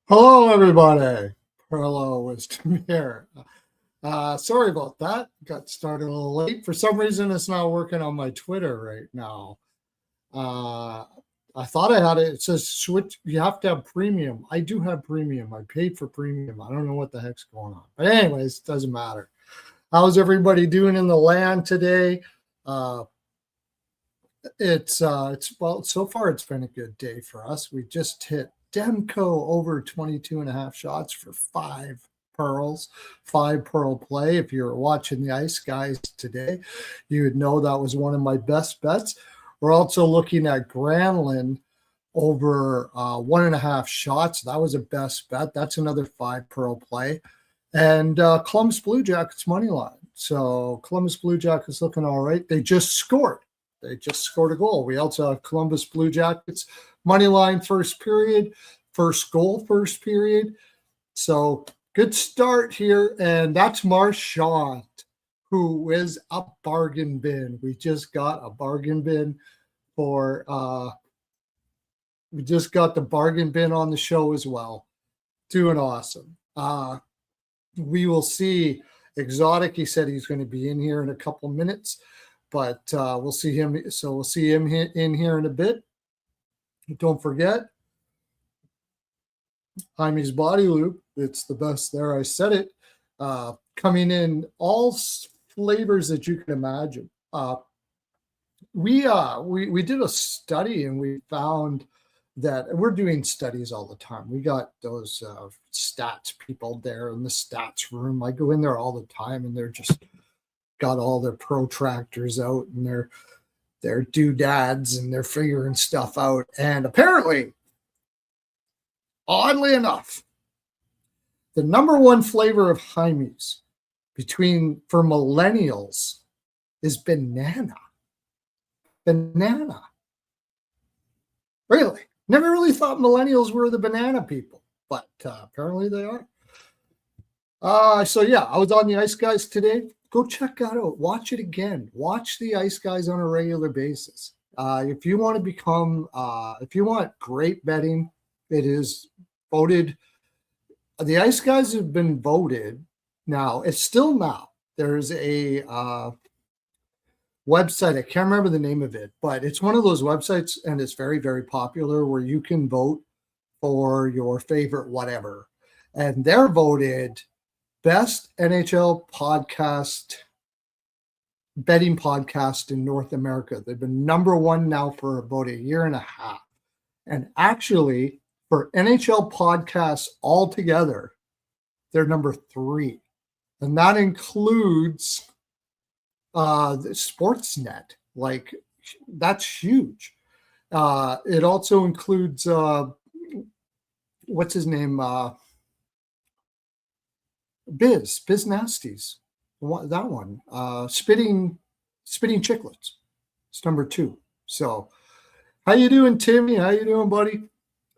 Hello, everybody. Pearlo wisdom here. Sorry about that. Got started a little late. For some reason, it's not working on my Twitter right now. I thought I had it. It says switch. You have to have premium. I do have premium. I paid for premium. I don't know what the heck's going on. But anyways, it doesn't matter. How's everybody doing in the land today? It's well, so far it's been a good day for us. We just hit Demko over 22.5 shots for 5 pearls, 5 pearl play. If you're watching the Ice Guys today, you would know that was one of my best bets. We're also looking at Granlund over 1.5 shots. That was a best bet. That's another 5 pearl play. And Columbus Blue Jackets money line. So Columbus Blue Jackets looking all right. They just scored. They just scored a goal. We also have Columbus Blue Jackets money line first period, first goal first period. So good start here. And that's Marchand, who is a bargain bin. We just got a bargain bin for we just got the bargain bin on the show as well. Doing awesome. We will see Exotic. He said he's going to be in here in a couple minutes. But we'll see him. So we'll see him in here in a bit. Don't forget, Hymes Body Loop. It's the best there. I said it. Coming in all flavors that you can imagine. We did a study and we found that we're doing studies all the time. We got those stats people there in the stats room. I go in there all the time and they're just got all their protractors out and their doodads and they're figuring stuff out. And apparently, oddly enough, the number one flavor of Hymes for millennials is banana. Banana. Really? Never really thought millennials were the banana people, but apparently they are. So yeah, I was on the Ice Guys today. Go check that out. Watch it again. Watch the Ice Guys on a regular basis. If you want to become, if you want great betting, it is voted. The Ice Guys have been voted. Now, it's still now. There's a website. I can't remember the name of it, but it's one of those websites, and it's very, very popular where you can vote for your favorite whatever. And they're voted best NHL podcast, betting podcast in North America. They've been number one now for about a year and a half. And actually, for NHL podcasts altogether, they're number 3. And that includes the Sportsnet. Like, that's huge. It also includes, what's his name? Biz Nasties, that one. Spitting Chicklets. It's number 2. So, how you doing, Timmy? How you doing, buddy?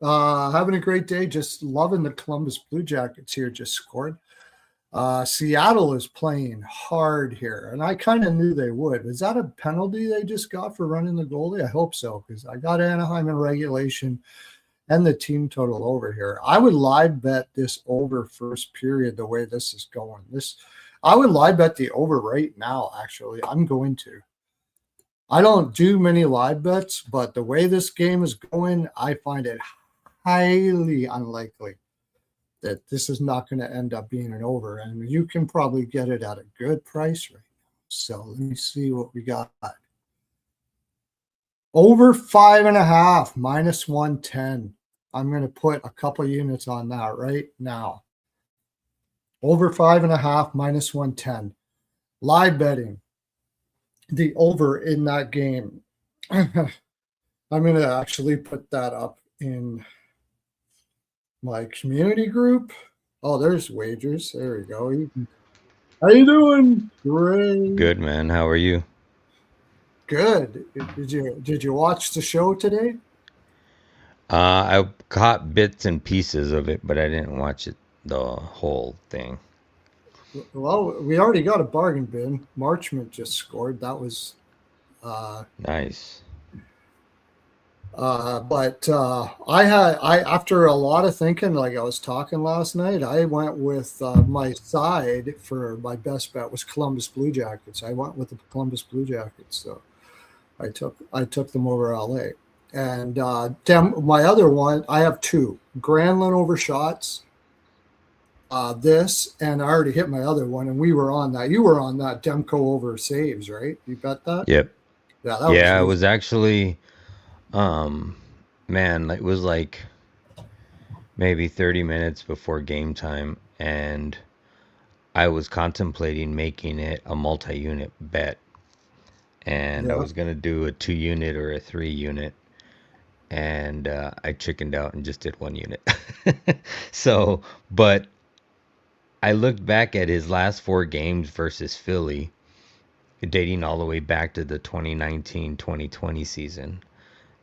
Having a great day. Just loving the Columbus Blue Jackets here. Just scored. Seattle is playing hard here, and I kind of knew they would. Is that a penalty they just got for running the goalie? I hope so, because I got Anaheim in regulation and the team total over here. I would live bet this over first period the way this is going. I would live bet the over right now, actually. I'm going to. I don't do many live bets, but the way this game is going, I find it highly unlikely that this is not going to end up being an over. And you can probably get it at a good price right now. So let me see what we got. Over 5.5, minus 110. I'm going to put a couple units on that right now. Over 5.5, minus 110. Live betting the over in that game. I'm going to actually put that up in my community group. Oh, there's wagers. There we go. How you doing? Great. Good, man. How are you? Good. Did you watch the show today? I caught bits and pieces of it, but I didn't watch it the whole thing. Well, we already got a bargain bin. Marchment just scored. That was uh Nice. but I after a lot of thinking, like I was talking last night, I went with my side for my best bet was Columbus Blue Jackets. I went with the Columbus Blue Jackets, so I took them over LA. And my other one, I have two: Granlund over shots. This and I already hit my other one, and we were on that. You were on that Demko over saves, right? You bet that? Yep. Yeah, that was Yeah, it easy. was actually, um, man, it was like maybe 30 minutes before game time, and I was contemplating making it a multi-unit bet, and I Yeah. was gonna do a 2 unit or a 3 unit, and I chickened out and just did 1 unit. So, but I looked back at his last 4 games versus Philly, dating all the way back to the 2019-2020 season.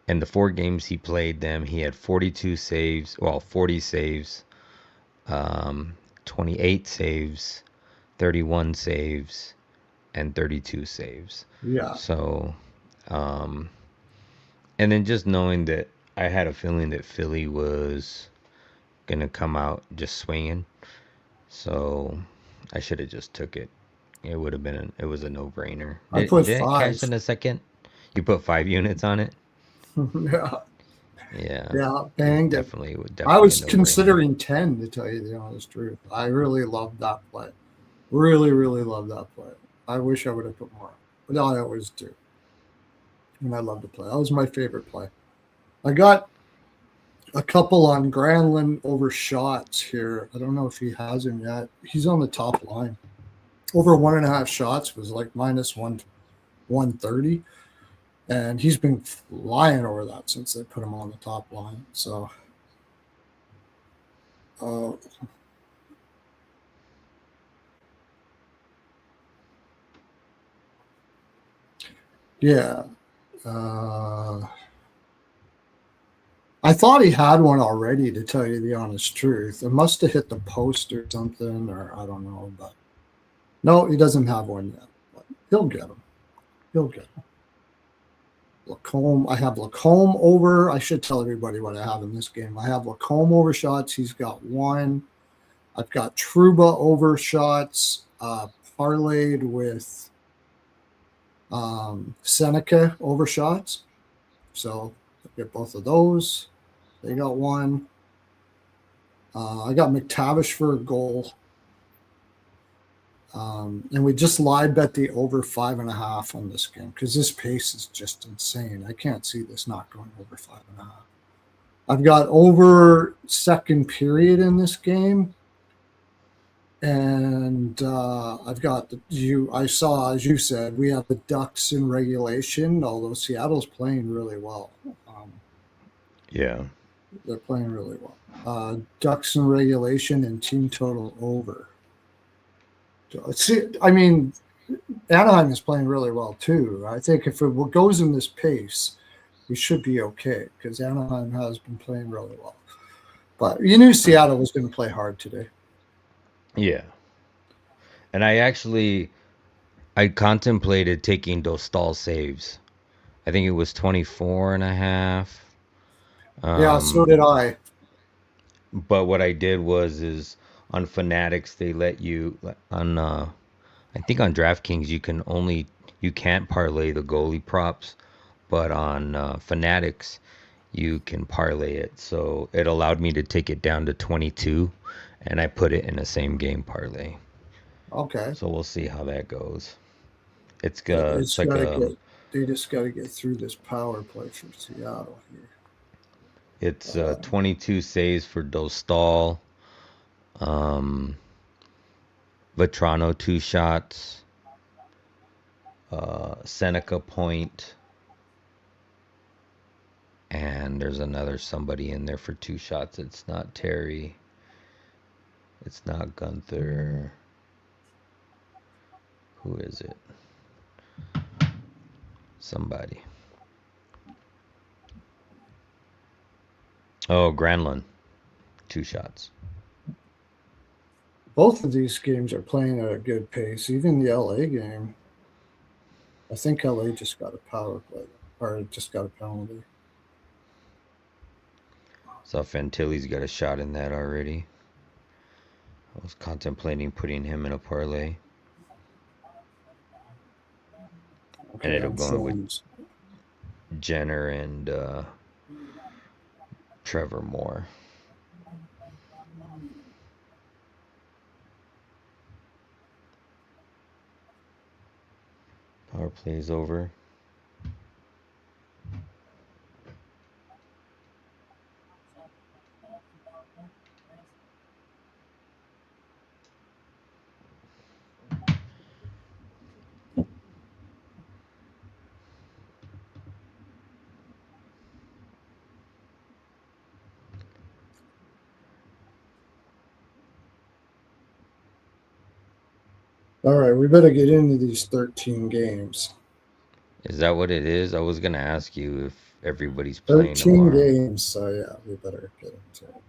And the 4 games he played them, he had 42 saves, well, 40 saves, 28 saves, 31 saves, and 32 saves. Yeah. So, um, and then just knowing that I had a feeling that Philly was going to come out just swinging. So I should have just took it. It would have been it was a no-brainer. I Did put did it cash five. in a second? You put 5 units on it? Yeah. Yeah. Yeah. It's Banged it. I definitely a was no-brainer. considering 10 to tell you the honest truth. I really loved that play. Really, really loved that play. I wish I would have put more. But no, I always do. And I love to play. That was my favorite play. I got a couple on Granlund over shots here. I don't know if he has him yet. He's on the top line. Over 1.5 shots was like minus 130. And he's been flying over that since they put him on the top line. So uh, yeah. Uh, I thought he had one already, to tell you the honest truth. It must have hit the post or something, or I don't know. But no, he doesn't have one yet. But he'll get him. He'll get him. Lacombe. I have Lacombe over. I should tell everybody what I have in this game. I have Lacombe over shots. He's got one. I've got Truba over shots, parlayed with Seneca over shots. So I get both of those. They got one. I got McTavish for a goal. And we just live bet the over 5.5 on this game because this pace is just insane. I can't see this not going over 5.5. I've got over second period in this game. And I've got I saw, as you said, we have the Ducks in regulation, although Seattle's playing really well. Yeah. They're playing really well. Ducks in regulation and team total over. So, I mean, Anaheim is playing really well too. I think if it goes in this pace, we should be okay because Anaheim has been playing really well. But you knew Seattle was going to play hard today. Yeah. And I contemplated taking those stall saves. I think it was 24 and a half. Yeah, so Um, did I. but what I did was is on Fanatics they let you on I think on DraftKings you can't parlay the goalie props, but on Fanatics you can parlay it. So it allowed me to take it down to 22, and I put it in a same game parlay. Okay. So we'll see how that goes. It's It's like got to a get. They just got to get through this power play for Seattle here. it's 22 saves for Dostal, um, Vetrano 2 shots, Seneca point, And there's another somebody in there for 2 shots. It's not Terry. It's not Gunther. Who is it? Somebody. Oh, Granlund. 2 shots. Both of these games are playing at a good pace. Even the LA game. I think LA just got a power play or just got a penalty. So Fantilli's got a shot in that already. I was contemplating putting him in a parlay. Okay, Ended up I'm going with showing. Jenner and Trevor Moore. Power play's over. All right, we better get into these 13 games. Is that what it is? I was gonna ask you if everybody's playing 13 tomorrow. games. So yeah, we better get into it.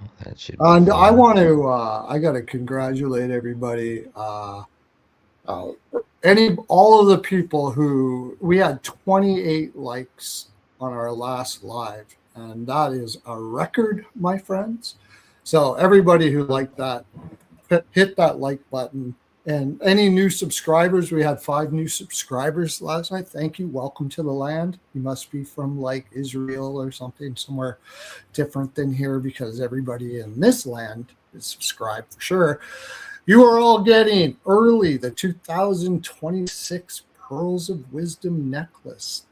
Oh, that should be And I fun. want to, I got to congratulate everybody. Uh, all of the people who we had 28 likes on our last live, and that is a record, my friends. So everybody who liked that, hit that like button. And any new subscribers, we had 5 new subscribers last night. Thank you. Welcome to the land. You must be from like Israel or something, somewhere different than here, because everybody in this land is subscribed for sure. You are all getting early the 2026 Pearls of Wisdom necklace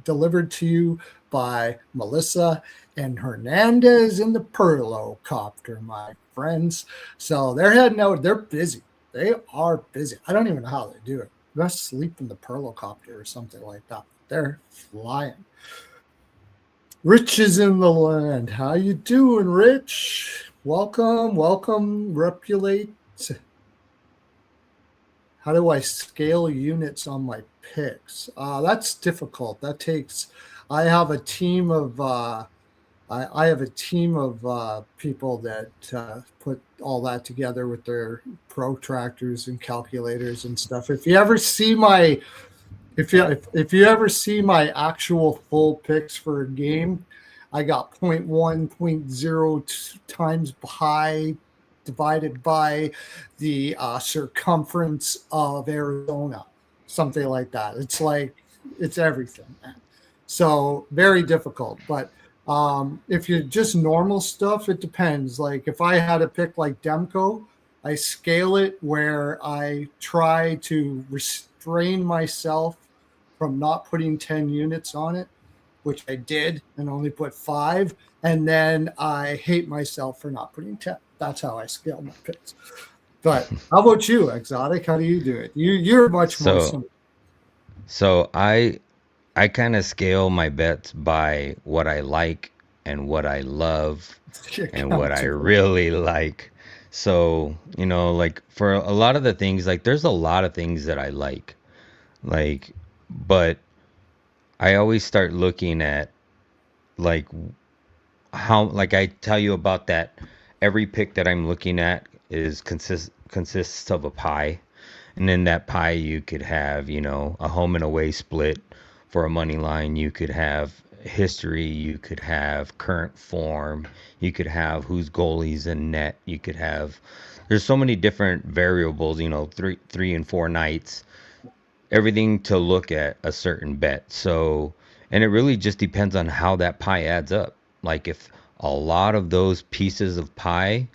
delivered to you by Melissa and Hernandez in the Pearlo copter, my friends. So they're heading out. They're busy. They are busy. I don't even know how they do it. They must sleep in the Pearlo copter or something like that. They're flying. Rich is in the land. How you doing, Rich? Welcome, welcome. Repulate. How do I scale units on my picks? That's difficult. That takes. I have a team of. I have a team of people that put all that together with their protractors and calculators and stuff. If you ever see my, if you ever see my actual full picks for a game, I got 0.1, 0.0 times pi divided by the circumference of Arizona, something like that. It's like, it's everything, man. So very difficult. But if you're just normal stuff, it depends. Like if I had a pick like Demko, I scale it where I try to restrain myself from not putting 10 units on it, which I did and only put 5. And then I hate myself for not putting 10. That's how I scale my picks. But how about you, Exotic? How do you do it? You're much more So simple. so I kind of scale my bets by what I like and what I love and what I Accountable. really like. So, like for a lot of the things, like there's a lot of things that I like, but I always start looking at like how, like I tell you about that every pick that I'm looking at is consists of a pie. And in that pie, you could have, a home and away split for a money line. You could have history. You could have current form. You could have who's goalies in net. You could have, there's so many different variables, three and four nights, everything to look at a certain bet. So, and it really just depends on how that pie adds up. Like if a lot of those pieces of pie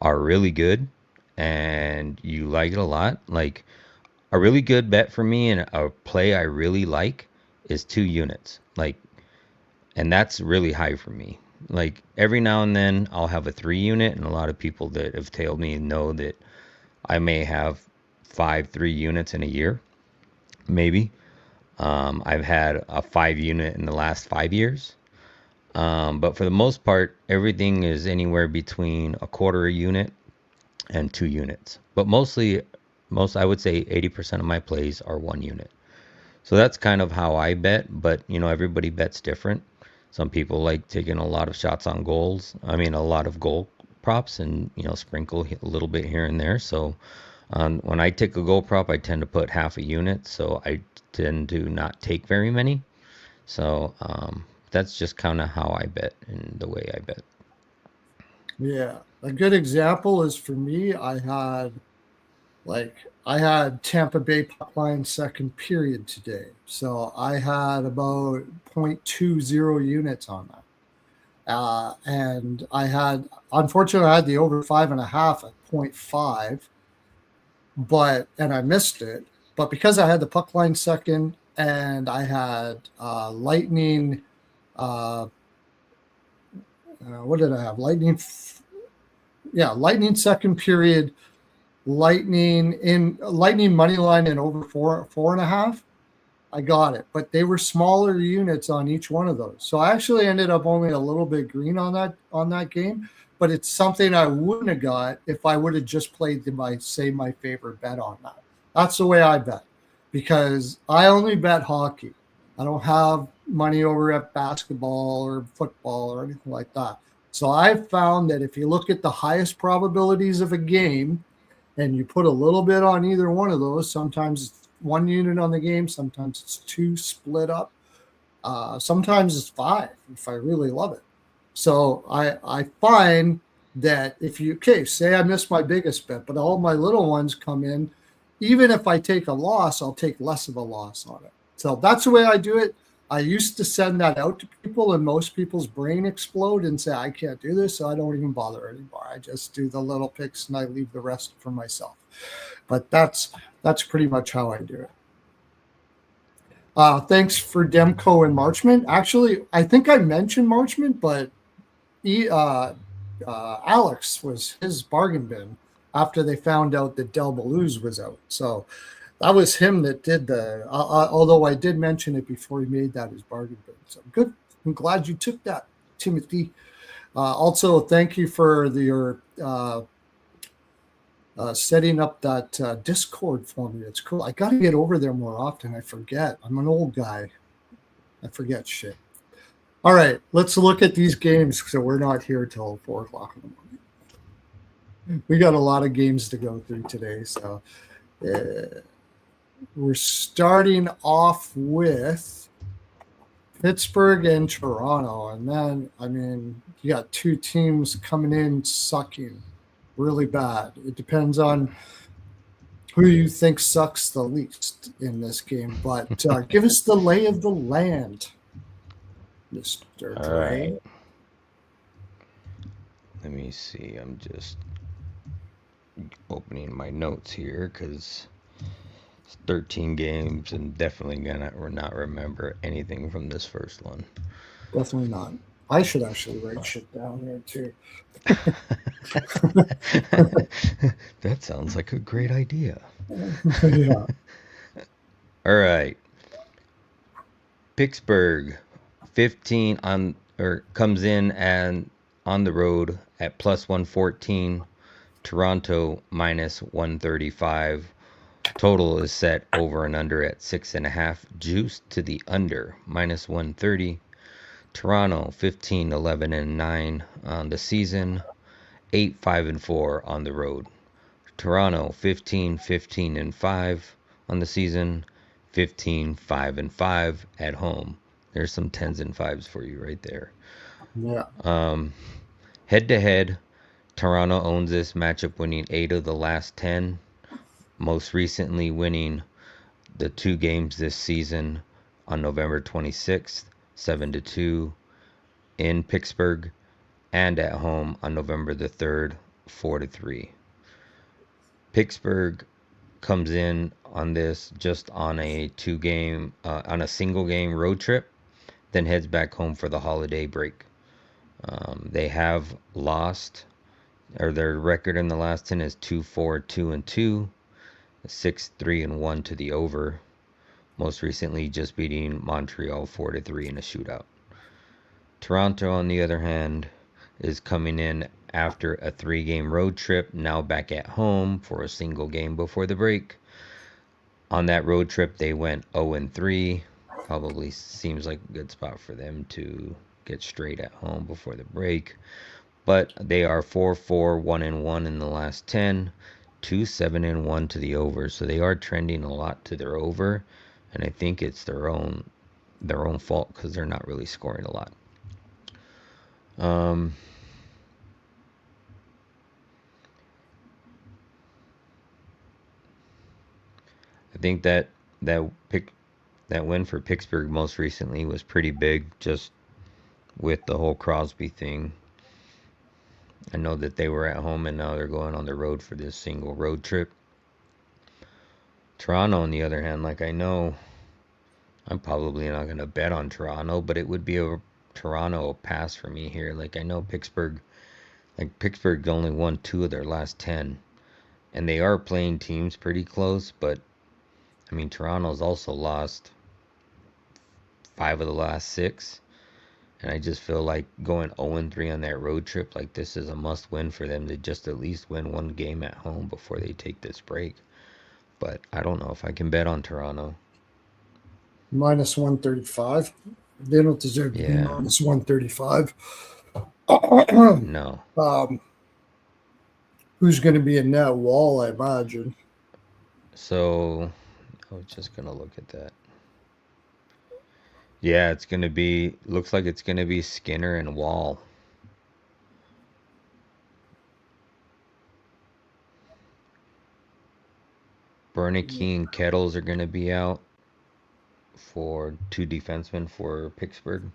are really good and you like it a lot, like a really good bet for me and a play I really like is 2 units. Like, and that's really high for me. Like every now and then I'll have a 3 unit, and a lot of people that have tailed me know that I may have 5 3 units in a year, maybe. I've had a 5 unit in the last 5 years. But for the most part, everything is anywhere between a quarter a unit and 2 units. But most I would say 80% of my plays are 1 unit. So that's kind of how I bet. But everybody bets different. Some people like taking a lot of shots on goals. I mean, a lot of goal props, and sprinkle a little bit here and there. So when I take a goal prop, I tend to put half a unit. So I tend to not take very many. So that's just kind of how I bet and the way I bet. Yeah. A good example is for me, I had Tampa Bay puck line second period today. So I had about 0.20 units on that. And unfortunately, I had the over 5.5 at 0.5, and I missed it. But because I had the puck line second and I had Lightning, uh, what did I have? Lightning second period, Lightning money line and over 4.5. I got it, but they were smaller units on each one of those. So I actually ended up only a little bit green on that game, but it's something I wouldn't have got if I would have just played my favorite bet on that. That's the way I bet, because I only bet hockey. I don't have money over at basketball or football or anything like that. So I've found that if you look at the highest probabilities of a game and you put a little bit on either one of those, sometimes it's 1 unit on the game, sometimes it's 2 split up, sometimes it's 5 if I really love it. So I find that if you, say I miss my biggest bet, but all my little ones come in, even if I take a loss, I'll take less of a loss on it. So that's the way I do it. I used to send that out to people, and most people's brain explode and say, I can't do this, so I don't even bother anymore. I just do the little picks and I leave the rest for myself. But that's pretty much how I do it. Thanks for Demko and Marchment. Actually, I think I mentioned Marchment, but Alex was his bargain bin after they found out that Del Baluz was out. So that was him that did although I did mention it before he made that his bargain bin. So good. I'm glad you took that, Timothy. Also, thank you for your setting up that Discord for me. It's cool. I got to get over there more often. I forget. I'm an old guy. I forget shit. All right, let's look at these games, so we're not here till 4 o'clock in the morning. We got a lot of games to go through today, so we're starting off with Pittsburgh and Toronto, and then you got two teams coming in sucking really bad. It depends on who you think sucks the least in this game, but give us the lay of the land, Mr. All right. Let me see. I'm just opening my notes here because it's 13 games and definitely gonna not remember anything from this first one. Definitely not. I should actually write shit down here too. That sounds like a great idea. Yeah. All right. Pittsburgh 15 comes in and on the road at plus 114. Toronto minus 135. Total is set over and under at 6.5. Juice to the under minus 130. Toronto 15 11 and 9 on the season, 8 5 and 4 on the road. Toronto 15 15 and 5 on the season, 15 5 and 5 at home. There's some 10s and 5s for you right there. Yeah. Head to head, Toronto owns this matchup, winning 8 of the last 10. Most recently winning the 2 games this season on November 26th, 7-2 in Pittsburgh, and at home on November the 3rd, 4-3. Pittsburgh comes in on this just on a single game road trip, then heads back home for the holiday break. They have lost, or their record in the last 10 is 2-4, 2-2, 6-3-1 to the over. Most recently, just beating Montreal 4-3 in a shootout. Toronto, on the other hand, is coming in after a 3-game road trip, now back at home for a single game before the break. On that road trip, they went 0-3. Probably seems like a good spot for them to get straight at home before the break. But they are 4-4, 1-1 in the last 10, 2-7-1 to the over. So they are trending a lot to their over, and I think it's their own fault because they're not really scoring a lot. I think that win for Pittsburgh most recently was pretty big, just with the whole Crosby thing. I know that they were at home and now they're going on the road for this single road trip. Toronto, on the other hand, like, I know I'm probably not going to bet on Toronto, but it would be a Toronto pass for me here. Like, I know Pittsburgh only won 2 of their last 10, and they are playing teams pretty close, but I mean, Toronto's also lost 5 of the last 6. And I just feel like going 0-3 on that road trip, like, this is a must win for them to just at least win one game at home before they take this break. But I don't know if I can bet on Toronto. Minus 135. They don't deserve to be minus 135. No. Who's going to be in that wall, I imagine? So I was just going to look at that. Yeah, looks like it's going to be Skinner and Wall. Bernicky and Kettles are going to be out for 2 defensemen for Pittsburgh.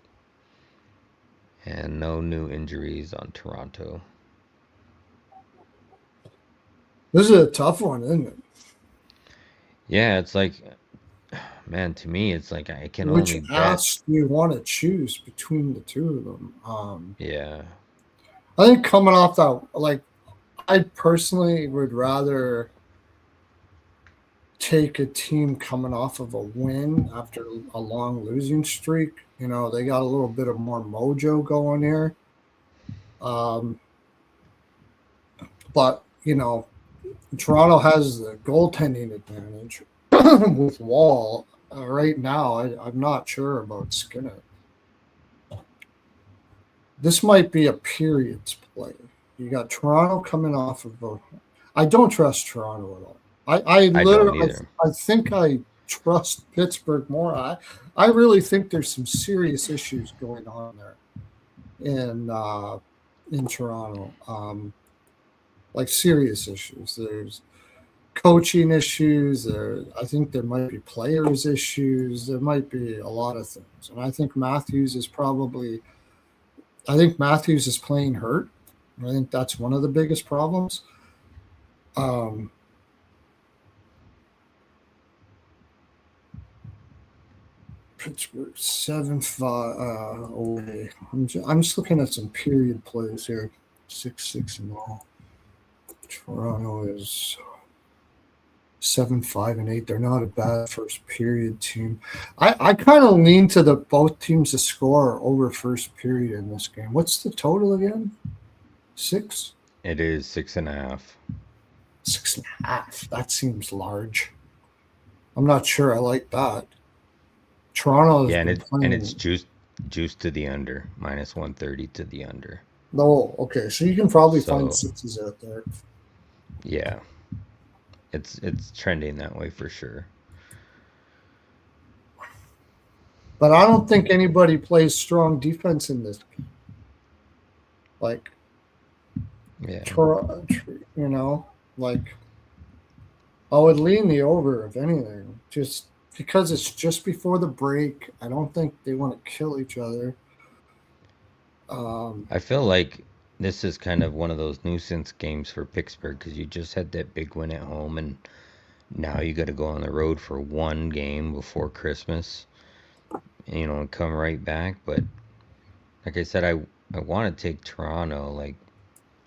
And no new injuries on Toronto. This is a tough one, isn't it? Yeah, it's like, man, to me, it's like I can Which only bet. ass do you want to choose between the two of them? Yeah. I think coming off that, like, I personally would rather take a team coming off of a win after a long losing streak. You know, they got a little bit of more mojo going here. But, you know, Toronto has the goaltending advantage with Wall. Right now, I'm not sure about Skinner. This might be a periods play. You got Toronto coming off of a. I don't trust Toronto at all. I literally, I think I trust Pittsburgh more. I really think there's some serious issues going on there in Toronto. Like, serious issues. There's coaching issues. I think there might be players issues. There might be a lot of things, and I think Matthews is playing hurt. I think that's one of the biggest problems. Pittsburgh 7-5 away. I'm just looking at some period plays here. 6-6 and all. Toronto is 7-5-8. They're not a bad first period team. I kind of lean to both teams to score over first period in this game. What's the total again? 6? It is 6.5. 6.5. That seems large. I'm not sure I like that. Toronto is and it's juiced to the under, minus 130 to the under. Oh, okay. So you can probably find 6s out there. Yeah. It's trending that way for sure. But I don't think anybody plays strong defense in this game. Like, yeah, you know, like, I would lean the over, if anything, just because it's just before the break. I don't think they want to kill each other. I feel like this is kind of one of those nuisance games for Pittsburgh because you just had that big win at home, and now you got to go on the road for one game before Christmas, and come right back. But like I said, I want to take Toronto. Like,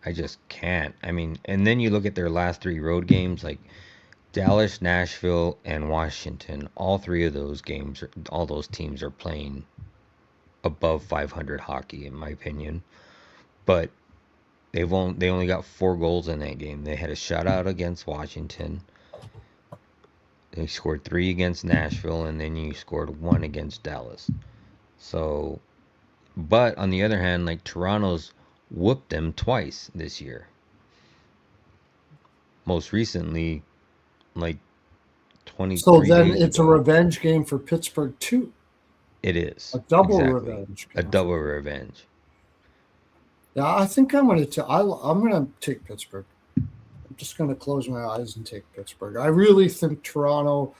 I just can't. I mean, and then you look at their last three road games, like Dallas, Nashville, and Washington. All three of those games, all those teams are playing above 500 hockey, in my opinion. But they only got 4 goals in that game. They had a shutout against Washington. They scored 3 against Nashville, and then you scored 1 against Dallas. So, but on the other hand, like Toronto's whooped them twice this year. Most recently, like So 23 then days it's a ago. revenge game for Pittsburgh too. It is A double exactly revenge a game. double revenge. Yeah, I think I'm going to. I'm going to take Pittsburgh. I'm just going to close my eyes and take Pittsburgh. I really think Toronto.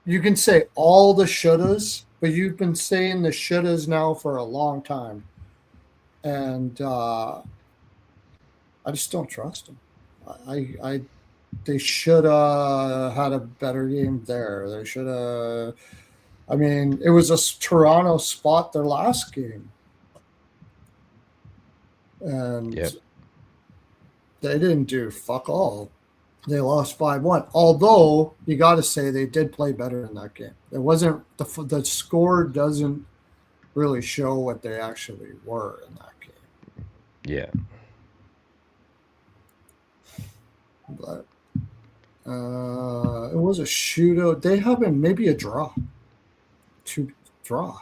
You can say all the shouldas, but you've been saying the shouldas now for a long time, and I just don't trust them. I they should have had a better game there. They should have. I mean, it was a Toronto spot their last game, and Yep. they didn't do fuck all. They lost 5-1. Although you got to say they did play better in that game. It wasn't the score doesn't really show what they actually were in that game. Yeah. But it was a shootout. They haven't maybe a draw. To draw.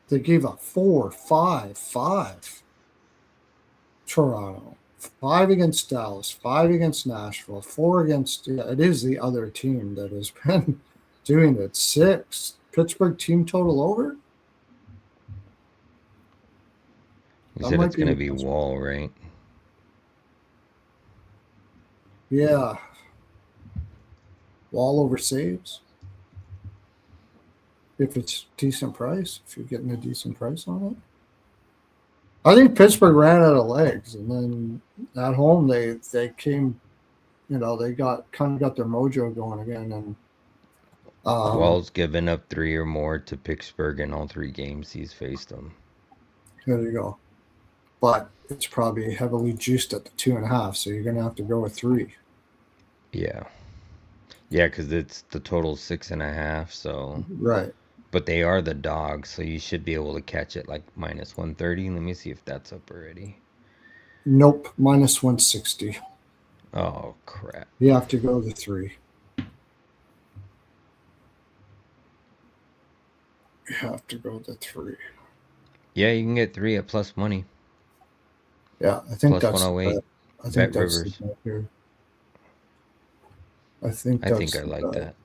They gave up 4, 5, 5. Toronto. 5 against Dallas, 5 against Nashville, 4 against. Yeah, it is the other team that has been doing it. 6. Pittsburgh team total over. You That said might it's gonna be. be Wall, right? Yeah. Wall over saves. If it's decent price, if you're getting a decent price on it. I think Pittsburgh ran out of legs, and then at home they came, they got their mojo going again, and Wall's given up 3 or more to Pittsburgh in all 3 games he's faced them. there you go. But it's probably heavily juiced at the 2.5, so you're gonna have to go with 3. Yeah. Yeah, because it's the total 6.5. So, Right. but they are the dogs, so you should be able to catch it like minus 130. Let me see if that's up already. Nope. Minus 160. Oh crap! You have to go the 3. You have to go the 3. Yeah, you can get 3 at plus money. Yeah, I think Plus that's the 108. bet. I think Bet that's the Rivers. bet here. I think I think that's I the like bet. that.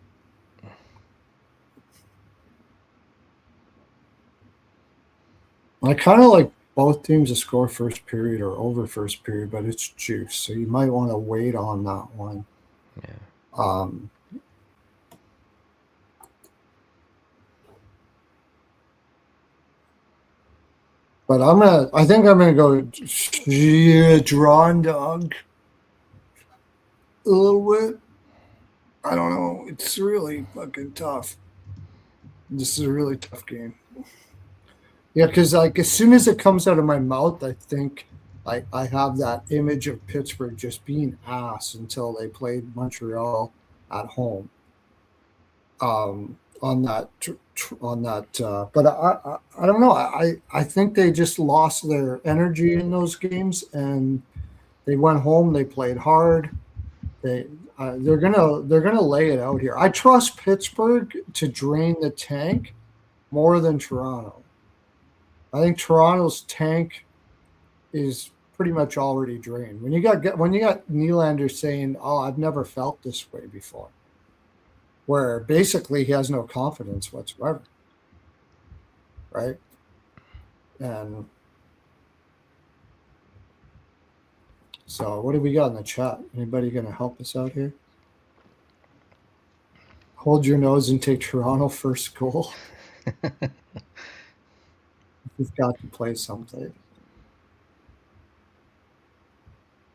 I kind of like both teams to score first period or over first period, but it's juice, so you might want to wait on that one. Yeah. Um, but I think I'm gonna go drawn dog a little bit. I don't know. It's really fucking tough. This is a really tough game. Yeah, because like as soon as it comes out of my mouth, I think I have that image of Pittsburgh just being ass until they played Montreal at home. On that, but I don't know. I think they just lost their energy in those games, and they went home. They played hard. They're gonna lay it out here. I trust Pittsburgh to drain the tank more than Toronto. I think Toronto's tank is pretty much already drained. When you got Nylander saying, "Oh, I've never felt this way before," where basically he has no confidence whatsoever, right? And so, what do we got in the chat? Anybody going to help us out here? Hold your nose and take Toronto first goal. We've got to play something.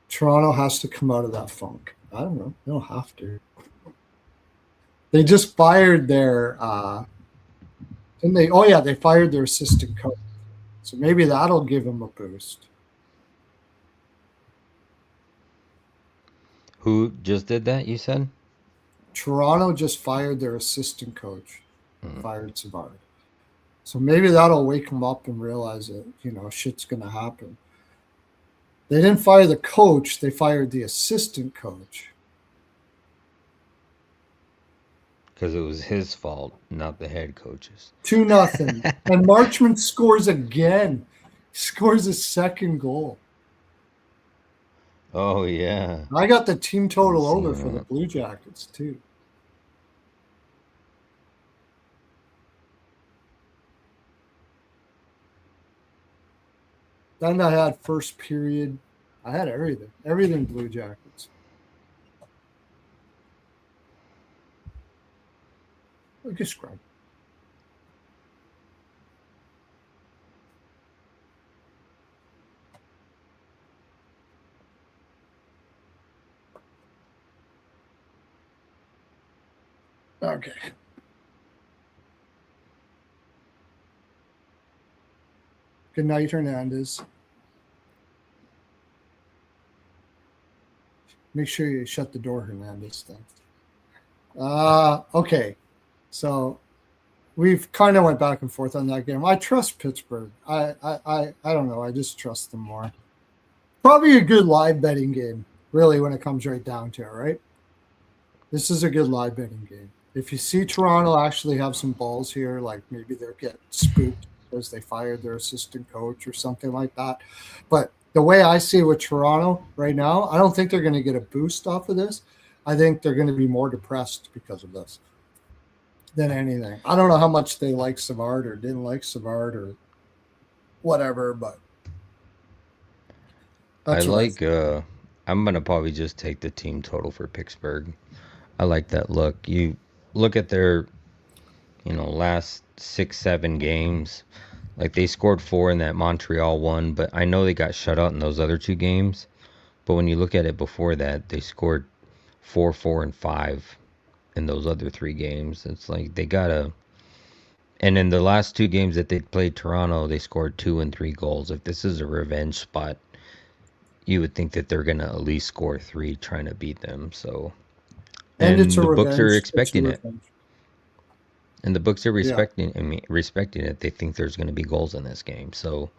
Toronto has to come out of that funk. I don't know. They don't have to. They just fired their And they fired their assistant coach. So maybe that'll give him a boost. Who just did that, you said? Toronto just fired their assistant coach, Hmm. fired Savard. So maybe that'll wake him up and realize that, shit's going to happen. They didn't fire the coach, they fired the assistant coach. Because it was his fault, not the head coach's. 2-0. And Marchman scores again. Scores a second goal. Oh, yeah. I got the team total I've over seen for the that. Blue Jackets, too. Then I had first period. I had everything. Everything Blue Jackets. Look at Scrub. Okay. Good night, Hernandez. Make sure you shut the door, Hernandez. Okay. So we've kind of went back and forth on that game. I trust Pittsburgh. I don't know. I just trust them more. Probably a good live betting game, really, when it comes right down to it, right? This is a good live betting game. If you see Toronto actually have some balls here, like maybe they'll get spooked because they fired their assistant coach or something like that. But the way I see it with Toronto right now, I don't think they're going to get a boost off of this. I think they're going to be more depressed because of this than anything. I don't know how much they like Savard or didn't like Savard or whatever, but I that's what I like, think. I'm going to probably just take the team total for Pittsburgh. I like that look. You look at their, last 6, 7 games. Like they scored 4 in that Montreal one, but I know they got shut out in those other 2 games. But when you look at it before that, they scored 4, 4, and 5 in those other 3 games. It's like they gotta. And in the last 2 games that they played Toronto, they scored 2 and 3 goals. If this is a revenge spot, you would think that they're gonna at least score 3 trying to beat them. So, And it's and a the books are revenge. It's a expecting it. revenge. And the books are Yeah. respecting. I mean, respecting it. They think there's going to be goals in this game. So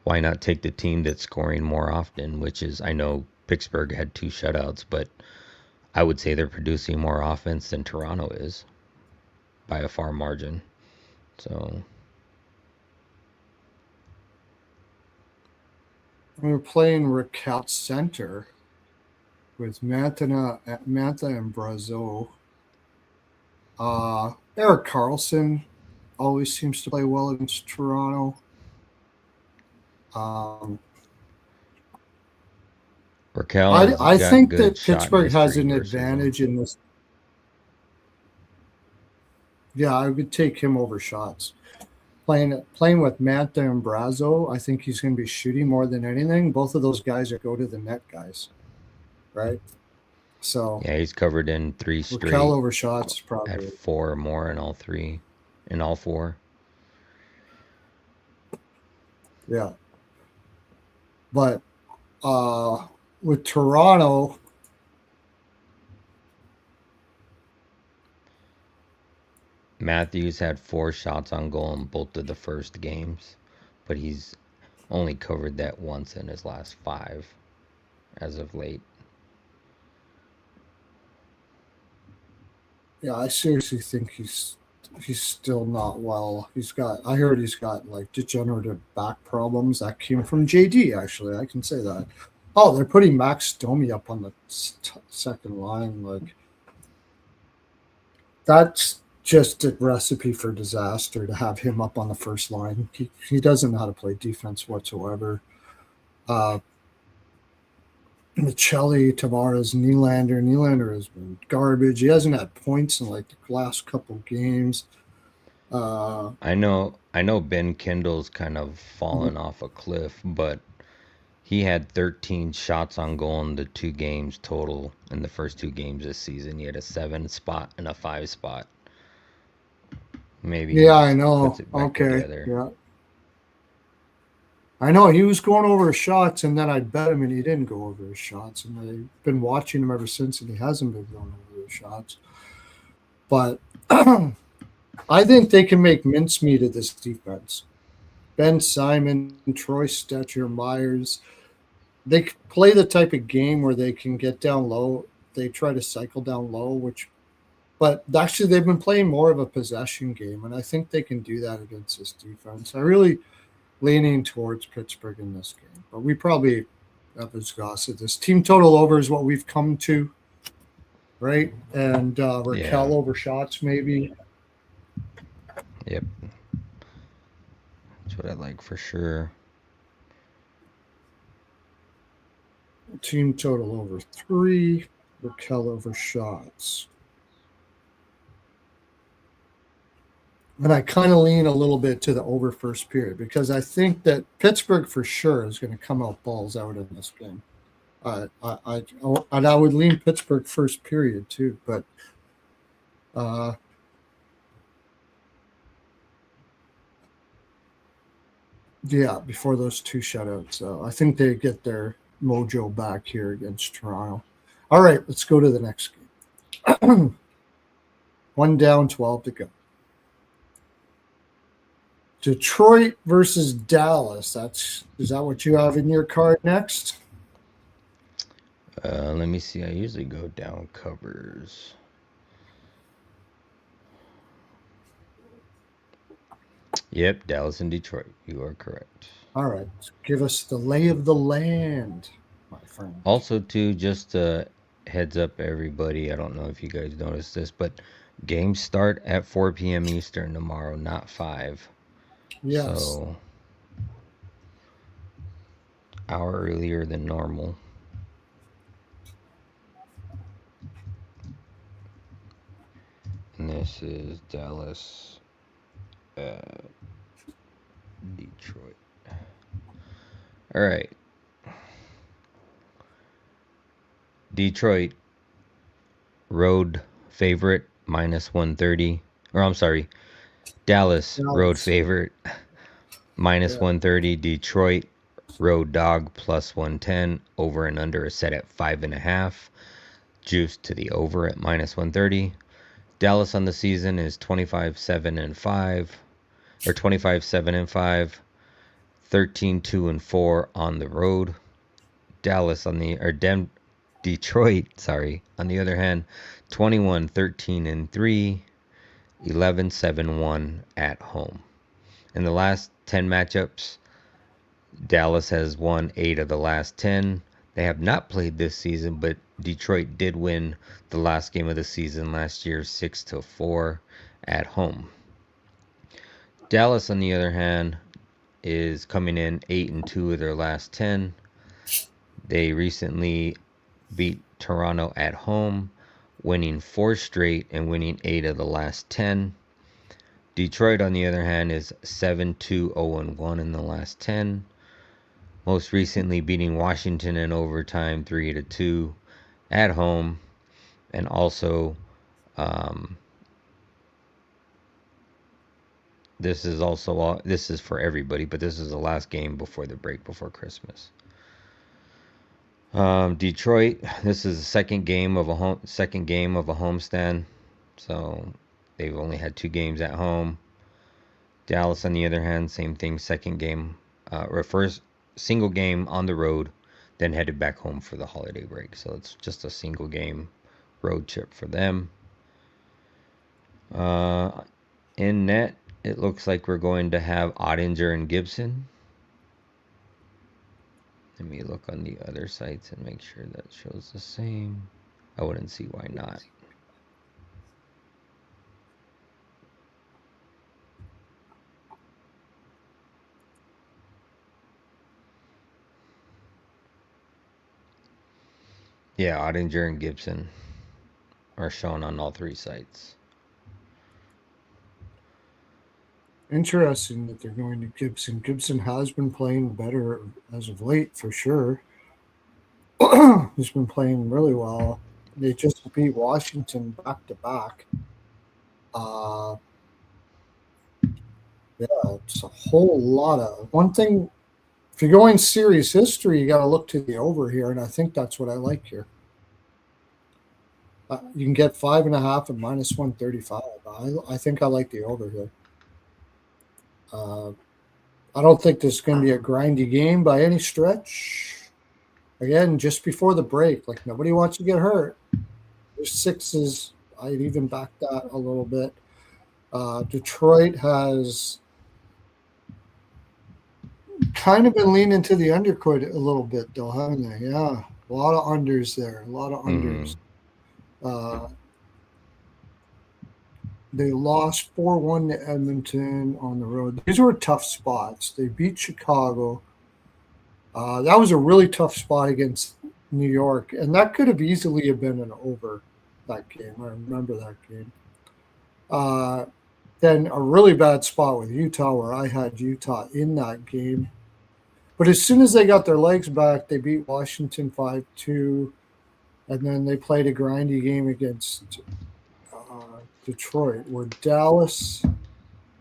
why not take the team that's scoring more often? Which is, I know Pittsburgh had 2 shutouts, but I would say they're producing more offense than Toronto is by a far margin. So We're playing Raquel Center with Mantha and Brazo. Eric Carlson always seems to play well against Toronto. Um, Raquel's I got think good that shot Pittsburgh has history an versus them. advantage in this. Yeah, I would take him over shots. Playing with Mantha and Brazo, I think he's going to be shooting more than anything. Both of those guys are go to the net guys, right? So Yeah, he's covered in 3 Raquel straight over shots is at probably 4 or more in all 3, in all 4. yeah. But with Toronto, Matthews had 4 shots on goal in both of the first games, but he's only covered that once in his last 5 as of late. yeah, I seriously think he's still not well. I heard he's got like degenerative back problems that came from JD. Actually, I can say that. Oh, they're putting Max Domi up on the second line. Like that's just a recipe for disaster to have him up on the first line. He doesn't know how to play defense whatsoever. Uh, Michelli, Tavares, Nylander. Nylander has been garbage. He hasn't had points in like the last couple games. I know Ben Kendall's kind of fallen off a cliff, but he had 13 shots on goal in the 2 games total in the first 2 games this season. He had a 7 spot and a 5 spot. Maybe he Yeah, I just know. puts it back Okay. together. Yeah. I know he was going over his shots, and then I bet him, and he didn't go over his shots. And I've been watching him ever since, and he hasn't been going over his shots. But I think they can make mincemeat of this defense. Ben Simon, Troy Stetcher, Myers. They play the type of game where they can get down low. They try to cycle down low, but actually they've been playing more of a possession game, and I think they can do that against this defense. I really leaning towards Pittsburgh in this game, but we probably have exhausted this. Team total over is what we've come to, right? And Yeah. Raquel over shots maybe. Yep. That's what I like for sure. Team total over 3. Raquel over shots. And I kind of lean a little bit to the over first period because I think that Pittsburgh for sure is going to come out balls out in this game. And I would lean Pittsburgh first period too, but uh, yeah, before those 2 shutouts. So I think they get their mojo back here against Toronto. All right, let's go to the next game. 1 down, 12 to go. Detroit versus Dallas. Is that what you have in your card next? Let me see. I usually go down covers. Yep, Dallas and Detroit. You are correct. All right, give us the lay of the land, my friend. Also, too, just heads up, everybody. I don't know if you guys noticed this, but games start at 4 p.m. Eastern tomorrow, not 5. Yes. So, hour earlier than normal. And this is Dallas, Detroit. All right. Detroit, road favorite, minus 130. Or I'm sorry, Dallas, road Dallas. favorite, minus Yeah. 130. Detroit, road dog, plus 110. Over and under is set at 5.5. Juice to the over at minus 130. Dallas on the season is 25-7-5, or 25-7-5, 13-2-4 on the road. Detroit, sorry, on the other hand, 21-13-3, 11-7-1 at home. In the last 10 matchups, Dallas has won 8 of the last 10. They have not played this season, but Detroit did win the last game of the season last year, 6-4 at home. Dallas, on the other hand, is coming in 8-2 of their last 10. They recently beat Toronto at home, winning 4 straight and winning 8 of the last 10. Detroit, on the other hand, is 7-2-0-1 in the last 10. Most recently beating Washington in overtime 3-2 at home. And also, this is for everybody, but this is the last game before the break before Christmas. Detroit, this is the second game of a homestand, so they've only had 2 games at home. Dallas, on the other hand, same thing, second game, or first single game on the road, then headed back home for the holiday break. So it's just a single game road trip for them. In net, it looks like we're going to have Ottinger and Gibson. Let me look on the other sites and make sure that shows the same. I wouldn't see why not. Yeah, Ottinger and Gibson are shown on all 3 sites. Interesting that they're going to Gibson. Gibson has been playing better as of late, for sure. He's been playing really well. They just beat Washington back to back. Yeah, it's a whole lot of one thing. If you're going series history, you got to look to the over here, and I think that's what I like here. You can get 5.5 and minus 135. I think I like the over here. Uh, I don't think this is going to be a grindy game by any stretch. Again, just before the break, like nobody wants to get hurt. There's sixes. I'd even back that a little bit. Detroit has kind of been leaning to the undercourt a little bit, though, haven't they? Yeah, a lot of unders there. A lot of Mm-hmm. unders. Uh, they lost 4-1 to Edmonton on the road. These were tough spots. They beat Chicago. That was a really tough spot against New York, and that could have easily have been an over that game. I remember that game. Uh, then a really bad spot with Utah where I had Utah in that game. But as soon as they got their legs back, they beat Washington 5-2, and then they played a grindy game against Detroit, where Dallas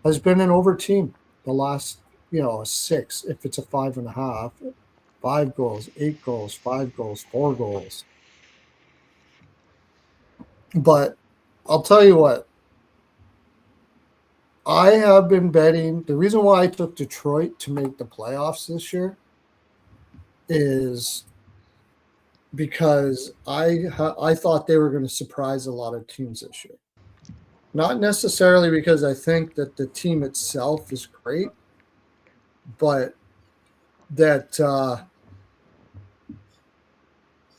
has been an over team the last, a six. If it's a 5.5, 5 goals, 8 goals, 5 goals, 4 goals. But I'll tell you what, I have been betting. The reason why I took Detroit to make the playoffs this year is because I thought they were going to surprise a lot of teams this year. Not necessarily because I think that the team itself is great, but that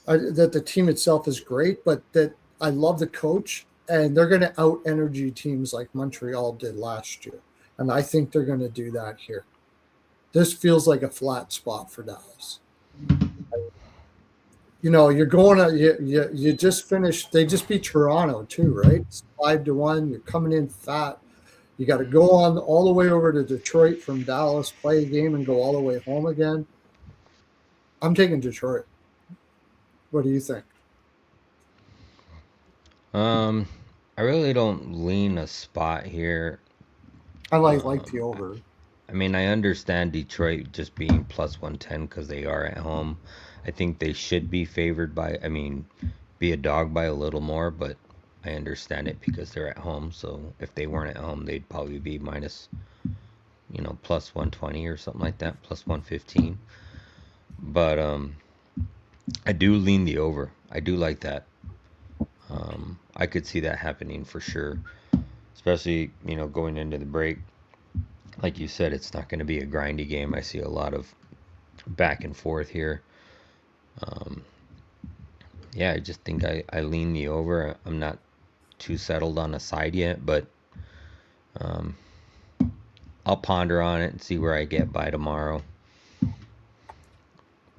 that the team itself is great, but that I love the coach, and they're going to out energy teams like Montreal did last year, and I think they're going to do that here. This feels like a flat spot for Dallas. You're going to you just finished. They just beat Toronto too, right? It's 5-1. You're coming in fat. You got to go on all the way over to Detroit from Dallas, play a game, and go all the way home again. I'm taking Detroit. What do you think? Um, I really don't lean a spot here. I like Um, the over. I mean, I understand Detroit just being plus 110 because they are at home. I think they should be favored by, I mean, be a dog by a little more, but I understand it because they're at home. So if they weren't at home, they'd probably be minus, plus 120 or something like that, plus 115. But I do lean the over. I do like that. I could see that happening for sure, especially, going into the break. Like you said, it's not going to be a grindy game. I see a lot of back and forth here. Um, yeah, I just think I lean the over. I'm not too settled on a side yet, but um, I'll ponder on it and see where I get by tomorrow.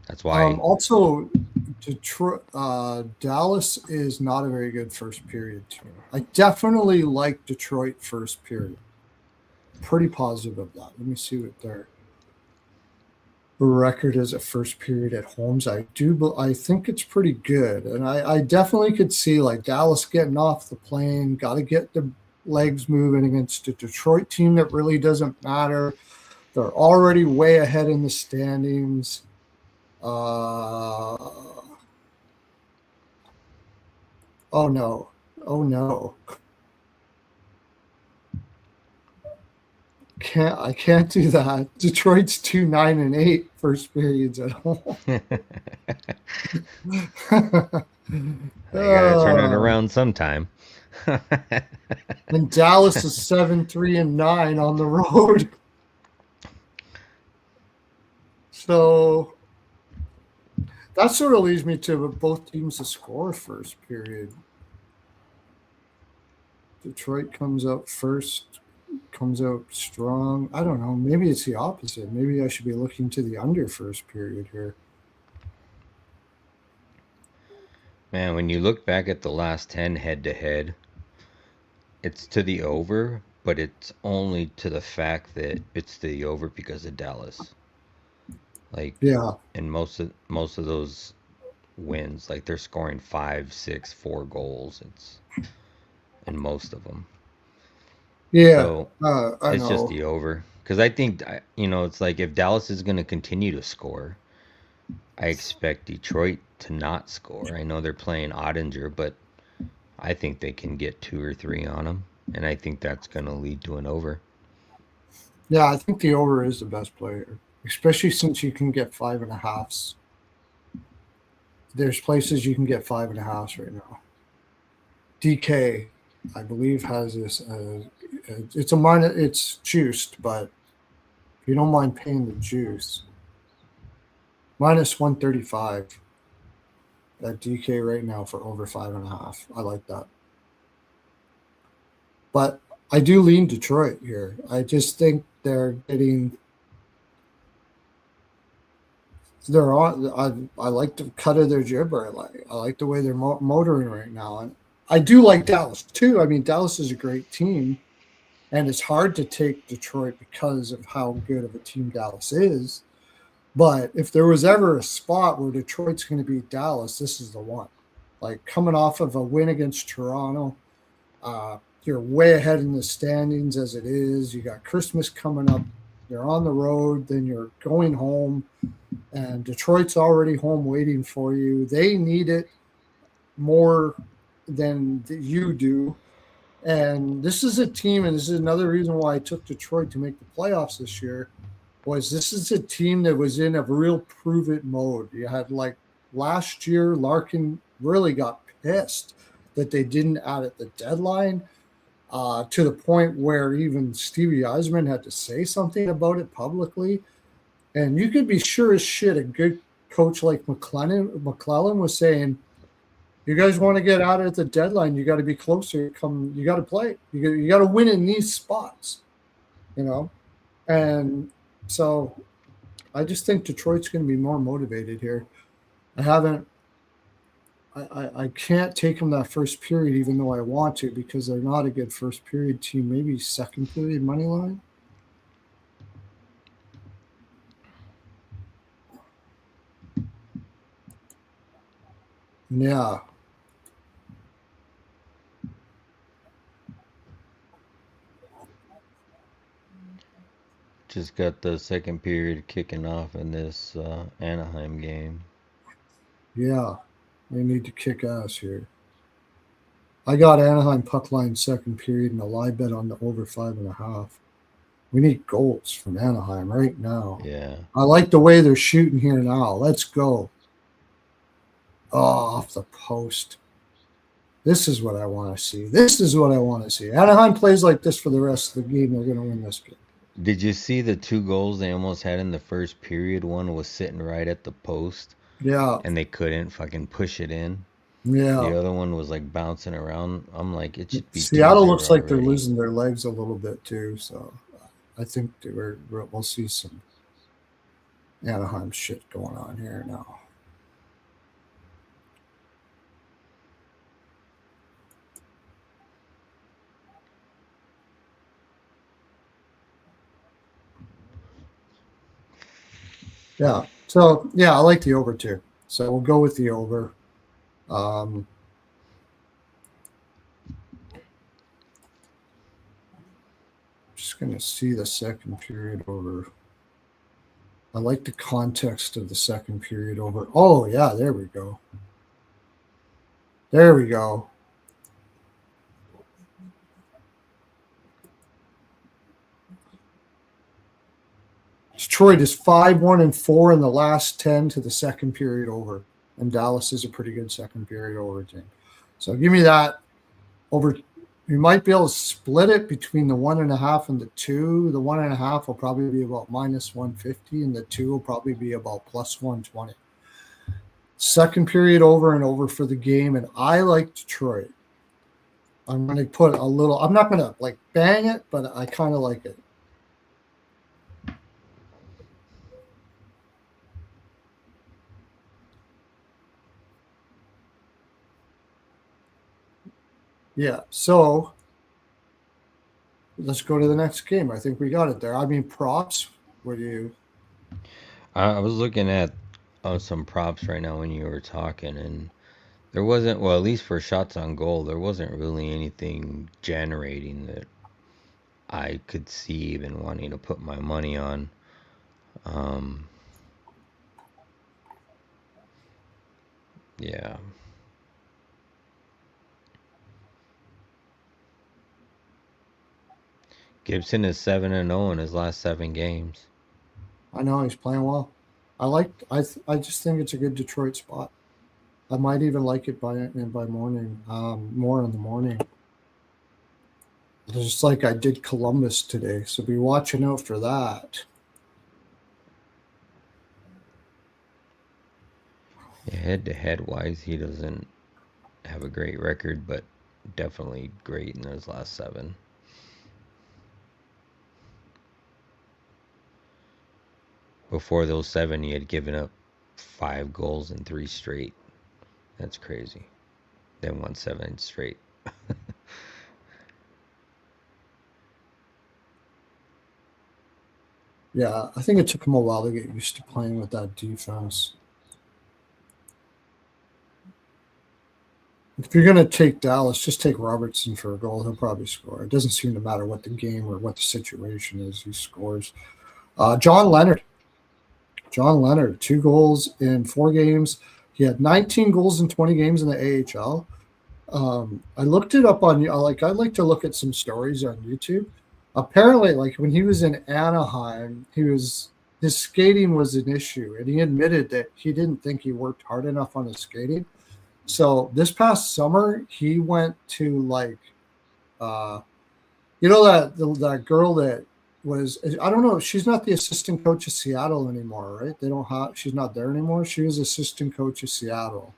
That's why. Also, Detroit, Dallas is not a very good first period team. I definitely like Detroit first period. Pretty positive of that. Let me see what their record is at first period at homes. I think it's pretty good, and I definitely could see like Dallas getting off the plane. Got to get the legs moving against a Detroit team that really doesn't matter. They're already way ahead in the standings. Uh, oh no. Oh no. I can't do that. Detroit's 2-9-8 first periods at home. I gotta turn it uh, around sometime. and Dallas is 7-3-9 on the road. So that sort of leads me to both teams to score first period. Detroit comes up first, comes out strong. I don't know. Maybe it's the opposite. Maybe I should be looking to the under first period here. Man, when you look back at the last 10 head to head, it's to the over, but it's only to the fact that it's to the over because of Dallas. Like, Yeah. and most of those wins, like they're scoring 5, 6, 4 goals. It's in most of them. Yeah, So I it's just know. the over. Because I think, it's like if Dallas is going to continue to score, I expect Detroit to not score. I know they're playing Ottinger, but I think they can get two or three on them. And I think that's going to lead to an over. Yeah, I think the over is the best player, especially since you can get 5.5s. There's places you can get 5.5s right now. DK, I believe, has this. It's a minus. It's juiced, but if you don't mind paying the juice, -135 at DK right now for over 5.5. I like that, but I do lean Detroit here. I just think they're getting. They're on. I like the cut of their jibber. I like the way they're motoring right now, and I do like Dallas too. I mean, Dallas is a great team, and it's hard to take Detroit because of how good of a team Dallas is. But if there was ever a spot where Detroit's going to beat Dallas, this is the one. Like coming off of a win against Toronto, you're way ahead in the standings as it is. You got Christmas coming up. You're on the road, then you're going home, and Detroit's already home waiting for you. They need it more than you do. And this is a team, and this is another reason why I took Detroit to make the playoffs this year. Was this is a team that was in a real prove it mode. You had like last year, Larkin really got pissed that they didn't add at the deadline, to the point where even Stevie Eisman had to say something about it publicly. And you could be sure as shit a good coach like McClellan was saying, you guys want to get out at the deadline, you got to be closer. You got to play. You got to win in these spots, you know. And so I just think Detroit's going to be more motivated here. I haven't. I can't take them that first period, even though I want to, because they're not a good first period team. Maybe second period money line. Yeah, Just got the second period kicking off in this Anaheim game. yeah. They need to kick ass here. I got Anaheim puck line second period and a live bet on the over 5.5. We need goals from Anaheim right now. Yeah. I like the way they're shooting here now. Let's go. Oh, off the post. This is what I want to see. This is what I want to see. Anaheim plays like this for the rest of the game. They're going to win this game. Did you see the two goals they almost had in the first period? One was sitting right at the post Yeah. and they couldn't fucking push it in. The Yeah. other one was like bouncing around. I'm like, it should be Seattle 2-0 looks like they're already. losing their legs a little bit too. So I think we'll see some Anaheim shit going on here now. Yeah. So yeah, I like the over too. So we'll go with the over. Um, just going to see the second period over. I like the context of the second period over. Oh, yeah, there we go. There we go. Detroit is 5-1-4 in the last 10 to the second period over. And Dallas is a pretty good second period over team. So give me that over. You might be able to split it between the 1.5 and the 2. The 1.5 will probably be about -150, and the 2 will probably be about +120. Second period over and over for the game, and I like Detroit. I'm going to put a little. I'm not going to like bang it, but I kind of like it. Yeah. So let's go to the next game. I think we got it there. I mean, props. What do you? I was looking at some props right now when you were talking, and there wasn't, well, at least for shots on goal, there wasn't really anything generating that I could see even wanting to put my money on. Yeah. Gibson is 7-0 in his last 7 games. I know he's playing well. I just think it's a good Detroit spot. I might even like it by morning, more in the morning. Just like I did Columbus today, so be watching out for that. Yeah, head-to-head wise, he doesn't have a great record, but definitely great in his last 7. Before those 7, he had given up 5 goals in 3 straight. That's crazy. Then won 7 straight. Yeah, I think it took him a while to get used to playing with that defense. If you're going to take Dallas, just take Robertson for a goal. He'll probably score. It doesn't seem to matter what the game or what the situation is. He scores. John Leonard. 2 goals in 4 games. He had 19 goals in 20 games in the AHL. I looked it up on, like, I like to look at some stories on YouTube. Apparently, like, when he was in Anaheim, his skating was an issue, and he admitted that he didn't think he worked hard enough on his skating. So this past summer, he went to, like, uh, that girl that was, I don't know, she's not the assistant coach of Seattle anymore, right? She's not there anymore. She was assistant coach of Seattle.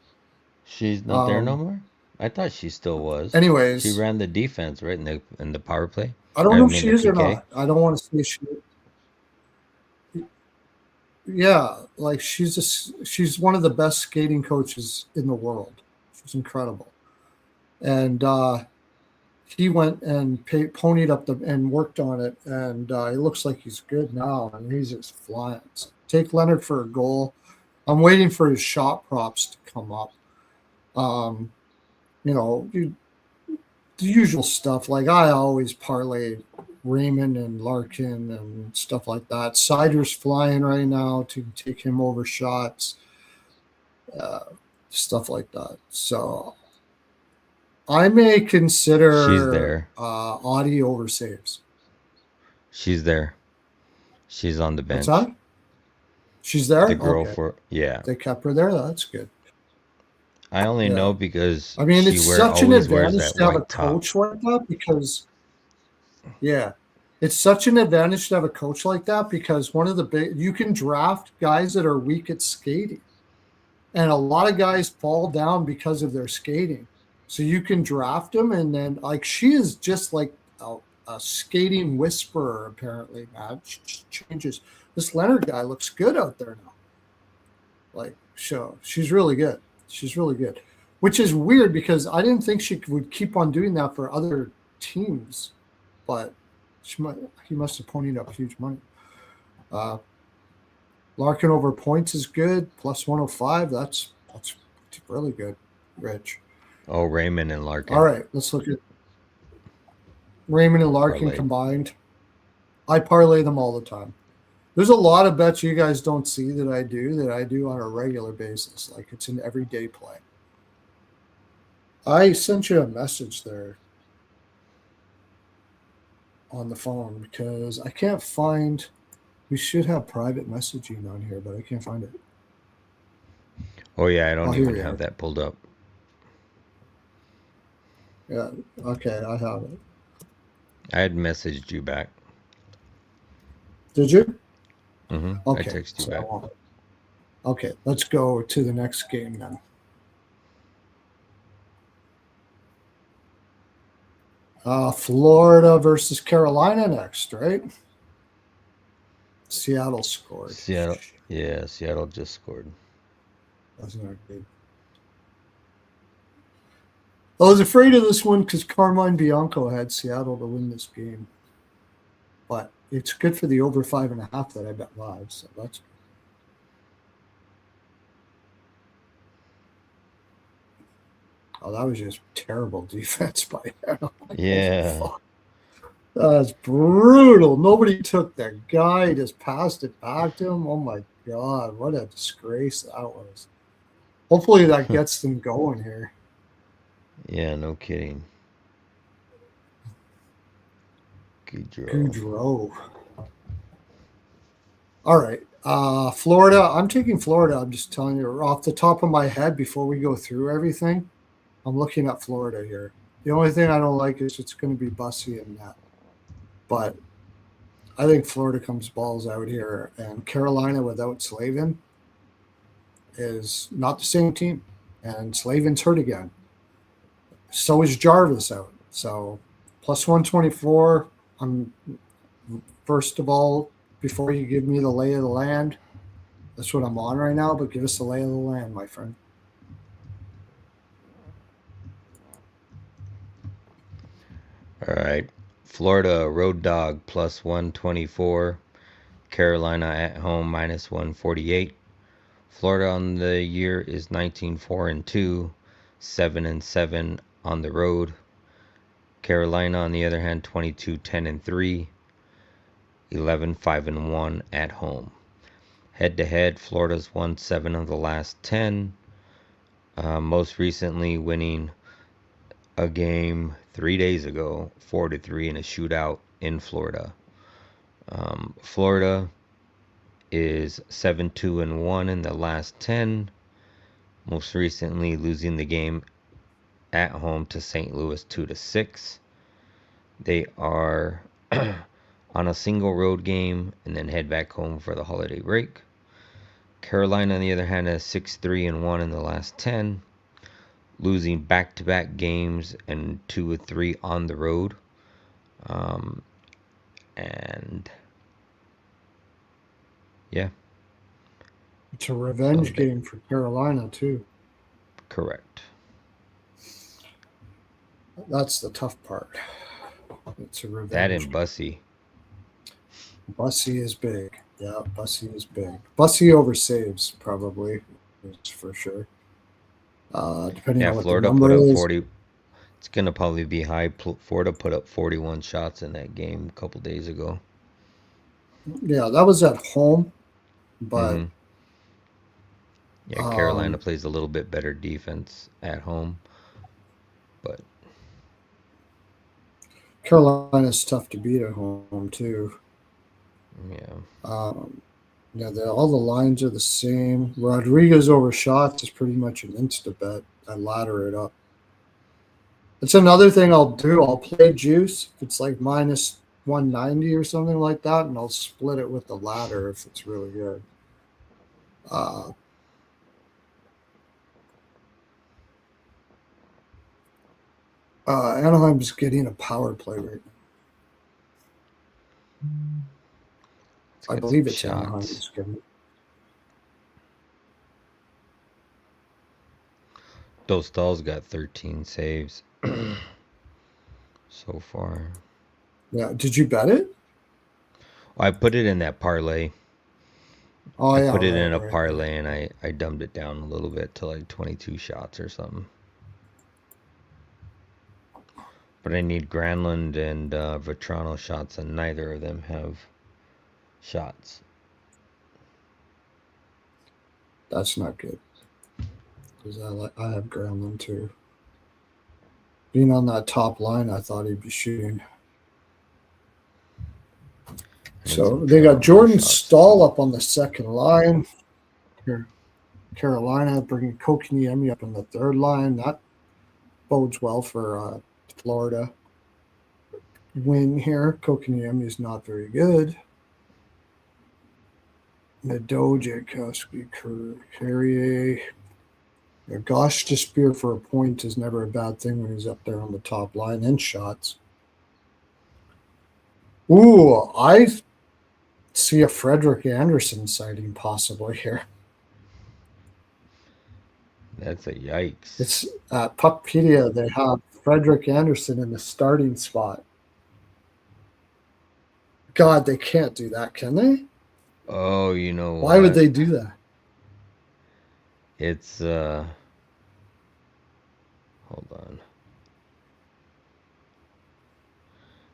She's not there no Um, more? I thought she still was. She anyways, ran the defense, right, in the power play? I don't I know if mean she the is or PK? not. I don't want to say she. Yeah, like she's one of the best skating coaches in the world. She's incredible, and he went and ponied up and worked on it, and it looks like he's good now, and he's just flying. So take Leonard for a goal. I'm waiting for his shot props to come up. Um, you know, the usual stuff. Like I always parlay Raymond and Larkin and stuff like that. Sider's flying right now to take him over shots, uh, stuff like that. So I may She's consider there. Audie over saves. She's there. She's on the What's bench. that? She's The there? girl Okay. for yeah. They kept her there. That's good. I only Yeah. know because I mean, she it's such an always wears advantage that to have a white top. coach like that because, yeah, it's such an advantage to have a coach like that because you can draft guys that are weak at skating. And a lot of guys fall down because of their skating. So you can draft them, and then like she is just like a skating whisperer. Apparently, man, she changes. This Leonard guy looks good out there now. Like, so she's really good. She's really good, which is weird because I didn't think she would keep on doing that for other teams, but he must have ponied up huge money. Uh, Larkin over points is good. Plus 105. That's really good, Rich. Oh, Raymond and All Larkin. right, let's look at Raymond and Larkin Parlay. combined. I parlay them all the time. There's a lot of bets you guys don't see that I do on a regular basis. Like it's an everyday play. I sent you a message there on the phone because I can't find. We should have private messaging on here, but I can't find it. Oh yeah, I Oh, don't here even you have are. that pulled up. Yeah. Okay, I have it. I had messaged you back. Did you? I Okay. texted you back. Okay, let's go to the next game then. Florida versus Carolina next, right? Seattle scored. Seattle. Yeah, Seattle just scored. That's not good. I was afraid of this one because Carmine Bianco had Seattle to win this game. But it's good for the over 5.5 that I bet live, so that's good. Oh, that was just terrible defense by him. Like, holy Yeah. fuck. That's brutal. Nobody took that guy, just passed it back to him. Oh my God, what a disgrace that was. Hopefully that gets them going here. Yeah, no kidding. Goudreau. Goudreau. All right. Florida. I'm taking Florida. I'm just telling you off the top of my head before we go through everything. I'm looking at Florida here. The only thing I don't like is it's going to be Bussy and that. But I think Florida comes balls out here. And Carolina without Slavin is not the same team. And Slavin's hurt again. So is Jarvis out. So plus 124. I'm first of all, before you give me the lay of the land, that's what I'm on right now, but give us the lay of the land, my friend. All right. Florida road dog plus 124. Carolina at home minus 148. Florida on the year is 19-4-2, 7-7 on the road. Carolina on the other hand 22-10-3, 11-5-1 at home. Head to head, Florida's won 7 of the last 10. Most recently winning a game 3 days ago, 4-3 in a shootout in Florida. Florida is 7-2-1 in the last 10. Most recently losing the game at home to St. Louis 2-6. They are on a single road game and then head back home for the holiday break. Carolina, on the other hand, has 6-3-1 in the last 10, losing back-to-back games and 2 of 3 on the road. And yeah, It's a revenge game for Carolina, too. Correct. That's the tough part. It's a revenge. That and Bussy. Bussy is big. Yeah, Bussy is big. Bussy over saves, probably, for sure. Depending on what Florida the number put up is. 40. It's going to probably be high. Florida put up 41 shots in that game a couple days ago. Yeah, that was at home, but Mm-hmm. Yeah, Carolina plays a little bit better defense at home, but Carolina's tough to beat at home too. yeah. All the lines are the same. Rodriguez over shots is pretty much an insta bet. I ladder it up. It's another thing I'll do. I'll play juice if it's like minus 190 or something like that, and I'll split it with the ladder if it's really good. Anaheim's getting a power play right now. I believe it's Anaheim's getting. Dostal's got 13 saves so far. Yeah, did you bet it? I put it in that parlay. Oh, I yeah, put it in a parlay and I dumbed it down a little bit to like 22 shots or something. But I need Granlund and Vetrano shots, and neither of them have shots. That's not good. Because I have Granlund too. Being on that top line, I thought he'd be shooting. So they got Jordan Staal up on the second line. Here, Carolina bringing Kokiniemi up on the third line. That bodes well for Florida. Win here. Kokiniemi is not very good. Nadeau, Koski, Carrier. Gosh, to spear for a point is never a bad thing when he's up there on the top line and shots. Ooh, I see a Frederick Anderson sighting possibly here. That's a yikes. It's at Puckpedia. They have Frederick Anderson in the starting spot. God, they can't do that, can they? Oh, you know why would they do that? It's hold on.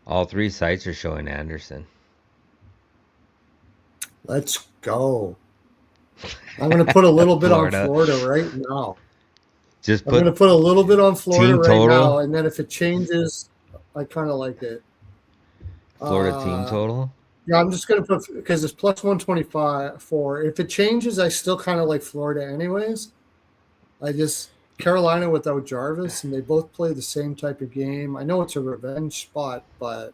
All three sites are showing Anderson. Let's go. I'm going to put a little bit on Florida. Florida right now. Just I'm going put to put a little bit on Florida team right total. now, and then if it changes, I kind of like it. Florida team total. Yeah, I'm just going to put because it's plus 125 for. If it changes, I still kind of like Florida anyways. I just Carolina without Jarvis, and they both play the same type of game. I know it's a revenge spot, but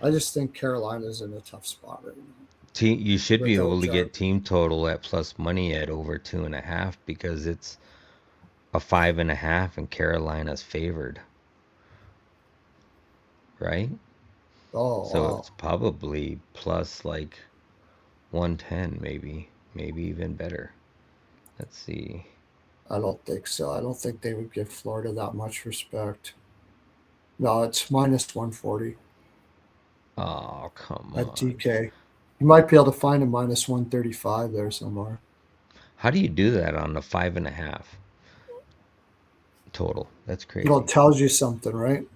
I just think Carolina's in a tough spot right now You should be without able to Jarvis. get team total at plus money at over 2.5 because it's a 5.5 and Carolina's favored, right? Oh So wow, it's probably plus like 110, maybe even better. Let's see. I don't think so. I don't think they would give Florida that much respect. No, it's minus 140 Oh, come at on. DK. You might be able to find a minus 135 there somewhere. How do you do that on the 5.5 total? That's Well, it crazy. tells you something, right?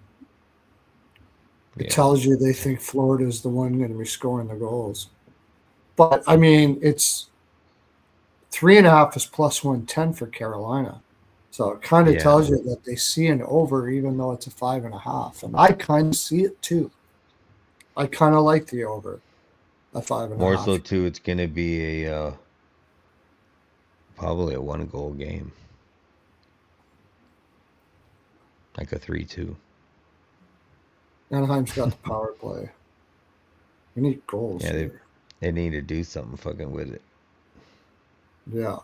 It Yeah. tells you they think Florida is the one going to be scoring the goals. But I mean, it's 3.5 is plus 110 for Carolina. So it kind of Yeah. tells you that they see an over, even though it's a 5.5. And I kind of see it too. I kind of like the over at five and a More so half. too, it's gonna be a probably a 1 goal game, like a 3-2. Anaheim's got the power play. We need goals Yeah, here. they need to do something fucking with it. Yeah.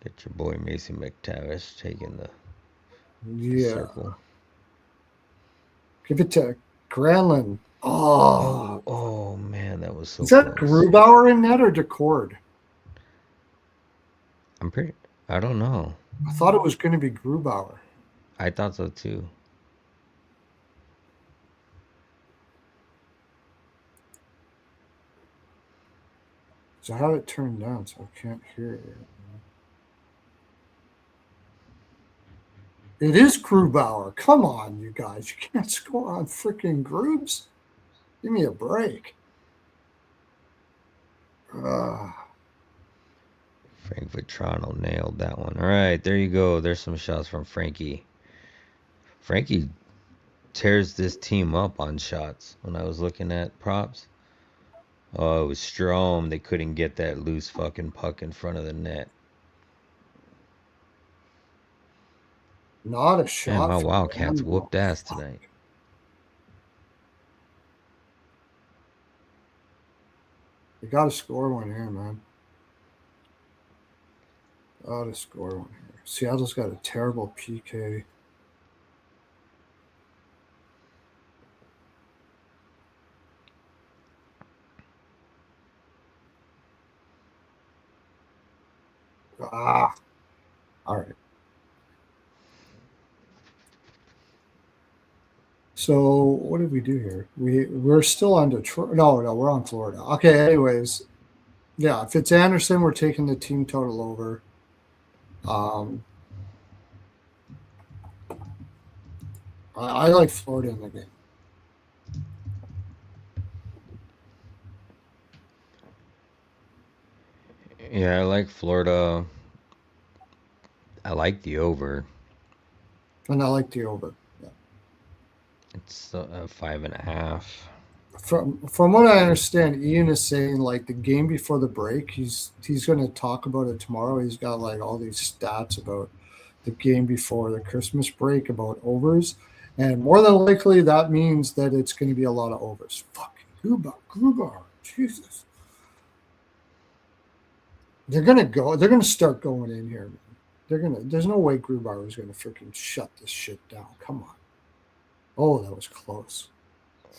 Get your boy Mason McTavish taking the Yeah. circle. Give it to Granlund. Oh. Oh man, that was Is so that close. Grubauer in net or Decord? I'm pretty. I don't know. I thought it was going to be Grubauer. I thought so too. So I have it turned down so I can't hear it. It is Grubauer. Come on, you guys. You can't score on freaking Grubs. Give me a break. Uh, Frank Vitrano nailed that one. All right, there you go. There's some shots from Frankie. Frankie tears this team up on shots. When I was looking at props, oh, it was Strom. They couldn't get that loose fucking puck in front of the net. not a Man, my shot from Wildcats them, though. whooped ass Fuck. tonight. You got to score one here, man. Got to score one here. Seattle's got a terrible PK. Ah, all right. So what did we do here? We're still on Detroit. No, we're on Florida. Okay. Anyways, yeah. If it's Anderson, we're taking the team total over. Um, I like Florida in the game. Yeah, I like Florida. I like the over. And I like the over. Yeah. It's 5.5. From what I understand, Ian is saying like the game before the break, he's going to talk about it tomorrow. He's got like all these stats about the game before the Christmas break about overs, and more than likely that means that it's going to be a lot of overs. Fucking Gruber, Jesus. They're going to go. They're going to start going in here, man. They're going to. There's no way Grubauer is going to freaking shut this shit down. Come on. Oh, that was close.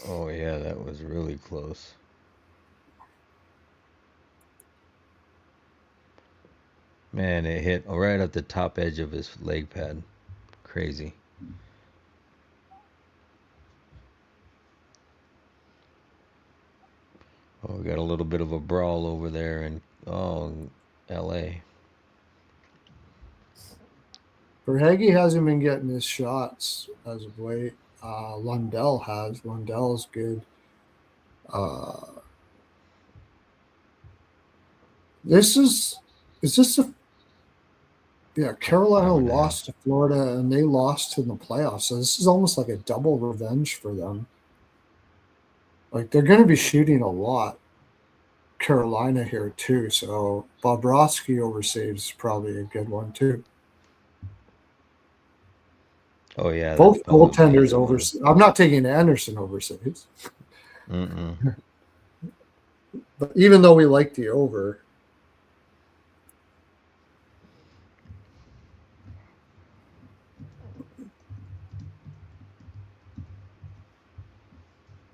Oh yeah, that was really close. Man, it hit right at the top edge of his leg pad. Crazy. Oh, we got a little bit of a brawl over there in LA. Verhage hasn't been getting his shots as of late. Lundell has. Lundell's good. Uh, this is this a yeah? Carolina 5.5. lost to Florida and they lost in the playoffs, so this is almost like a double revenge for them. Like they're going to be shooting a lot. Carolina here too, so Bobrovsky oversaves is probably a good one too. Oh yeah, that's Both probably a goaltenders good over. one. I'm not taking Anderson oversaves, Mm-mm. but even though we like the over,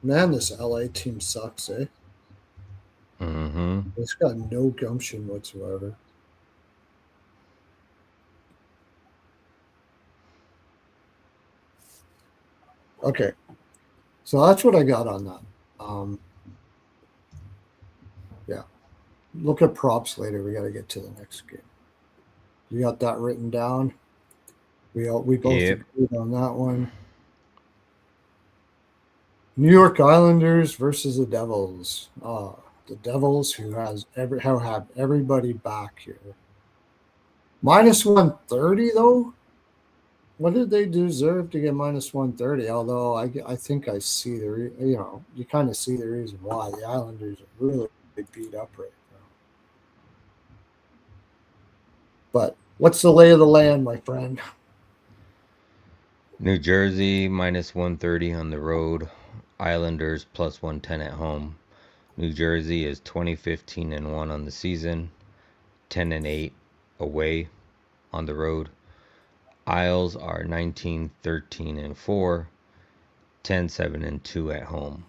man, this LA team sucks, eh? Mm-hmm. It's got no gumption whatsoever. Okay, so that's what I got on that. Um, yeah, look at props later. We got to get to the next game. You got that written down? We both Yep. agreed on that one. New York Islanders versus the Devils. The Devils who have everybody back here. Minus 130 though. What did they deserve to get minus 130? Although I think I see you kind of see the reason why the Islanders are really beat up right now. But what's the lay of the land, my friend? New Jersey minus 130 on the road. Islanders plus 110 at home. New Jersey is 20-15-1 on the season, 10-8 away on the road. Isles are 19-13-4, 10-7-2 at home.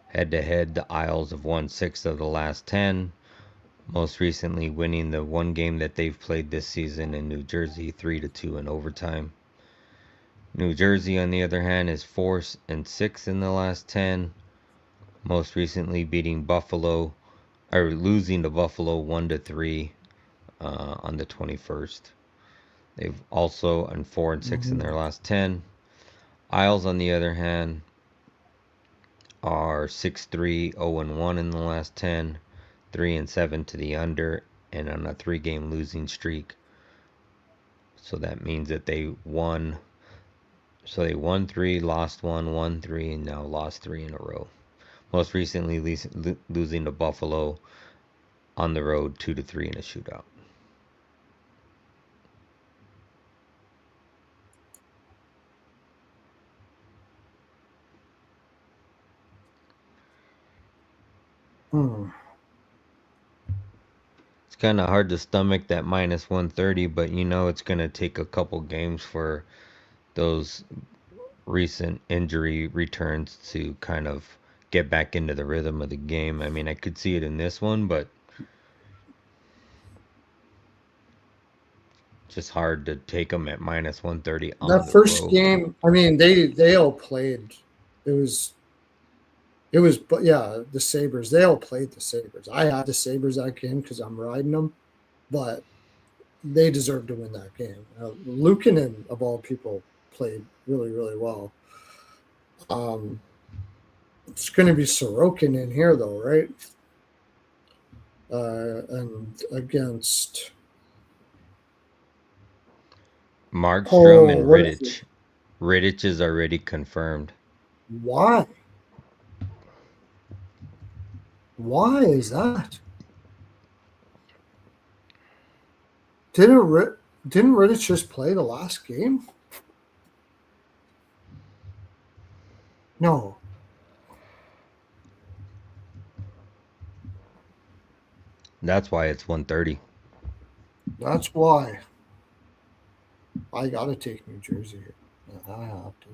Head to head, the Isles have won 6 of the last 10, most recently winning the one game that they've played this season in New Jersey 3-2 in overtime. New Jersey, on the other hand, is 4-6 in the last 10, most recently beating Buffalo, or losing to Buffalo 1-3 on the 21st. They've also on 4-6 in Mhm. their last 10. Isles, on the other hand, are 6-3, 0-1 in the last 10, 3-7 to the under, and on a 3-game losing streak. So that means that they won. So they won 3, lost 1, won 3, and now lost 3 in a row. Most recently losing to Buffalo on the road 2-3 in a shootout. Hmm. It's kind of hard to stomach that minus 130, but you know it's going to take a couple games for those recent injury returns to kind of get back into the rhythm of the game. I mean, I could see it in this one, but just hard to take them at minus 130 on That the first road. game, I mean, they all played. It was but yeah, the Sabres. They all played the Sabres. I had the Sabres that game because I'm riding them, but they deserved to win that game. Luukkonen, of all people, played really, really well. Um, it's going to be Sorokin in here, though, right? And against Markstrom and what is it? Rittich. Rittich is already confirmed. Why? Why is that? Didn't Rittich just play the last game? No, That's why it's 130. that's why I got to take New Jersey here. I have to.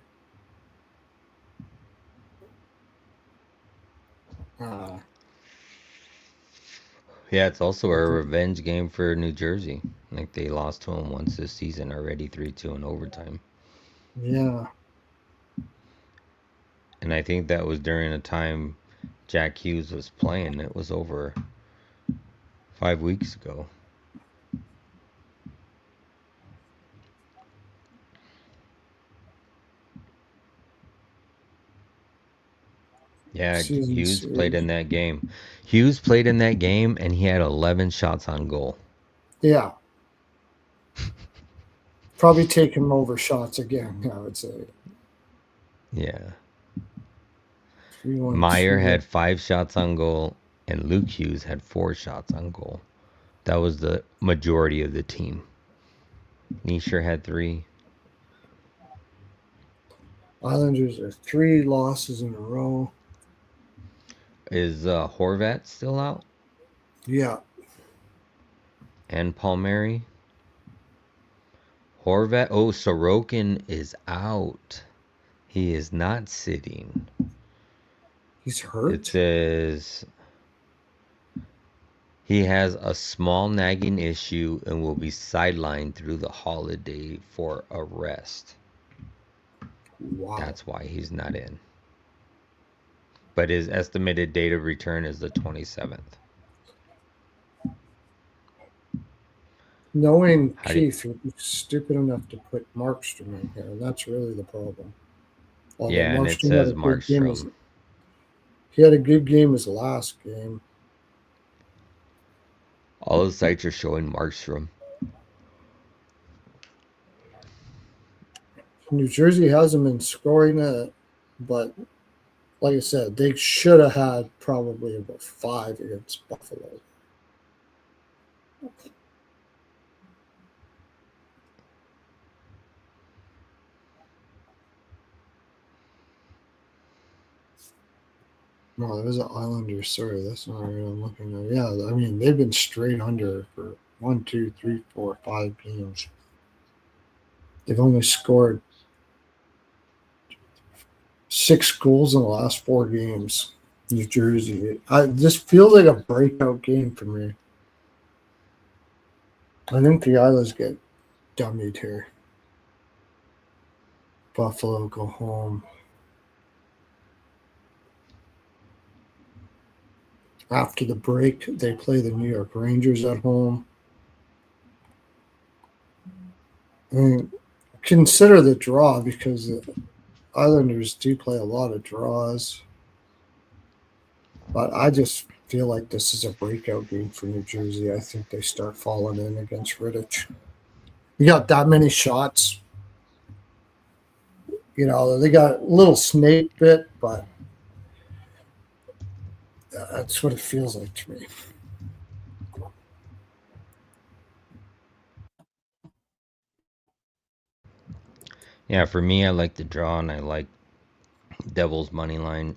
Yeah, it's also a Okay. revenge game for New Jersey. Like they lost to them once this season already, 3-2 in overtime. Yeah. And I think that was during a time Jack Hughes was playing. It was over 5 weeks ago. Yeah, season Hughes played series. in that game. Hughes played in that game, and he had 11 shots on goal. Yeah. Probably take him over shots again, I would say. Yeah. 3-1-2. Meyer had 5 shots on goal, and Luke Hughes had 4 shots on goal. That was the majority of the team. Nisher had 3. Islanders are 3 losses in a row. Is Horvat still out? Yeah. And Palmieri? Horvat. Oh, Sorokin is out. He is not sitting. He's It hurt. says he has a small nagging issue and will be sidelined through the holiday for a rest. Wow. That's why he's not in. But his estimated date of return is the 27th. Knowing How do you, Keith would be stupid enough to put Markstrom in here. That's really the problem. Although yeah, and it Markstrom had says a good game, Markstrom. he had a good game his last game. All the sites are showing Markstrom. New Jersey hasn't been scoring it, but like I said, they should have had probably about 5 against Buffalo. No, there was an Islanders. Sorry, that's not what I'm looking at. Yeah, I mean they've been straight under for 1, 2, 3, 4, 5 games. They've only scored 6 goals in the last 4 games. New Jersey. This feels like a breakout game for me. I think the Islanders get dummied here. Buffalo go home. After the break, they play the New York Rangers at home. I mean, consider the draw because the Islanders do play a lot of draws. But I just feel like this is a breakout game for New Jersey. I think they start falling in against Rittich. You got that many shots. You know, they got a little snake bit, but that's what it feels like to me. Yeah, for me, I like the draw, and I like Devils money line,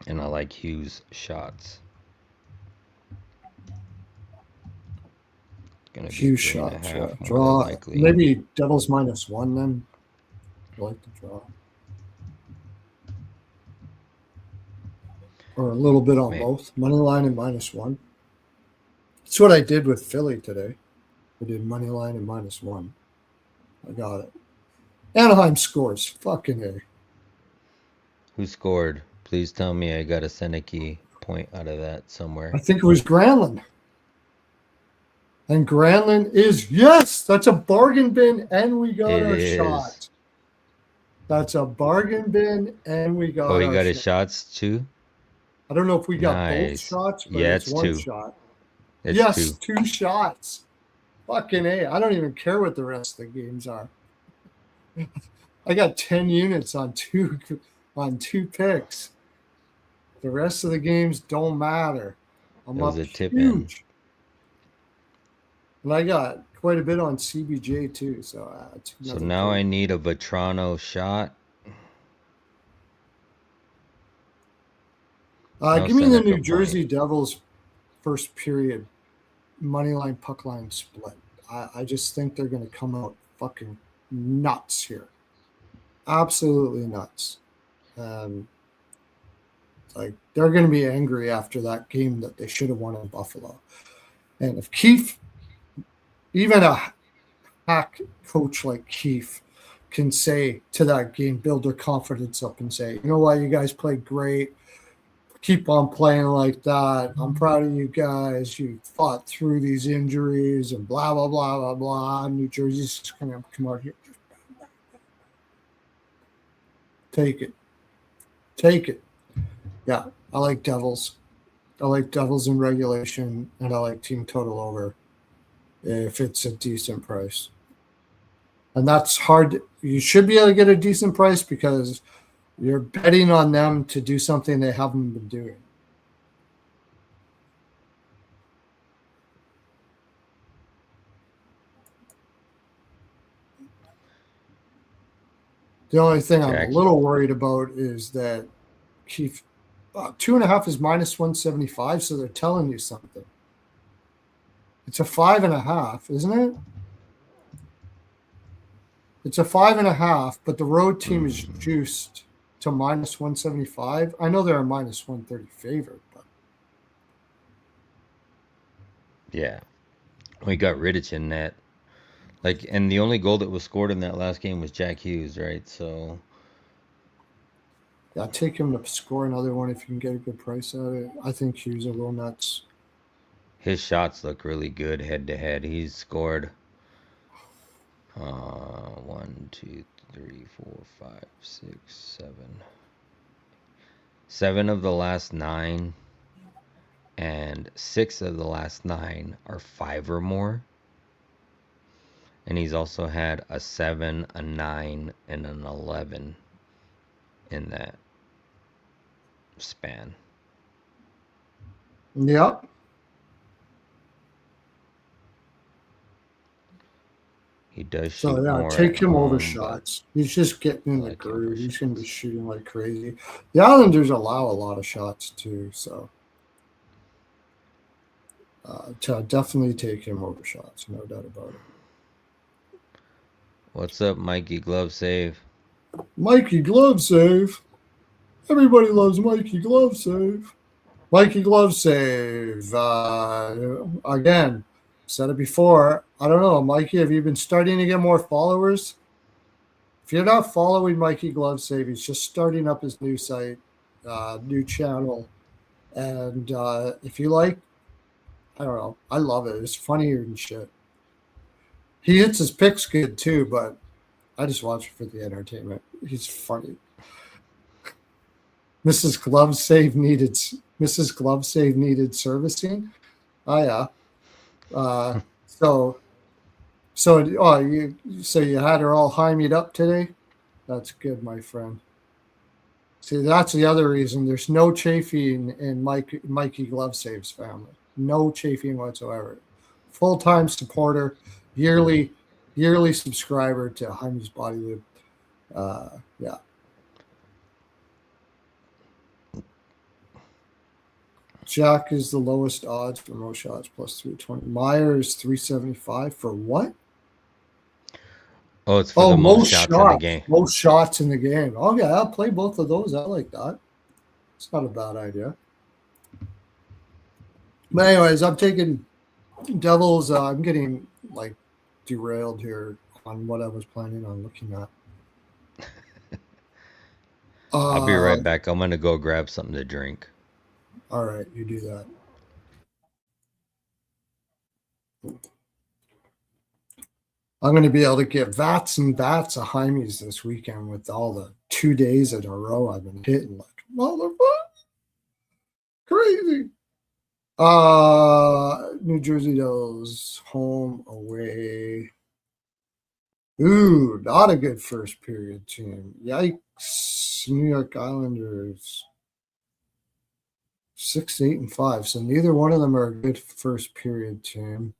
and I like Hughes shots. Gonna be Huge three and a shots. Yeah. half more than Draw. likely. Maybe Devils -1 then. I like the draw. Or a little bit on Man, both. Money line and -1. That's what I did with Philly today. I did money line and -1. I got it. Anaheim scores. Fucking A. who scored? Please tell me I got a Seneke point out of that I somewhere. think it was Granlund. And Granlund is, yes, that's a bargain bin, and we got It our is. shot. That's a bargain bin, and we Oh, got he our got his shot. shots too? I don't know if we got both Nice. shots, but Yeah, it's it's one 2. shot. It's Yes, 2. 2 shots. Fucking A. I don't even care what the rest of the games are. I got 10 units on two picks. The rest of the games don't matter. I'm It was up a tip in. huge. And I got quite a bit on CBJ too, so it's So another now great. I need a Vetrano shot. No Give me the Seneca New point. Jersey Devils first period money line puck line split. I just think they're going to come out fucking nuts here, absolutely nuts. Like they're going to be angry after that game that they should have won in Buffalo. And if Keefe, even a hack coach like Keefe, can say to that game, build their confidence up and say, you know what, you guys played great. Keep on playing like that. I'm proud of you guys. You fought through these injuries and blah, blah, blah, blah, blah. New Jersey's just going to come out here. Take it. Take it. Yeah, I like Devils. I like Devils in regulation, and I like team total over if it's a decent price. And that's hard. You should be able to get a decent price because you're betting on them to do something they haven't been doing. The only thing I'm a Jackie. little worried about is that Keith 2.5 is minus 175, so they're telling you something. It's a 5.5, isn't it? It's a 5.5, but the road team is Hmm. juiced to minus 175. I know they're a minus 130 favorite, but Yeah, we got Riddich in that. Like, and the only goal that was scored in that last game was Jack Hughes, right? So yeah, take him to score another one if you can get a good price out of it. I think Hughes will go nuts. his shots look really good head to head. He's scored one, two, three, four, five, six, seven. Seven of the last nine, and six of the last nine are five or more. And he's also had a seven, a nine, and an 11 in that span. Yep. He does So shoot yeah, more take at him over home, but shots. He's just getting I in the like him for groove. He's going to be shots. shooting like crazy. The Islanders allow a lot of shots too, so to definitely take him over shots, no doubt about it. What's up, Mikey Glove Save? Mikey glove save. Everybody loves Mikey glove save. Mikey glove save. Again, said it before. I don't know, Mikey. Have you been starting to get more followers? If you're not following Mikey glove save, he's just starting up his new site, new channel. And if you like, I don't know. I love it. It's funnier than shit. He hits his picks good too, but I just watch it for the entertainment. He's funny. Mrs. Glove Save needed Mrs. Glove Save needed servicing. Oh yeah. Uh, so you had her all hymied up today. That's good, my friend. See, that's the other reason. There's no chafing in Mikey Glove Save's family. No chafing whatsoever. Full time supporter, yearly yearly subscriber to Hymes Body Lube. Yeah. Jack is the lowest odds for most shots plus 320. Meyer is 375 for what? Oh, it's for Oh, the most most shots in the shots. game. Most shots in the game. Oh yeah, I'll play both of those. I like that. It's not a bad idea. But anyways, I'm taking Devils. I'm getting like derailed here on what I was planning on looking at. I'll be right Uh, back. I'm gonna go grab something to drink. all right, you do that. I'm going to be able to get vats and vats of Hymies this weekend with all the 2 days in a row I've been hitting like motherfucker crazy. New Jersey Devils home away. Ooh, not a good first period team. Yikes. New York Islanders 6, 8, and 5. So neither one of them are a good first period team.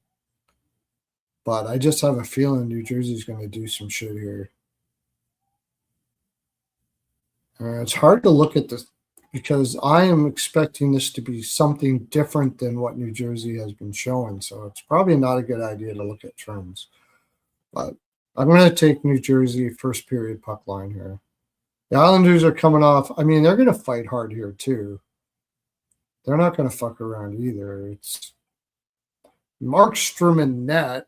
But I just have a feeling New Jersey's going to do some shit here. It's hard to look at this because I am expecting this to be something different than what New Jersey has been showing. So it's probably not a good idea to look at trends. But I'm going to take New Jersey first period puck line here. The Islanders are coming off. I mean, they're going to fight hard here too. They're not going to fuck around either. It's Markstrom and net.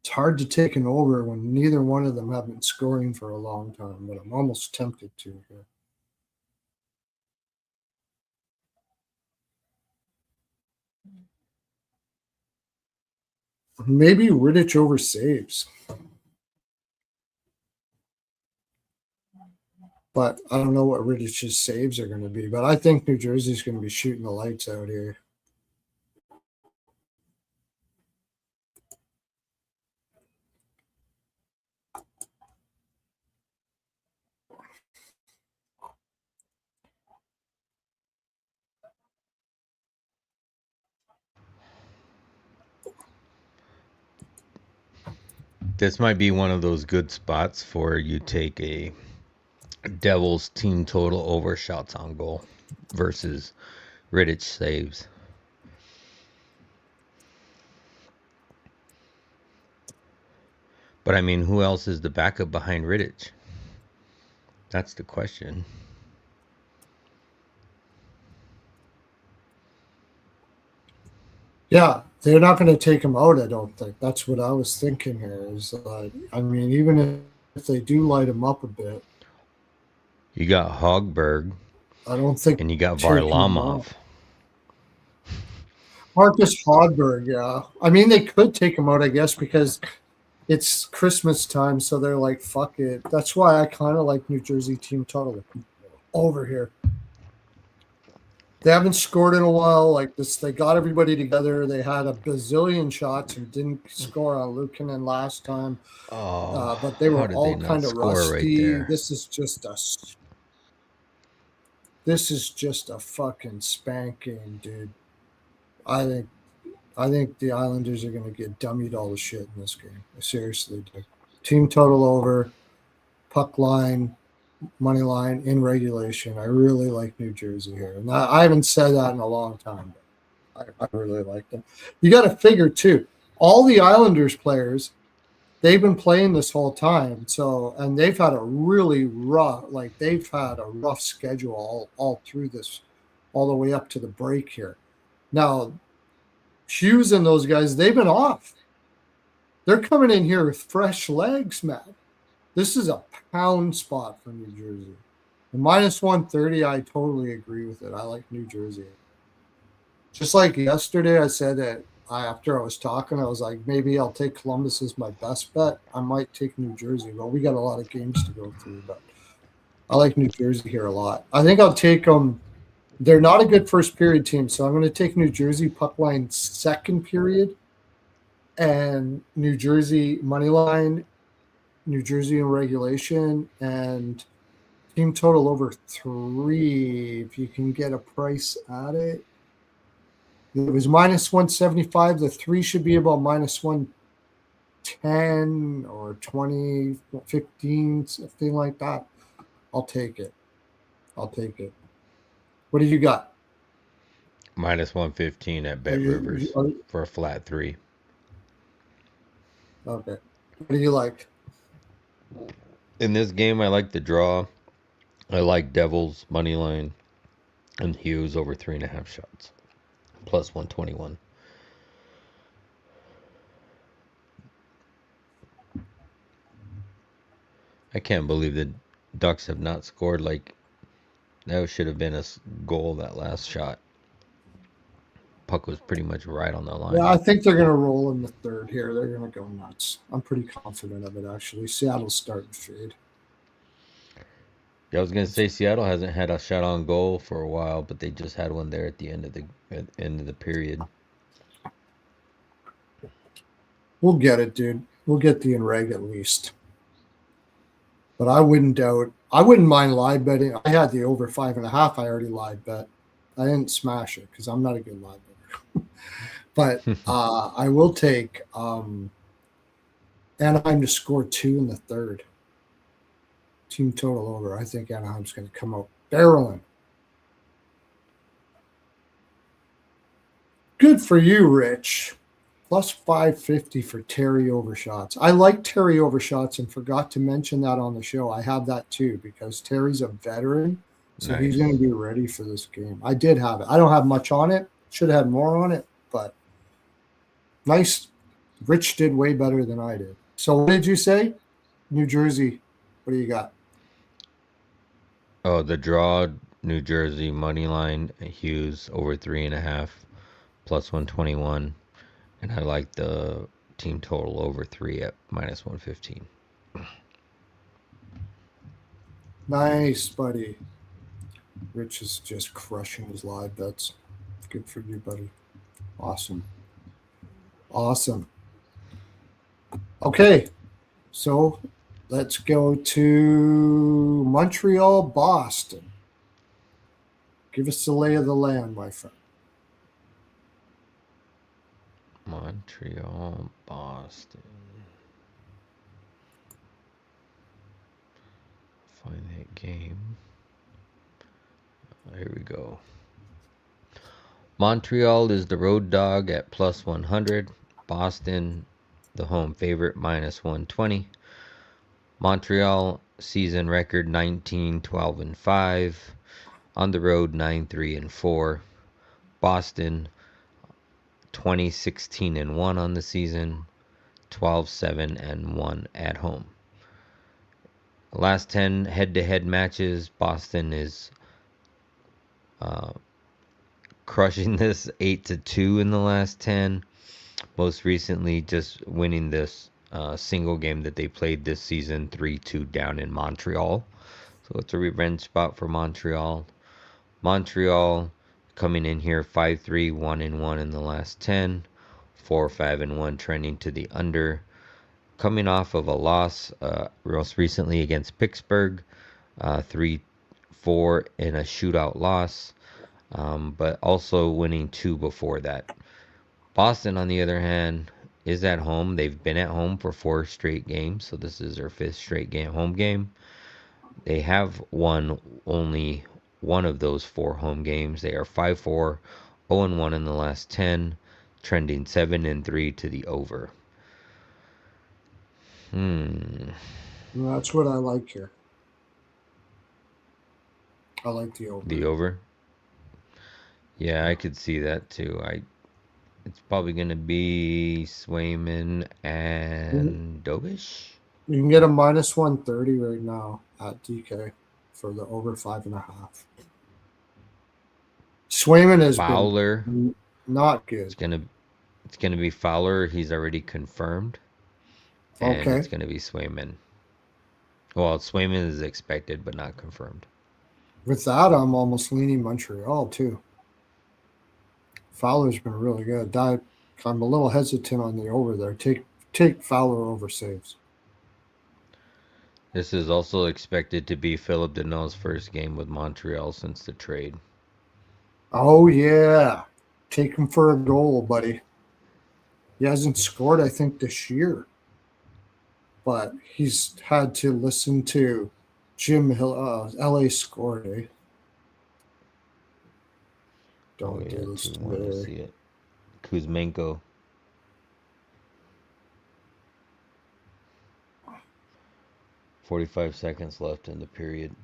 It's hard to take an over when neither one of them have been scoring for a long time, but I'm almost tempted to here. Maybe Riddich over saves. But I don't know what Rittich's saves are going to be. But I think New Jersey's going to be shooting the lights out here. This might be one of those good spots for you take a Devils team total over shots on goal versus Rittich saves. But I mean, who else is the backup behind Rittich? That's the question. Yeah, they're not going to take him out, I don't think. That's what I was thinking here. Is I mean, even if they do light him up a bit, You got Hogberg I don't think and you got taking him out. Varlamov. Marcus Hogberg, yeah. I mean, they could take him out, I guess, because it's Christmas time, so they're like, fuck it. That's why I kind of like New Jersey team total over here. They haven't scored in a while. Like this, they got everybody together. They had a bazillion shots and didn't score on Luukkonen last time. Oh, But they how were did they all not kind of score right rusty. there? This is just a fucking spanking, dude. I think the Islanders are going to get dummied all the shit in this game. I seriously do. Team total over, puck line, money line in regulation. I really like New Jersey here, and I haven't said that in a long time. But I really like them. You got to figure too. All the Islanders players, they've been playing this whole time, so and they've had a really rough schedule all through this, all the way up to the break here. Now, Hughes and those guys, they've been off. They're coming in here with fresh legs, man. This is a pound spot for New Jersey. The minus 130, I totally agree with it. I like New Jersey. Just like yesterday, I said that after I was talking, I was like, maybe I'll take Columbus as my best bet. I might take New Jersey. Well, we got a lot of games to go through, but I like New Jersey here a lot. I think I'll take them. They're not a good first period team, so I'm going to take New Jersey puck line second period and New Jersey money line, New Jersey in regulation, and team total over 3. If you can get a price at it, it was minus 175. The 3 should be about minus 110 or 20, 15, something like that. I'll take it. What do you got? Minus 115 at Bet Rivers for a flat 3. Okay. What do you like? In this game, I like the draw. I like Devils money line and Hughes over 3.5 shots. Plus 121. I can't believe the Ducks have not scored. Like, that should have been a goal, that last shot. Puck was pretty much right on the line. Yeah, I think they're going to roll in the third here. They're going to go nuts. I'm pretty confident of it, actually. Seattle's starting to fade. Yeah, I was gonna say Seattle hasn't had a shot on goal for a while, but they just had one there at the end of the period. We'll get it, dude. We'll get the in reg at least. But I wouldn't mind live betting. I had the over 5.5. I already live bet. I didn't smash it because I'm not a good live better. But I will take Anaheim to score 2 in the third. Team total over. I think Anaheim's going to come out barreling. Good for you, Rich. Plus 550 for Terry Overshots. I like Terry Overshots and forgot to mention that on the show. I have that too because Terry's a veteran, so Nice. he's going to be ready for this game. I did have it. I don't have much on it. Should have had more on it, but nice. Rich did way better than I did. So what did you say? New Jersey. What do you got? Oh, the draw, New Jersey money line, Hughes over 3.5, plus 121, and I like the team total over 3 at minus 115. Nice, buddy. Rich is just crushing his live bets. Good for you, buddy. Awesome. Awesome. Okay, so let's go to Montreal, Boston. Give us the lay of the land, my friend. Montreal, Boston. Find that game. Here we go. Montreal is the road dog at plus 100. Boston, the home favorite, minus 120. Montreal season record 19-12-5. On the road 9-3-4. Boston 20-16-1 on the season. 12-7-1 at home. Last 10 head-to-head matches, Boston is crushing this 8-2 in the last 10. Most recently, just winning this single game that they played this season, 3-2 down in Montreal. So it's a revenge spot for Montreal. Montreal coming in here 5-3, 1-1 in the last 10, 4-5-1 trending to the under. Coming off of a loss most recently against Pittsburgh, 3-4 in a shootout loss, but also winning 2 before that. Boston, on the other hand, is at home. They've been at home for 4 straight games, so this is their 5th straight home game. They have won only one of those 4 home games. They are 5-4, 0-1 in the last 10, trending 7-3 to the over. That's what I like here. I like the over. The over? Yeah, I could see that too. It's probably going to be Swayman and Dobish. You can get a minus 130 right now at DK for the over 5.5. Swayman has Fowler. been not good. It's gonna be Fowler. He's already confirmed. And Okay. it's gonna be Swayman. Well, Swayman is expected but not confirmed. With that, I'm almost leaning Montreal too. Fowler's been really good. I'm a little hesitant on the over there. Take Fowler over saves. This is also expected to be Philip Deneau's first game with Montreal since the trade. Oh yeah, take him for a goal, buddy. He hasn't scored, I think, this year, but he's had to listen to Jim Hill. LA scored, eh? Don't do this to want to me. see it. Kuzmenko. "45 seconds left in the period."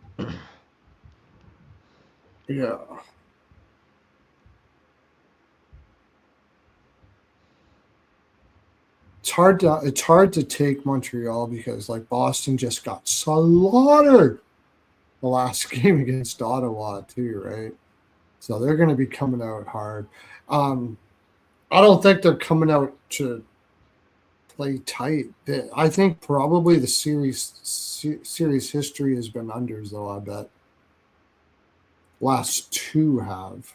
Yeah. It's hard to take Montreal because like Boston just got slaughtered the last game against Ottawa too, right? So they're going to be coming out hard. I don't think they're coming out to play tight. I think probably the series history has been unders though. I bet last 2 have.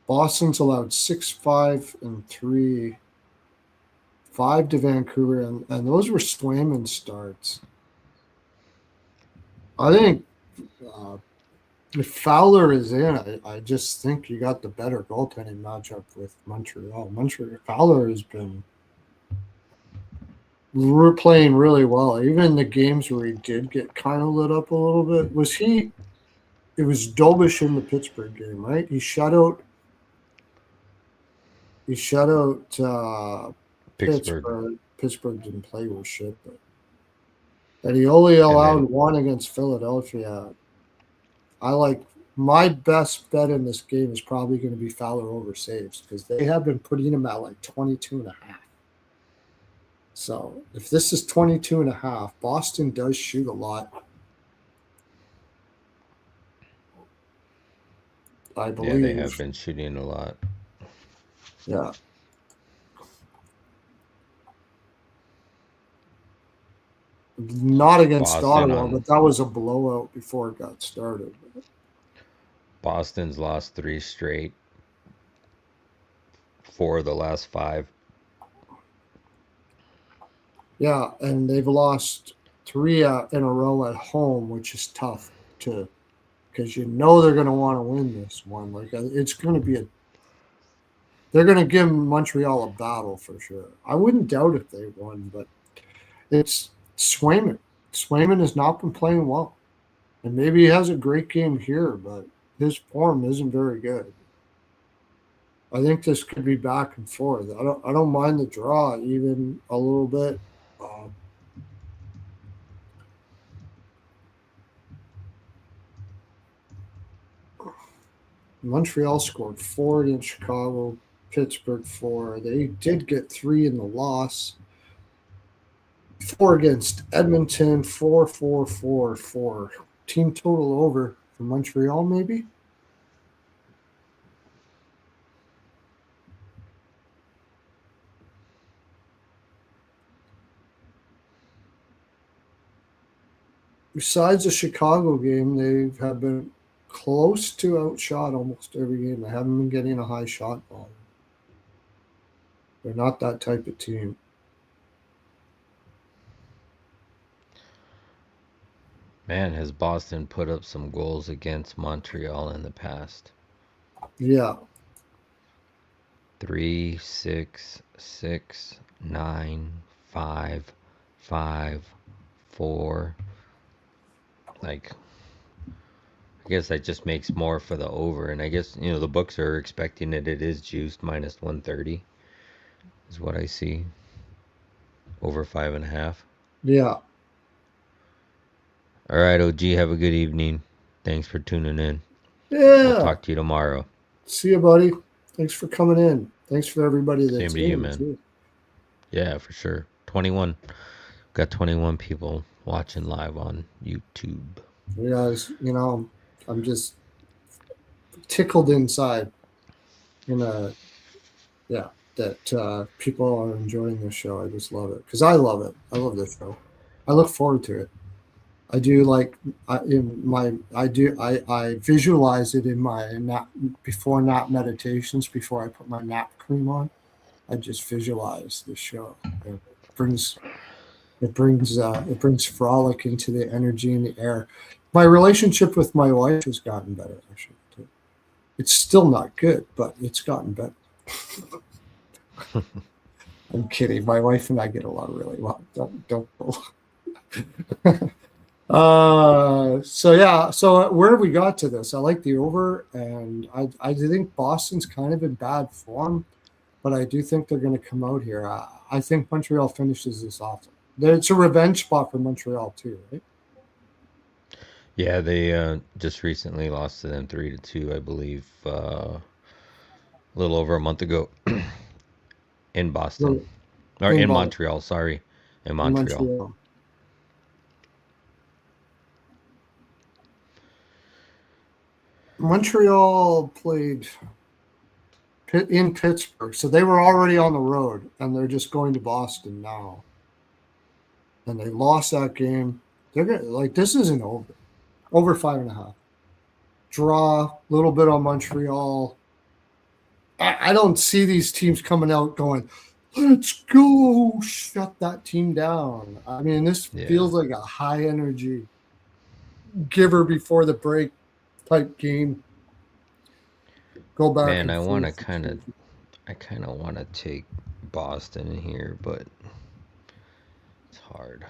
Boston's allowed 6-5-3, 5 to Vancouver, and those were Swayman starts. I think if Fowler is in, I just think you got the better goaltending matchup with Montreal. Fowler has been playing really well. Even the games where he did get kind of lit up a little bit. It was Dobish in the Pittsburgh game, right? He shut out Pittsburgh. Pittsburgh didn't play with shit, but and he only allowed 1 against Philadelphia. I like my best bet in this game is probably going to be Fowler over saves because they have been putting him at like 22.5. So if this is 22.5, Boston does shoot a lot. I believe. Yeah, they have been shooting a lot. Yeah. Not against Boston Ottawa, on but that was a blowout before it got started. Boston's lost 3 straight, 4 of the last 5. Yeah, and they've lost three in a row at home, which is tough to because you know they're going to want to win this one. Like it's going to be a they're going to give Montreal a battle for sure. I wouldn't doubt if they won, but it's Swayman. Swayman has not been playing well, and maybe he has a great game here, but his form isn't very good. I think this could be back and forth. I don't mind the draw even a little bit. Uh, Montreal scored 4 against Chicago, Pittsburgh 4. They did get 3 in the loss. 4 against Edmonton, 4. Team total over for Montreal, maybe? Besides the Chicago game, they have been close to outshot almost every game. They haven't been getting a high shot volume. They're not that type of team. Man, has Boston put up some goals against Montreal in the past? Yeah. 3, 6, 6, 9, 5, 5, 4. Like, I guess that just makes more for the over. And I guess, the books are expecting it. It is juiced minus 130 is what I see. Over 5.5. Yeah. All right, OG, have a good evening. Thanks for tuning in. I'll Yeah. talk to you tomorrow. See you, buddy. Thanks for coming in. Thanks for everybody that's Same to you, in, man. too. Yeah, for sure. 21. Got 21 people watching live on YouTube. You guys, I'm just tickled inside. Yeah, that people are enjoying this show. I just love it because I love it. I love this show. I look forward to it. I do like I visualize it in my nap before nap meditations before I put my nap cream on. I just visualize the show. It brings it brings frolic into the energy in the air. My relationship with my wife has gotten better actually too. It's still not good, but it's gotten better. I'm kidding. My wife and I get along really well. Don't. So yeah. So where we got to this? I like the over, and I think Boston's kind of in bad form, but I do think they're going to come out here. I think Montreal finishes this off. It's a revenge spot for Montreal too, right? Yeah, they just recently lost to them 3-2, I believe, a little over a month ago in Boston. So Or in in Boston, Montreal, sorry. In in Montreal. Montreal. Montreal played in Pittsburgh, so they were already on the road, and they're just going to Boston now. And they lost that game. They're gonna like this isn't over. Over 5.5. Draw a little bit on Montreal. I don't see these teams coming out going, "Let's go, shut that team down." I mean, this Yeah. feels like a high energy giver before the break type game. Go back Man, and forth. I kind of want to take Boston in here, but it's hard.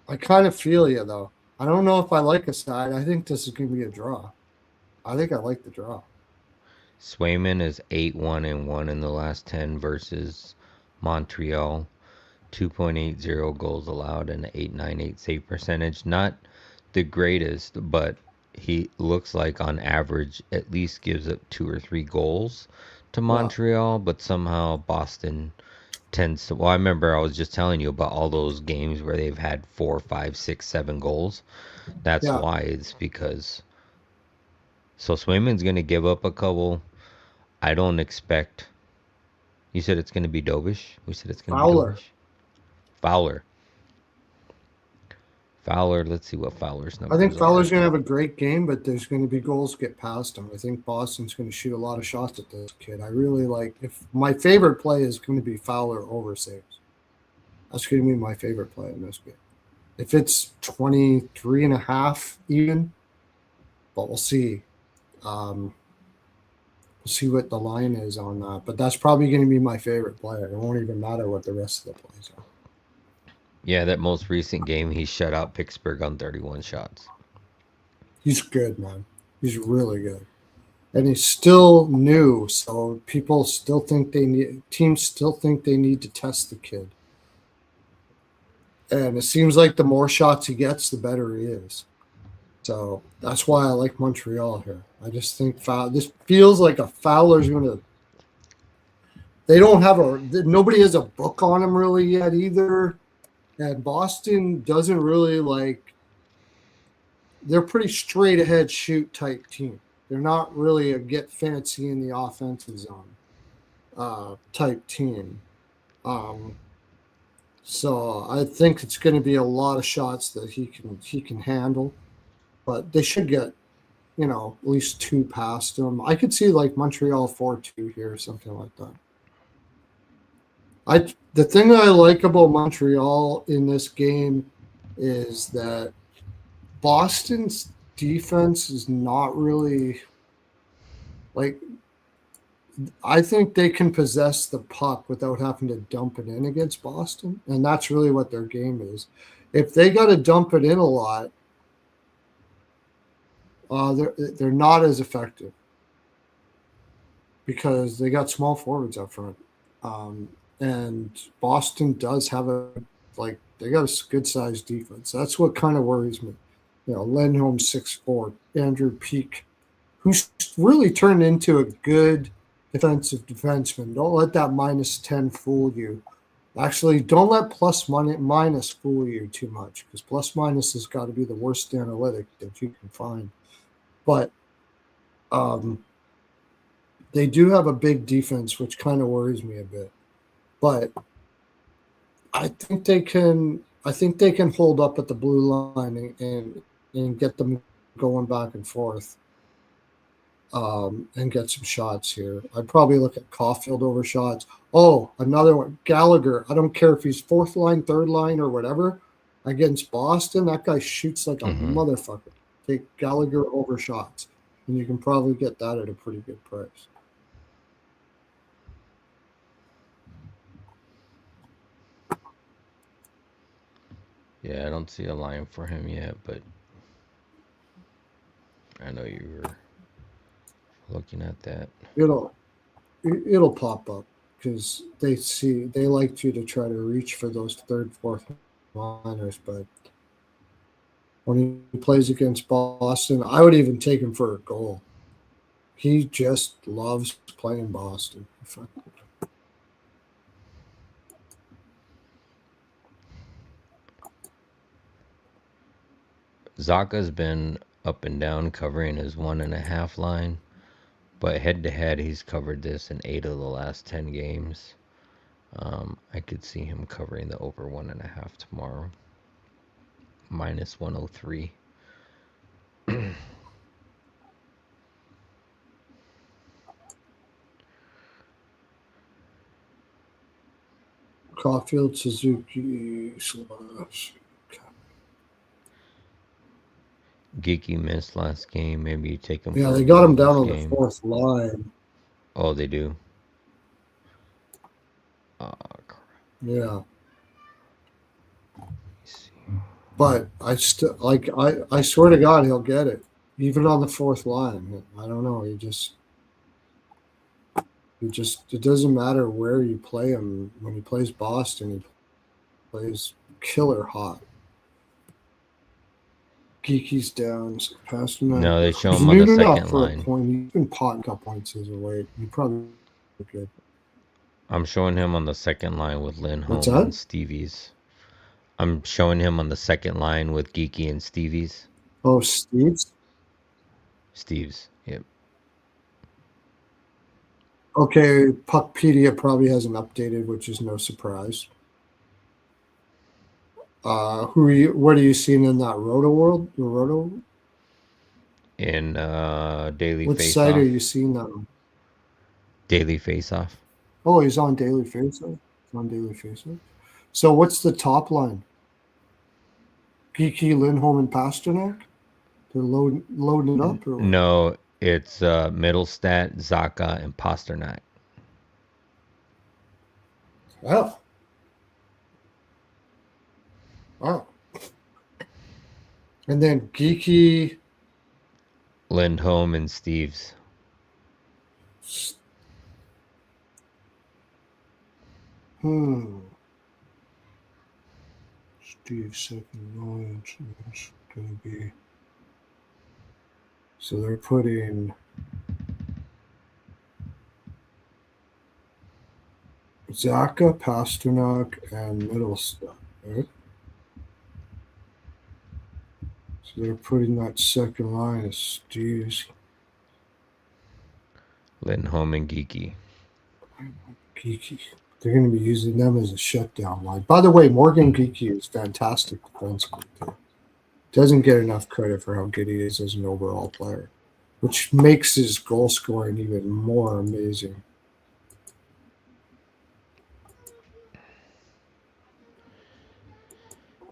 I kind of feel you though. I don't know if I like a side. I think this is going to be a draw. I think I like the draw. Swayman is 8-1-1 in the last 10 versus Montreal. 2.80 goals allowed and an 8.98 save percentage. Not the greatest, but he looks like on average at least gives up 2 or 3 goals to Yeah, Montreal, but somehow Boston tends to. Well, I remember I was just telling you about all those games where they've had 4, 5, 6, 7 goals. That's yeah. why it's because. So Swayman's going to give up a couple. I don't expect. You said it's going to be Dobish? We said it's going to be Fowler. Dobish? Fowler. Fowler, let's see what Fowler's I think numbers are. Fowler's going to have a great game, but there's going to be goals get past him. I think Boston's going to shoot a lot of shots at this kid. I really like. If my favorite play is going to be Fowler over saves, that's going to be my favorite play in this game. If it's 23.5 even, but we'll see. We'll see what the line is on that. But that's probably going to be my favorite play. It won't even matter what the rest of the plays are. Yeah, that most recent game, he shut out Pittsburgh on 31 shots. He's good, man. He's really good. And he's still new, so people still think teams still think they need to test the kid. And it seems like the more shots he gets, the better he is. So that's why I like Montreal here. I just think this feels like a Fowler's going to. They don't have nobody has a book on him really yet either. And Boston doesn't really like. They're pretty straight ahead shoot type team. They're not really a get fancy in the offensive zone type team. So I think it's going to be a lot of shots that he can handle, but they should get at least 2 past him. I could see like Montreal 4-2 here, something like that. The thing that I like about Montreal in this game is that Boston's defense is not really like. I think they can possess the puck without having to dump it in against Boston, and that's really what their game is. If they got to dump it in a lot, they're not as effective because they got small forwards up front, and Boston does have they got a good sized defense. That's what kind of worries me. Lindholm 6'4", Andrew Peak, who's really turned into a good defensive defenseman. Don't let that -10 fool you. Actually, don't let minus fool you too much, because plus minus has got to be the worst analytic that you can find. But they do have a big defense, which kind of worries me a bit. But I think they can. I think they can hold up at the blue line and get them going back and forth. And get some shots here. I'd probably look at Caulfield over shots. Oh, another one. Gallagher. I don't care if he's 4th line, 3rd line, or whatever. Against Boston, that guy shoots like a motherfucker. Take Gallagher over shots. And you can probably get that at a pretty good price. Yeah, I don't see a line for him yet, but I know you were looking at that. It'll pop up because they like you to try to reach for those 3rd, 4th liners, but when he plays against Boston, I would even take him for a goal. He just loves playing Boston. Zaka's been up and down covering his 1.5 line, but head to head he's covered this in 8 of the last 10 games. I could see him covering the over 1.5 tomorrow. -103. Caulfield, Suzuki, Slash. Geeky missed last game. Maybe you take him. Yeah, they got him down on the 4th line. Oh, they do. Oh, crap. Yeah. But I still I swear to God he'll get it, even on the 4th line. I don't know. It doesn't matter where you play him. When he plays Boston, he plays killer hot. Geeky's down. Past him. No, they show him on the second line. He's been potting a couple points his away. He probably good. I'm showing him on the second line with Lindholm and Stevie's. I'm showing him on the second line with Geeky and Stevie's. Oh, Steve's? Steve's, yep. Okay, Puckpedia probably hasn't updated, which is no surprise. What are you seeing in that Roto World? The Roto? In Daily What site are Face-Off. you seeing that on? Daily Face-Off. Oh, he's on Daily Faceoff. He's on Daily Faceoff. So what's the top line? Geeky, Lindholm, and Pasternak? They're loading it up or what? No, it's Middlestat, Zaka, and Pasternak. Wow. Wow. And then Geeky. Lindholm and Steves. Steve second line. So that's going to be. So they're putting Zaka, Pasternak, and Middlestat. Right? So they're putting that second line as Steve's. Lindholm and Geeky. Geeky. They're going to be using them as a shutdown line. By the way, Morgan Geeky is fantastic defensively. Doesn't get enough credit for how good he is as an overall player, which makes his goal scoring even more amazing.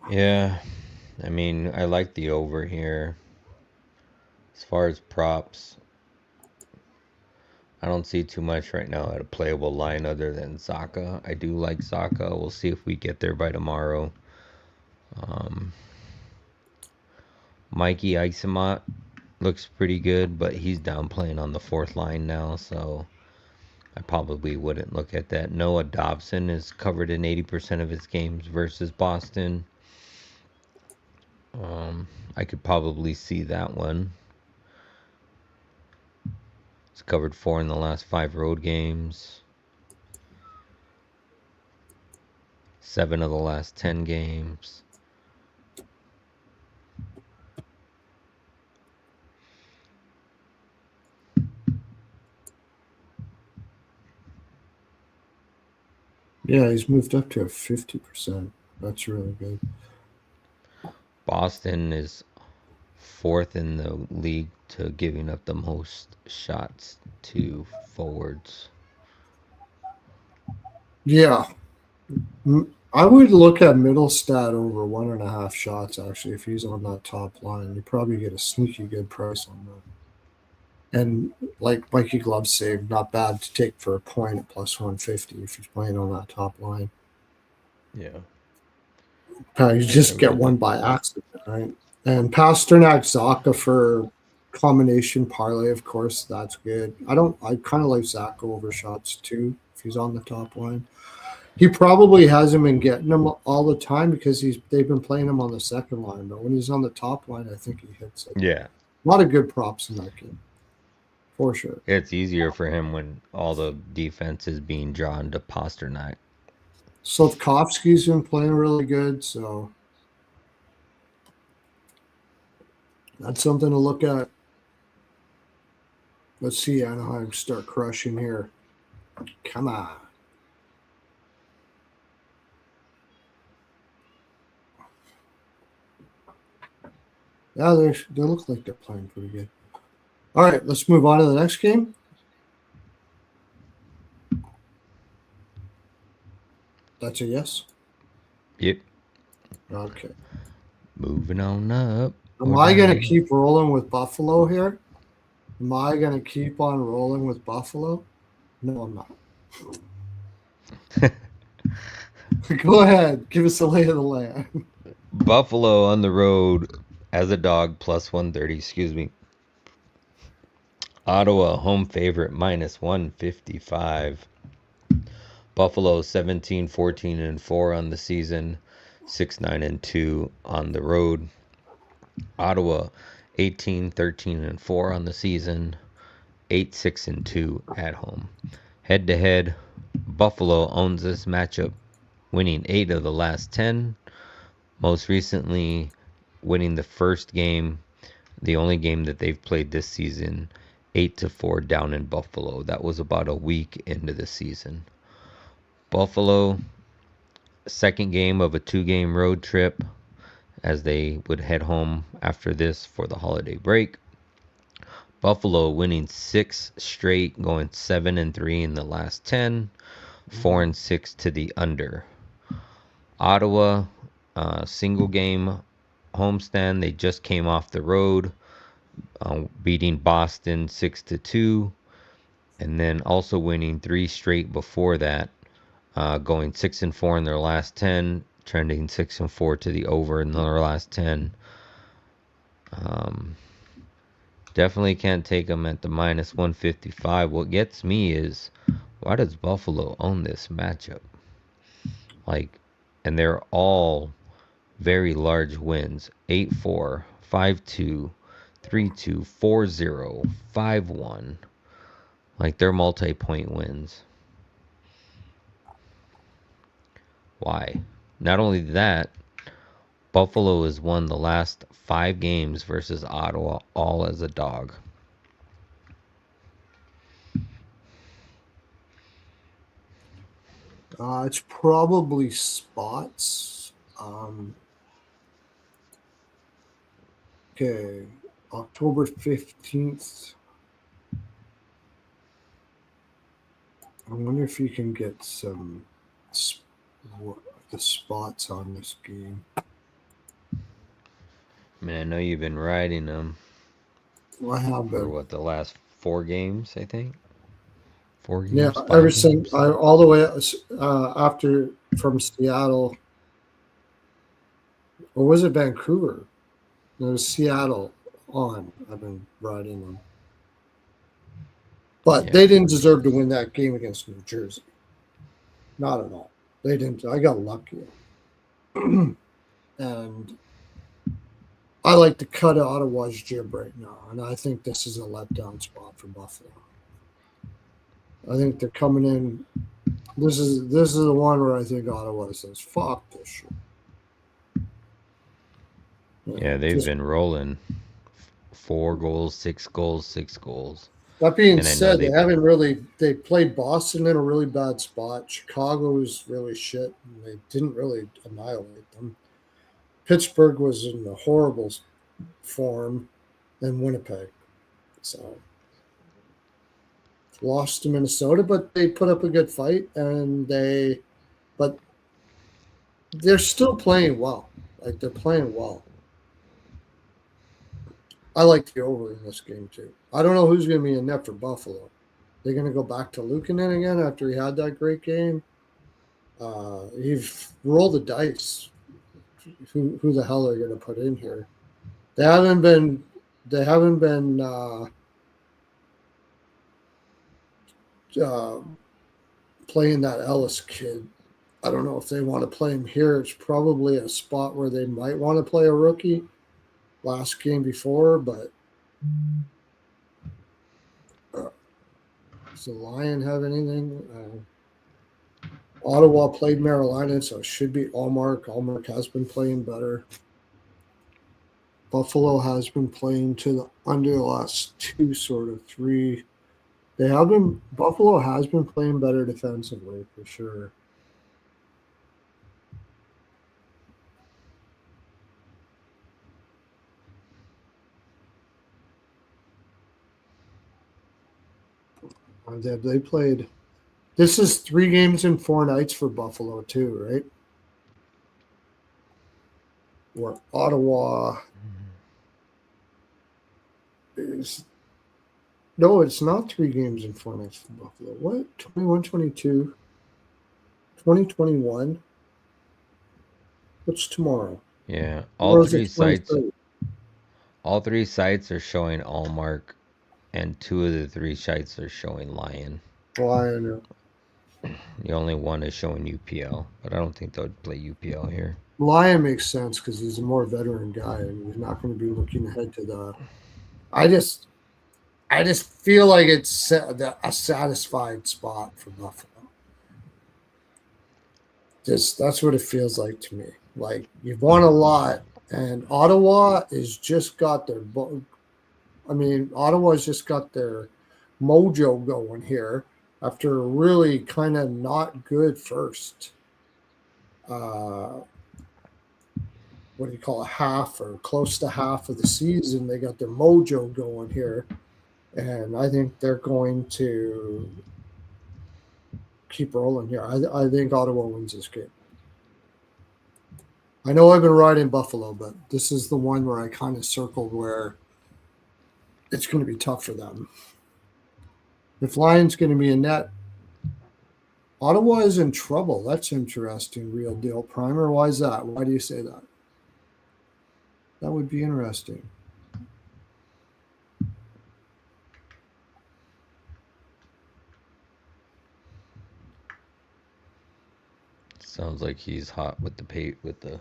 Yeah, I mean, I like the over here. As far as props, I don't see too much right now at a playable line other than Zaka. I do like Zaka. We'll see if we get there by tomorrow. Mikey Isamot looks pretty good, but he's down playing on the fourth line now, so I probably wouldn't look at that. Noah Dobson is covered in 80% of his games versus Boston. I could probably see that one. He's covered 4 in the last 5 road games. 7 of the last 10 games. Yeah, he's moved up to a 50%. That's really good. Boston is 4th in the league to giving up the most shots to forwards. Yeah. I would look at Middlestat over 1.5 shots, actually, if he's on that top line. You probably get a sneaky good price on that. And like Mikey Glove saved, not bad to take for a point at plus 150 if he's playing on that top line. Yeah. You just get one by accident, right? And Pasternak Zaka for combination parlay, of course, that's good. I kind of like Zaka over shots too if he's on the top line. He probably hasn't been getting them all the time because they've been playing him on the second line, but when he's on the top line, I think he hits it. Yeah. A lot of good props in that game, for sure. It's easier for him when all the defense is being drawn to Pasternak. Slavkovsky's been playing really good, so that's something to look at. Let's see Anaheim start crushing here. Come on. Yeah, they look like they're playing pretty good. All right, let's move on to the next game. That's a yes? Yep. Okay. Moving on up. Am I going to keep rolling with Buffalo here? Am I going to keep on rolling with Buffalo? No, I'm not. Go ahead. Give us a lay of the land. Buffalo on the road as a dog plus 130, excuse me. Ottawa home favorite minus 155. Buffalo 17, 14, and 4 on the season, 6, 9, and 2 on the road. Ottawa 18, 13, and 4 on the season, 8, 6, and 2 at home. Head to head, Buffalo owns this matchup, winning 8 of the last 10. Most recently, winning the first game, the only game that they've played this season, 8-4 down in Buffalo. That was about a week into the season. Buffalo second game of a 2-game road trip as they would head home after this for the holiday break. Buffalo winning 6 straight, going 7-3 in the last 10, 4-6 to the under. Ottawa, single game homestand. They just came off the road, beating Boston 6-2, and then also winning 3 straight before that, going 6-4 in their last 10, trending 6-4 to the over in their last 10. Definitely can't take them at the minus 155. What gets me is, why does Buffalo own this matchup? And they're all very large wins. 8-4, 5-2, 3-2, 4-0, 5-1. They're multi-point wins. Why? Not only that, Buffalo has won the last 5 games versus Ottawa, all as a dog. It's probably spots. Okay, October 15th. I wonder if you can get some the spots on this game. I mean, I know you've been riding them I have for been. the last 4 games, I think. 4 games, Yeah, 5 ever games. since all the way after from Seattle, or was it Vancouver? It was Seattle on. I've been riding them, but they didn't deserve to win that game against New Jersey. Not at all. They didn't. I got lucky, and I like to cut Ottawa's jib right now, and I think this is a letdown spot for Buffalo. I think they're coming in. This is the one where I think Ottawa says, "Fuck this shit." Yeah, they've been rolling 4 goals, 6 goals, 6 goals. That being said, they haven't really. They played Boston in a really bad spot. Chicago was really shit, and they didn't really annihilate them. Pittsburgh was in a horrible form, and Winnipeg. So lost to Minnesota, but they put up a good fight, but they're still playing well. They're playing well. I like the over in this game too. I don't know who's going to be in net for Buffalo. They're going to go back to Luukkonen again after he had that great game. You've rolled the dice. Who the hell are going to put in here? They haven't been playing that Ellis kid. I don't know if they want to play him here. It's probably a spot where they might want to play a rookie. Last game before, but does the Lion have anything? Ottawa played Carolina, so it should be Allmark. Allmark has been playing better. Buffalo has been playing to the under the last 2, sort of 3. Buffalo has been playing better defensively for sure. They played. This is 3 games in 4 nights for Buffalo too, right? Where Ottawa is. No, it's not 3 games in 4 nights for Buffalo. What? 21-22, 20-21. What's tomorrow? Yeah, all 3 sites. All 3 sites are showing Allmark, and 2 of the 3 sites are showing Lion. Lion. The only one is showing UPL, but I don't think they'll play UPL here. Lion makes sense because he's a more veteran guy, and he's not going to be looking ahead to the. I just feel like it's a satisfied spot for Buffalo. That's what it feels like to me. Like you've won a lot, and Ottawa has just got their. Ottawa's just got their mojo going here after a really kind of not good first. what do you call it, half or close to half of the season. They got their mojo going here, and I think they're going to keep rolling here. I think Ottawa wins this game. I know I've been riding Buffalo, but this is the one where I kind of circled where it's going to be tough for them. If Lions going to be a net, Ottawa is in trouble. That's interesting. Real deal. Primer. Why is that? Why do you say that? That would be interesting. Sounds like he's hot with the.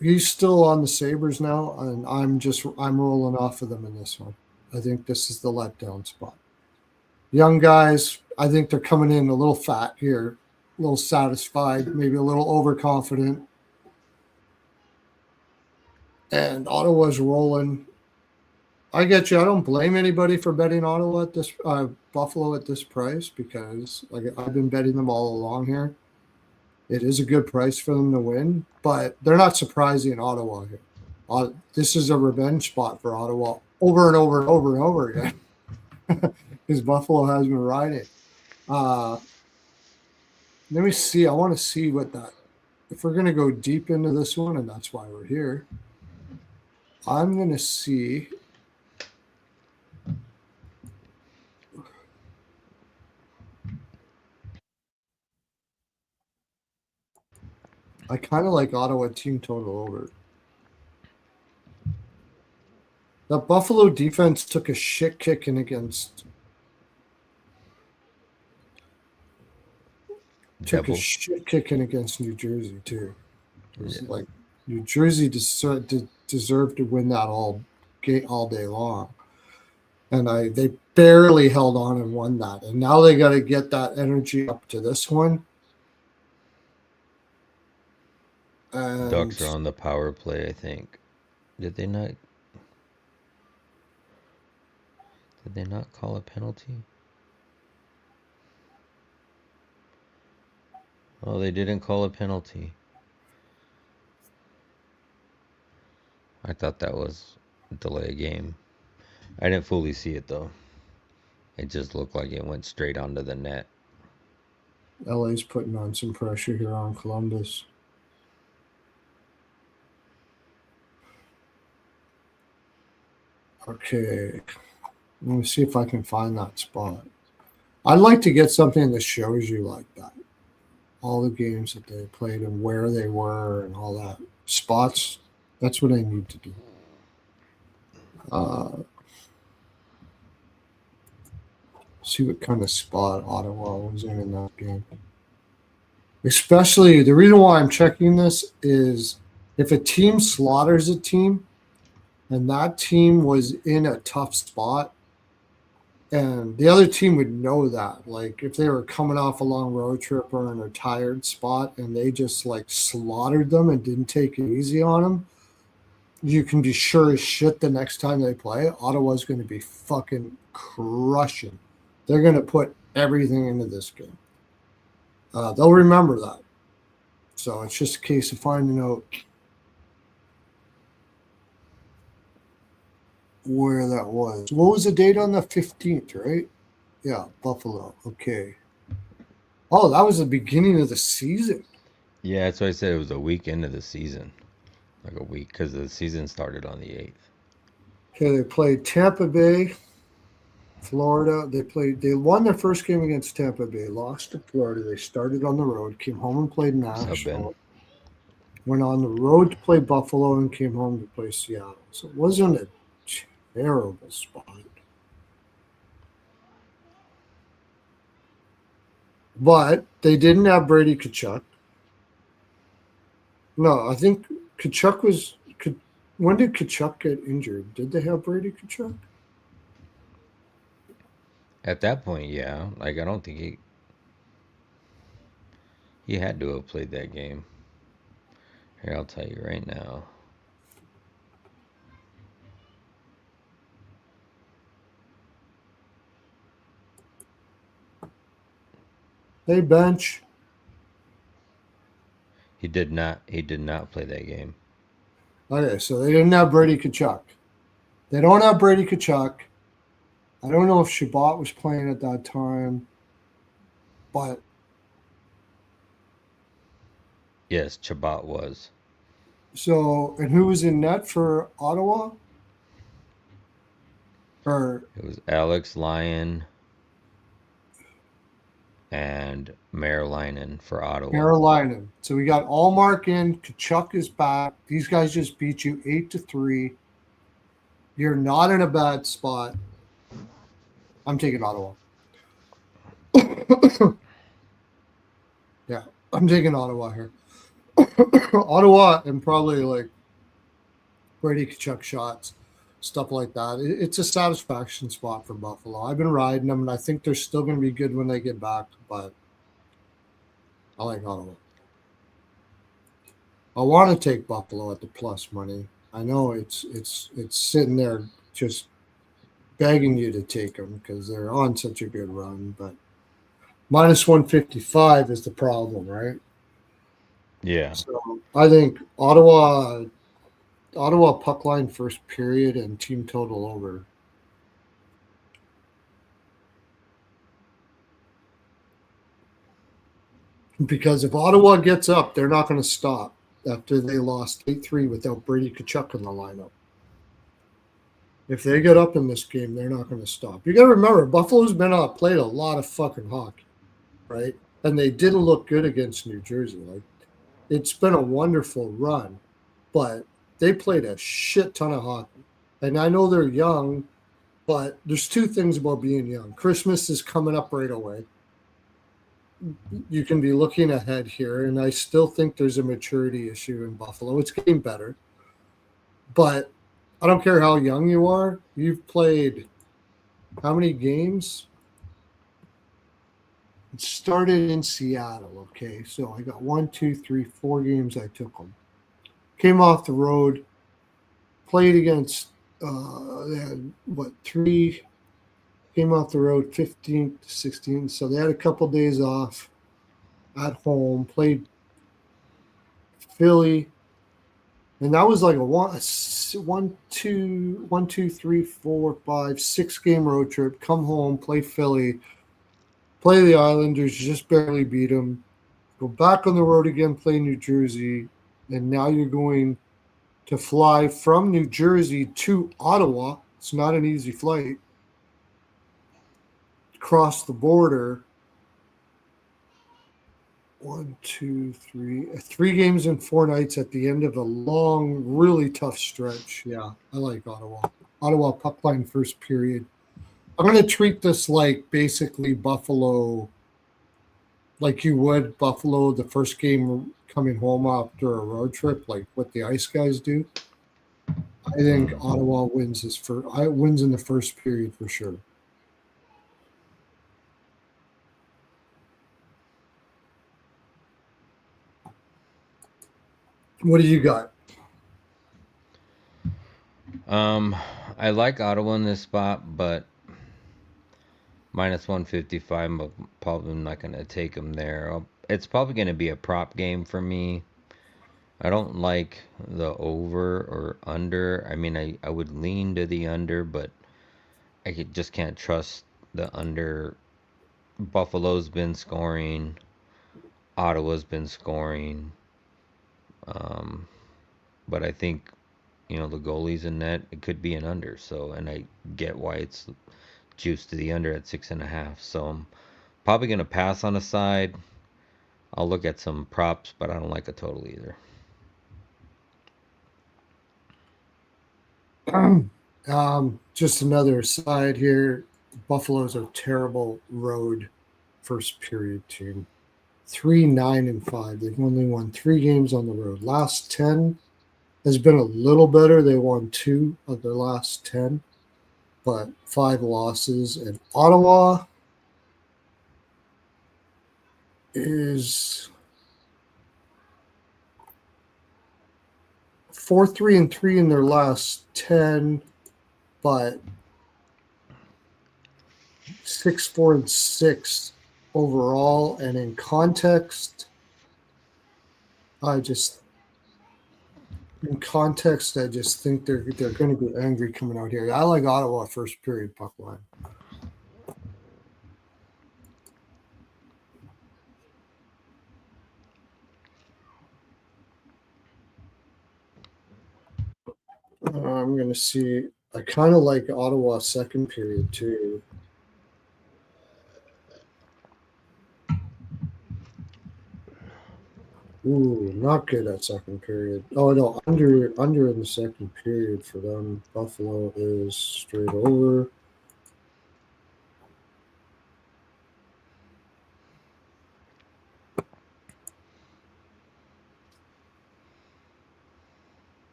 He's still on the Sabres now, and I'm rolling off of them in this one. I think this is the letdown spot. Young guys, I think they're coming in a little fat here, a little satisfied, maybe a little overconfident. And Ottawa's rolling. I get you. I don't blame anybody for betting Ottawa at this Buffalo at this price because I've been betting them all along here. It is a good price for them to win, but they're not surprising Ottawa here. This is a revenge spot for Ottawa over and over and over and over again because Buffalo has been riding. Let me see. I want to see what that. If we're going to go deep into this one, and that's why we're here, I'm going to see. I kind of like Ottawa team total over. That Buffalo defense took a shit kicking against. Took a shit kicking against New Jersey too. It was like New Jersey deserved to win that all day long, and they barely held on and won that. And now they got to get that energy up to this one. And Ducks are on the power play, I think. Did they not call a penalty? Oh, they didn't call a penalty. I thought that was a delay game. I didn't fully see it though. It just looked like it went straight onto the net. LA's putting on some pressure here on Columbus. Okay. Let me see if I can find that spot. I'd like to get something that shows you like that. All the games that they played and where they were and all that. Spots. That's what I need to do. See what kind of spot Ottawa was in that game. Especially, the reason why I'm checking this is if a team slaughters a team and that team was in a tough spot, and the other team would know that. Like if they were coming off a long road trip or in a tired spot and they just like slaughtered them and didn't take it easy on them, you can be sure as shit the next time they play, Ottawa's going to be fucking crushing. They're going to put everything into this game. They'll remember that. So it's just a case of finding out where that was. What was the date on the 15th, right? Yeah, Buffalo. Okay. Oh, that was the beginning of the season. Yeah, that's why I said it was a week into the season. Like a week, because the season started on the 8th. Okay, they played Tampa Bay, Florida. They won their first game against Tampa Bay, lost to Florida. They started on the road, came home and played Nashville. Went on the road to play Buffalo and came home to play Seattle. So it wasn't a terrible spot. But they didn't have Brady Tkachuk. No, I think Tkachuk was. When did Tkachuk get injured? Did they have Brady Tkachuk? At that point, yeah. Like I don't think he had to have played that game. Here, I'll tell you right now. Hey, bench. He did not. He did not play that game. Okay, so they didn't have Brady Kachuk. They don't have Brady Kachuk. I don't know if Shabbat was playing at that time, but Yes, Chabot was. so and who was in net for Ottawa? Or It was Alex Lyon and Merlinen for Ottawa. Carolina. So we got Allmark in. Kachuk is back. These guys just beat you 8-3. You're not in a bad spot. I'm taking Ottawa. Yeah, I'm taking Ottawa here. Ottawa and probably like Brady Kachuk shots, stuff like that. It's a satisfaction spot for Buffalo. I've been riding them, and I think they're still going to be good when they get back, but I like Ottawa. I want to take Buffalo at the plus money. I know it's sitting there just begging you to take them because they're on such a good run, but minus 155 is the problem, right? Yeah. So I think Ottawa puck line first period and team total over. Because if Ottawa gets up, they're not going to stop after they lost 8-3 without Brady Kachuk in the lineup. If they get up in this game, they're not going to stop. You got to remember, Buffalo's been played a lot of fucking hockey, right? And they didn't look good against New Jersey. Like, it's been a wonderful run, but they played a shit ton of hockey. And I know they're young, but there's two things about being young. Christmas is coming up right away. You can be looking ahead here, and I still think there's a maturity issue in Buffalo. It's getting better. But I don't care how young you are. You've played how many games? It started in Seattle, okay? So I got 1, 2, 3, 4 games I took them. Came off the road, played against, they had, 3, came off the road 15 to 16. So they had a couple days off at home, played Philly, and that was like a 6 game road trip. Come home, play Philly, play the Islanders, just barely beat them. Go back on the road again, play New Jersey, and now you're going to fly from New Jersey to Ottawa. It's not an easy flight. Cross the border. 1, 2, 3. 3 games in 4 nights at the end of a long, really tough stretch. Yeah, I like Ottawa. Ottawa puck line first period. I'm going to treat this like basically Buffalo, like you would Buffalo the first game coming home after a road trip, like what the Ice Guys do. I think Ottawa wins wins in the first period for sure. What do you got? I like Ottawa in this spot, but minus 155, I'm probably not going to take them there. It's probably going to be a prop game for me. I don't like the over or under. I mean, I would lean to the under, but just can't trust the under. Buffalo's been scoring. Ottawa's been scoring. Um, but I think, the goalie's in net. It could be an under. So, and I get why it's juiced to the under at 6.5. So I'm probably going to pass on a side. I'll look at some props, but I don't like a total either. Just another side here. Buffalo's a terrible road first period team. 3-9-5. They've only won 3 games on the road. Last 10 has been a little better. They won 2 of their last 10, but 5 losses. And Ottawa is 4-3-3 in their last 10, but 6-4-6 overall. And in context, I just, in context, I just think they're going to get angry coming out here. I like Ottawa first period puck line. I'm going to see. I kind of like Ottawa second period too. Ooh, not good at second period. Oh no, under in the second period for them. Buffalo is straight over.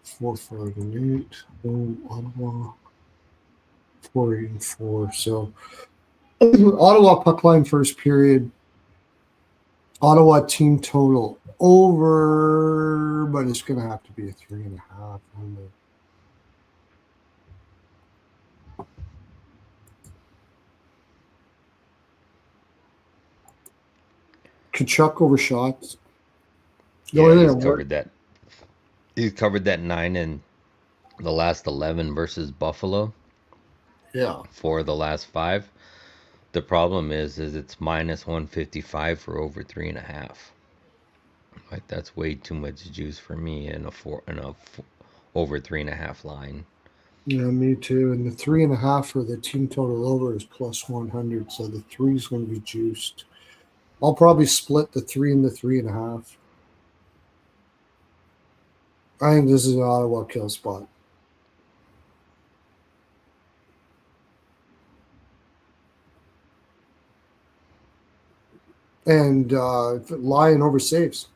Four, 5, and 8. Boom, Ottawa. 4, 8, and 4. So Ottawa puck line first period. Ottawa team total over, but it's going to have to be a 3.5. Kachuk over shots. Yeah, he's covered that. He's covered that 9 in the last 11 versus Buffalo. Yeah. For the last 5. The problem is it's minus 155 for over 3.5. Like that's way too much juice for me in a over 3.5 line. Yeah, me too. And the 3.5 for the team total over is plus 100. So the 3 is going to be juiced. I'll probably split the 3 and the 3.5. I think this is an Ottawa kill spot. And Lyon over saves.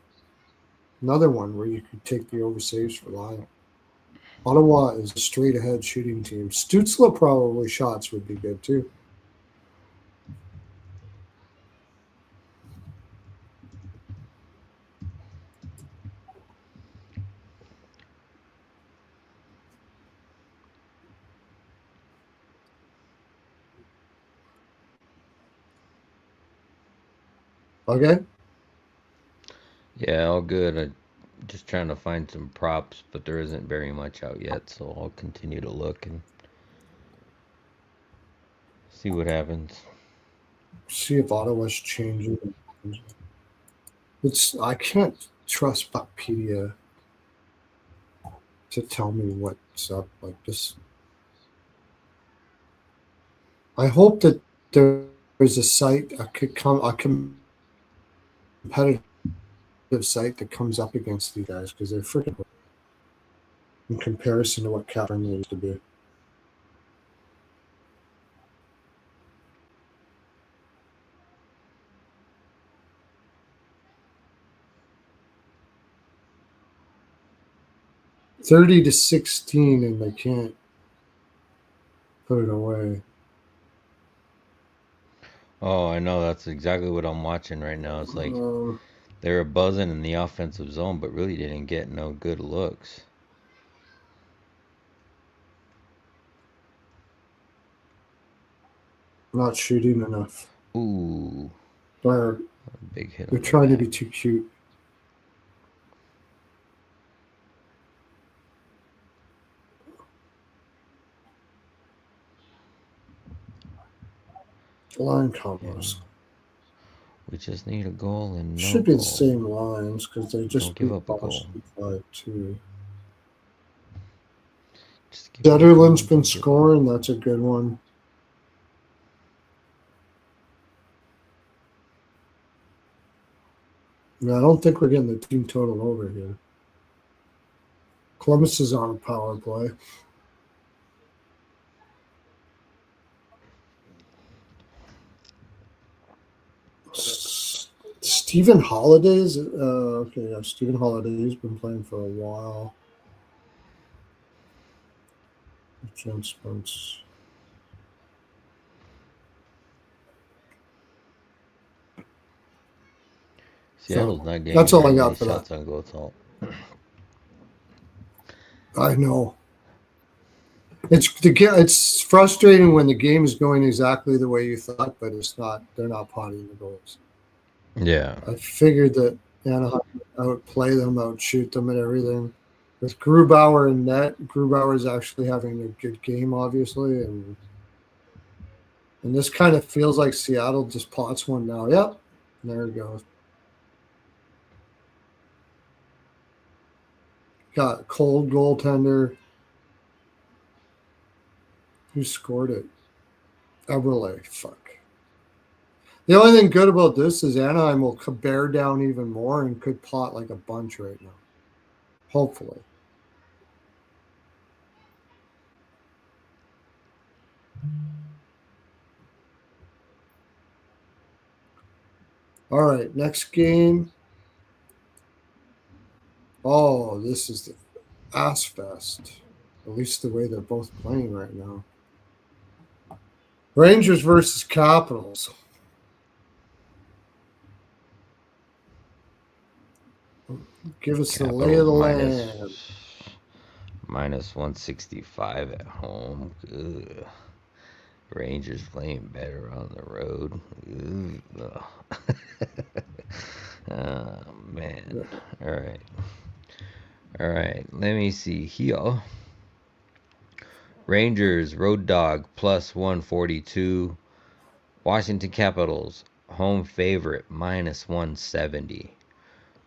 Another one where you could take the over saves for Lyon. Ottawa is a straight ahead shooting team. Stutzla probably shots would be good too. Okay. Yeah, all good. I'm just trying to find some props, but there isn't very much out yet, so I'll continue to look and see what happens. See if Ottawa's changing. I can't trust Buckpedia to tell me what's up like this. I hope that there's a site a competitive site that comes up against these guys because they're freaking in comparison to what California used to be. $30-16, and they can't put it away. Oh, I know. That's exactly what I'm watching right now. It's like they were buzzing in the offensive zone, but really didn't get no good looks. Not shooting enough. Ooh. They're big hit. They're trying to be too cute. Line combos. Yeah. We just need a goal and no should be goal. the same lines because they just Don't give up a goal. 5-2. Zetterlund's been scoring. That's a good one. No, I don't think we're getting the team total over here. Columbus is on a power play. Stephen Holiday's okay. Yeah, Stephen Holiday's been playing for a while. Adjustments. Seattle's not getting that's all I very got many for shots that. on goal. I know. It's frustrating when the game is going exactly the way you thought, but it's not. They're not potting the goals. Yeah. I figured that Anaheim would outplay them, outshoot them, and everything. With Grubauer in net, Grubauer is actually having a good game, obviously, and this kind of feels like Seattle just pots one now. Yep, there it goes. Got cold goaltender. Who scored it? Eberle. Fuck. The only thing good about this is Anaheim will bear down even more and could pot like a bunch right now. Hopefully. All right, next game. Oh, this is the ass fest. At least the way they're both playing right now. Rangers versus Capitals. Give us the lay of Capitals the land. minus 165 at home. Ugh. Rangers playing better on the road. Oh man. All right. All right. Let me see here. Rangers road dog plus 142. Washington Capitals home favorite minus 170.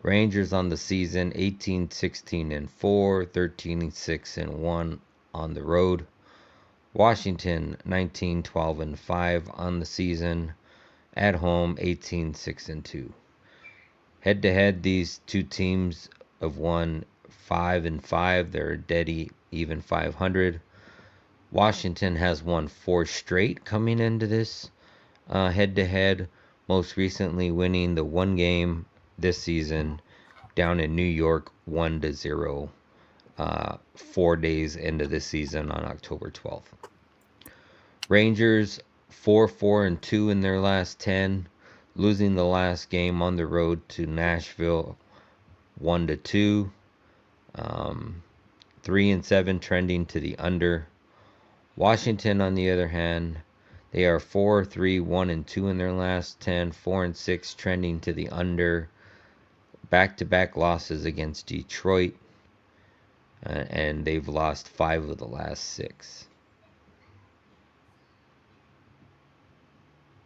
Rangers on the season 18-16-4, 13-6-1 on the road. Washington 19-12-5 on the season. At home 18-6-2. Head to head, these two teams have won 5-5. They're dead even 500. Washington has won 4 straight coming into this head to head. Most recently winning the one game this season down in New York 1-0 4 days into the season on October 12th. Rangers 4-4-2 in their last 10, losing the last game on the road to Nashville 1-2. 3-7 trending to the under. Washington, on the other hand, they are 4-3-1-2 in their last 10, 4-6 trending to the under. Back-to-back losses against Detroit, and they've lost 5 of the last 6.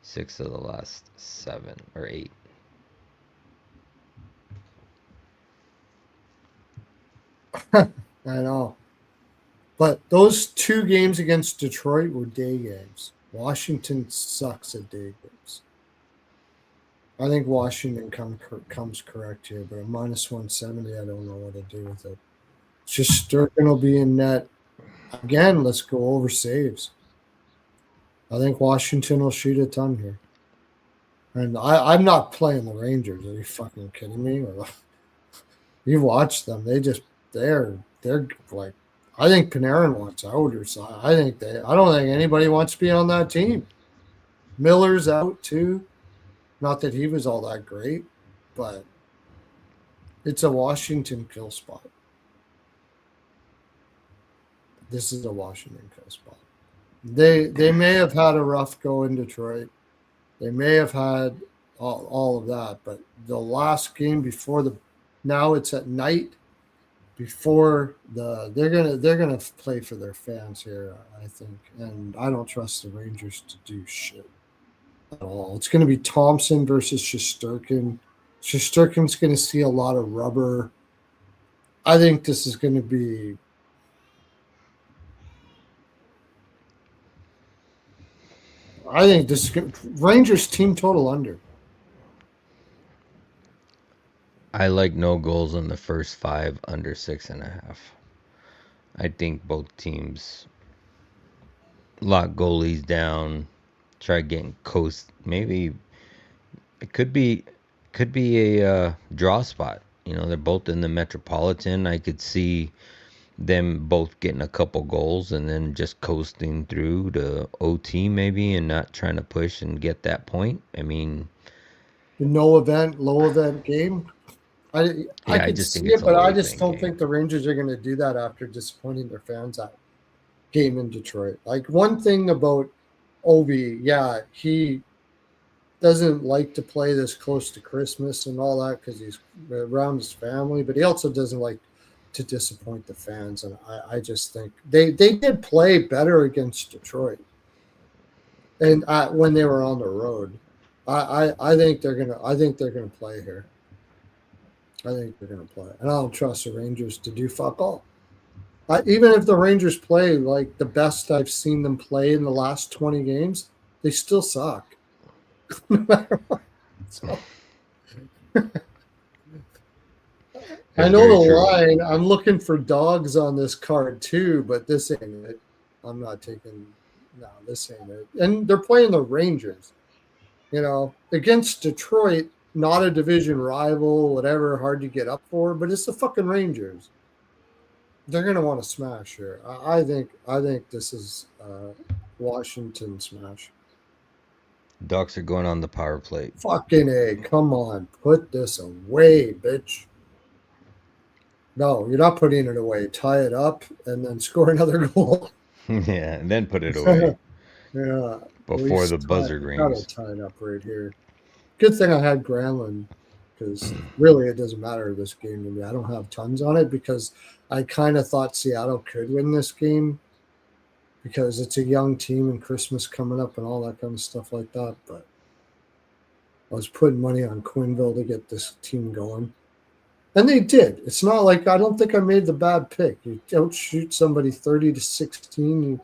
6 of the last 7 or 8. I know. But those 2 games against Detroit were day games. Washington sucks at day games. I think Washington comes correct here, but a minus 170, I don't know what to do with it. Just Sturgeon will be in net. Again, let's go over saves. I think Washington will shoot a ton here. And I'm not playing the Rangers. Are you fucking kidding me? You watch them. They're like, I think Panarin wants out or something. I don't think anybody wants to be on that team. Miller's out too. Not that he was all that great, but it's a Washington kill spot. This is a Washington kill spot. They may have had a rough go in Detroit. They may have had all of that, but the last game before now it's at night before they're gonna play for their fans here, I think, and I don't trust the Rangers to do shit at all. It's gonna be Thompson versus Shesterkin. Shesterkin's gonna see a lot of rubber. I think this is gonna be. I think this Rangers team total under. I like no goals in the first 5 under 6.5. I think both teams lock goalies down, try getting coast. Maybe it could be a draw spot. They're both in the Metropolitan. I could see them both getting a couple goals and then just coasting through to OT maybe and not trying to push and get that point. I mean, The no event, low event game. I yeah, I could just think see it's it, a but low I just event don't game. think the Rangers are going to do that after disappointing their fans at game in Detroit. Like, one thing about Ovi, yeah, he doesn't like to play this close to Christmas and all that because he's around his family, but he also doesn't like to disappoint the fans. And I just think they did play better against Detroit, and when they were on the road, I think they're gonna play here. I think they're gonna play, and I don't trust the Rangers to do fuck all. Even if the Rangers play like the best I've seen them play in the last 20 games, they still suck. No matter what. So I It's know the very true. line. I'm looking for dogs on this card too, but this ain't it. I'm not taking. No, this ain't it. And they're playing the Rangers. Against Detroit, not a division rival, whatever, hard to get up for, but it's the fucking Rangers. They're gonna want to smash here. I think this is Washington smash. Ducks are going on the power play. Fucking A, come on, put this away, bitch. No, you're not putting it away. Tie it up and then score another goal. Yeah, and then put it away Yeah, at before the least buzzard gotta rings. tie it up right here. Good thing I had Granlund, because really it doesn't matter this game to me. I don't have tons on it because I kind of thought Seattle could win this game because it's a young team and Christmas coming up and all that kind of stuff like that. But I was putting money on Quinville to get this team going. And they did. It's not like I don't think I made the bad pick. You outshoot somebody 30-16,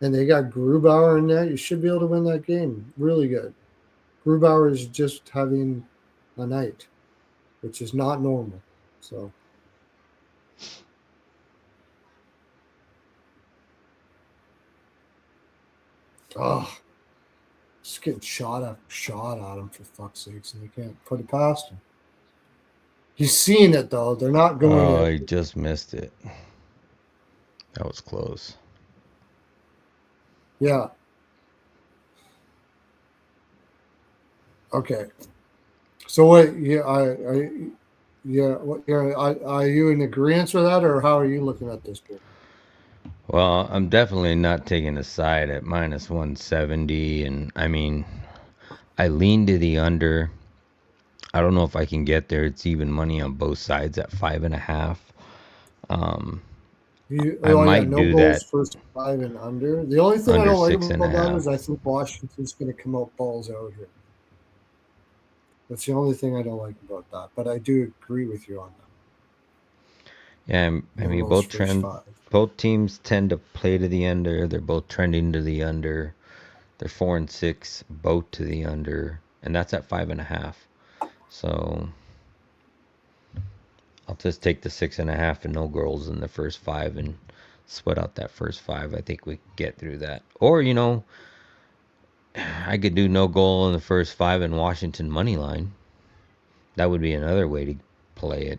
and they got Grubauer in there. You should be able to win that game. Really good. Grubauer is just having a night, which is not normal. So, just getting shot at him for fuck's sakes, and they can't put it past him. He's seeing it though. They're not going Oh, to. he just missed it. That was close. Yeah. Okay. So what? Yeah, are you in agreement with that, or how are you looking at this game? Well, I'm definitely not taking a side at minus 170. And I mean, I lean to the under. I don't know if I can get there. It's even money on both sides at 5.5. Um, I Oh yeah, might no do goals that first five and under. The only thing I under don't like six and a about that half. is I think Washington's going to come out balls out here. That's the only thing I don't like about that. But I do agree with you on Yeah, that. I No mean goals first five. both teams tend to play to the under. They're both trending to the under. They're 4 and 6, both to the under, and that's at 5.5. So I'll just take the 6.5 and no goals in the first five and sweat out that first five. I think we can get through that. Or I could do no goal in the first five in Washington money line. That would be another way to play it.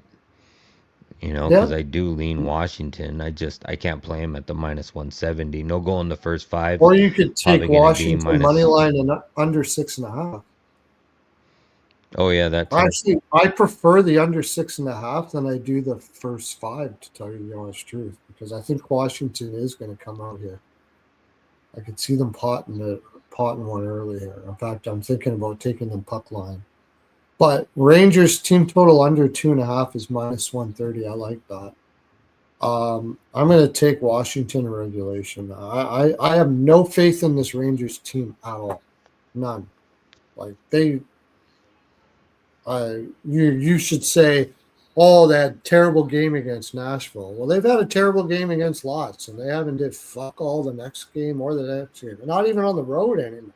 Because Yeah. I do lean Washington. I can't play him at the minus 170. No goal in the first five. Or you could Probably take going to be Washington money minus. line and under 6.5. Oh yeah, that too. Actually, I prefer the under 6.5 than I do the first five, to tell you the honest truth, because I think Washington is going to come out here. I could see them potting one early here. In fact, I'm thinking about taking them puck line. But Rangers team total under 2.5 is minus 130. I like that. I'm going to take Washington in regulation. I have no faith in this Rangers team at all. None. Like you should say, oh, that terrible game against Nashville. Well, they've had a terrible game against Lots, and they haven't did fuck all the next game or the next game. They're not even on the road anymore.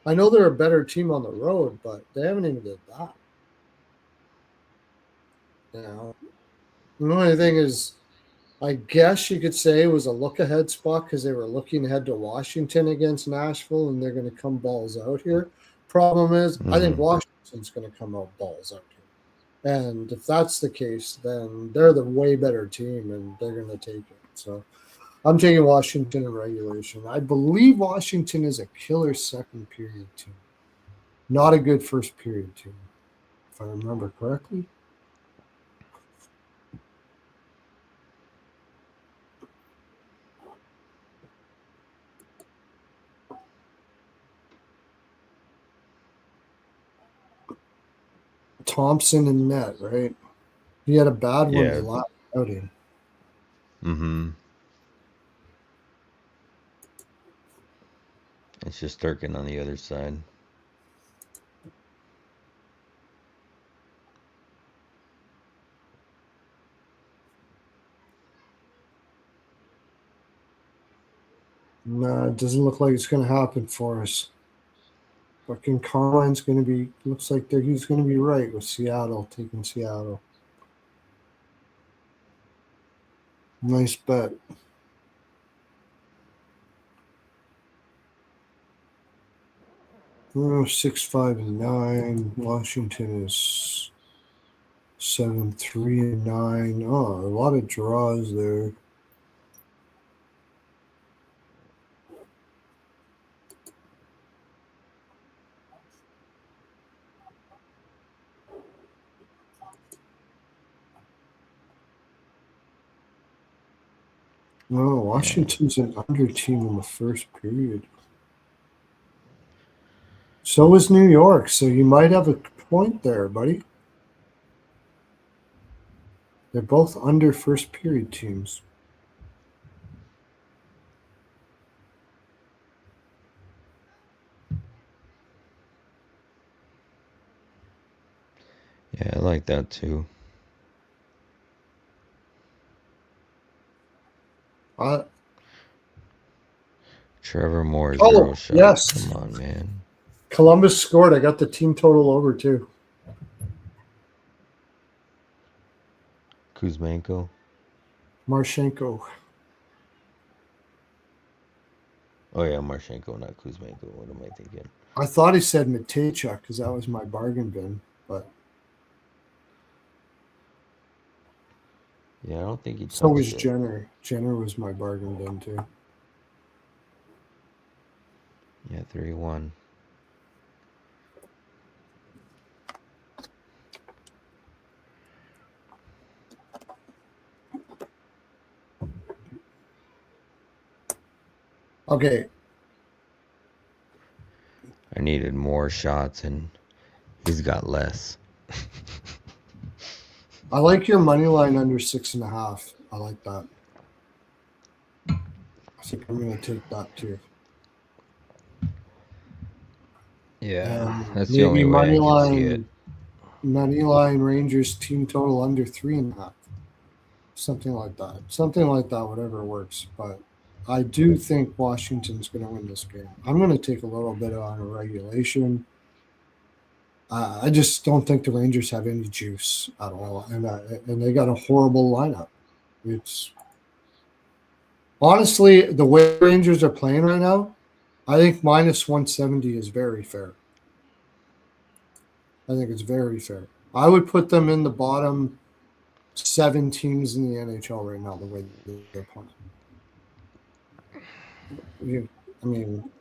I know they're a better team on the road, but they haven't even did that. You know, the only thing is, I guess you could say it was a look ahead spot because they were looking ahead to Washington against Nashville, and they're going to come balls out here. Problem is, I think Hmm. Washington's going to come out balls out here. And if that's the case, then they're the way better team and they're going to take it. So I'm taking Washington in regulation. I believe Washington is a killer second period team, not a good first period team, if I remember correctly. Thompson in net, right? He had a bad one Yeah. the last outing. Mm-hmm. It's just Durkin on the other side. Nah, it doesn't look like it's going to happen for us. Fucking Carline's going to be, looks like he's going to be right with Seattle, taking Seattle. Nice bet. Oh, 6-5-9. Washington is 7-3-9. Oh, a lot of draws there. No, Washington's an under team in the first period. So is New York, so you might have a point there, buddy. They're both under first period teams. Yeah, I like that too. Trevor Moore, 0 shots. Yes. Come on, man. Columbus scored. I got the team total over too. Kuzmenko. Marchenko. Oh yeah, Marchenko, not Kuzmenko. What am I thinking? I thought he said Matejchuk because that was my bargain bin, but yeah, I don't think he touched so was it. Jenner. Jenner was my bargain bin too. Yeah, 3-1. Okay. I needed more shots, and he's got less. I like your money line under 6.5. I like that. I think I'm going to take that too. Yeah, that's the only way money I can line, see it. Money line Rangers team total under 3.5. Something like that. Something like that, whatever works. But I do think Washington's going to win this game. I'm going to take a little bit on a regulation. I just don't think the Rangers have any juice at all, and they got a horrible lineup. It's honestly the way the Rangers are playing right now. I think -170 is very fair. I think it's very fair. I would put them in the bottom 7 teams in the NHL right now. The way they're playing. I mean,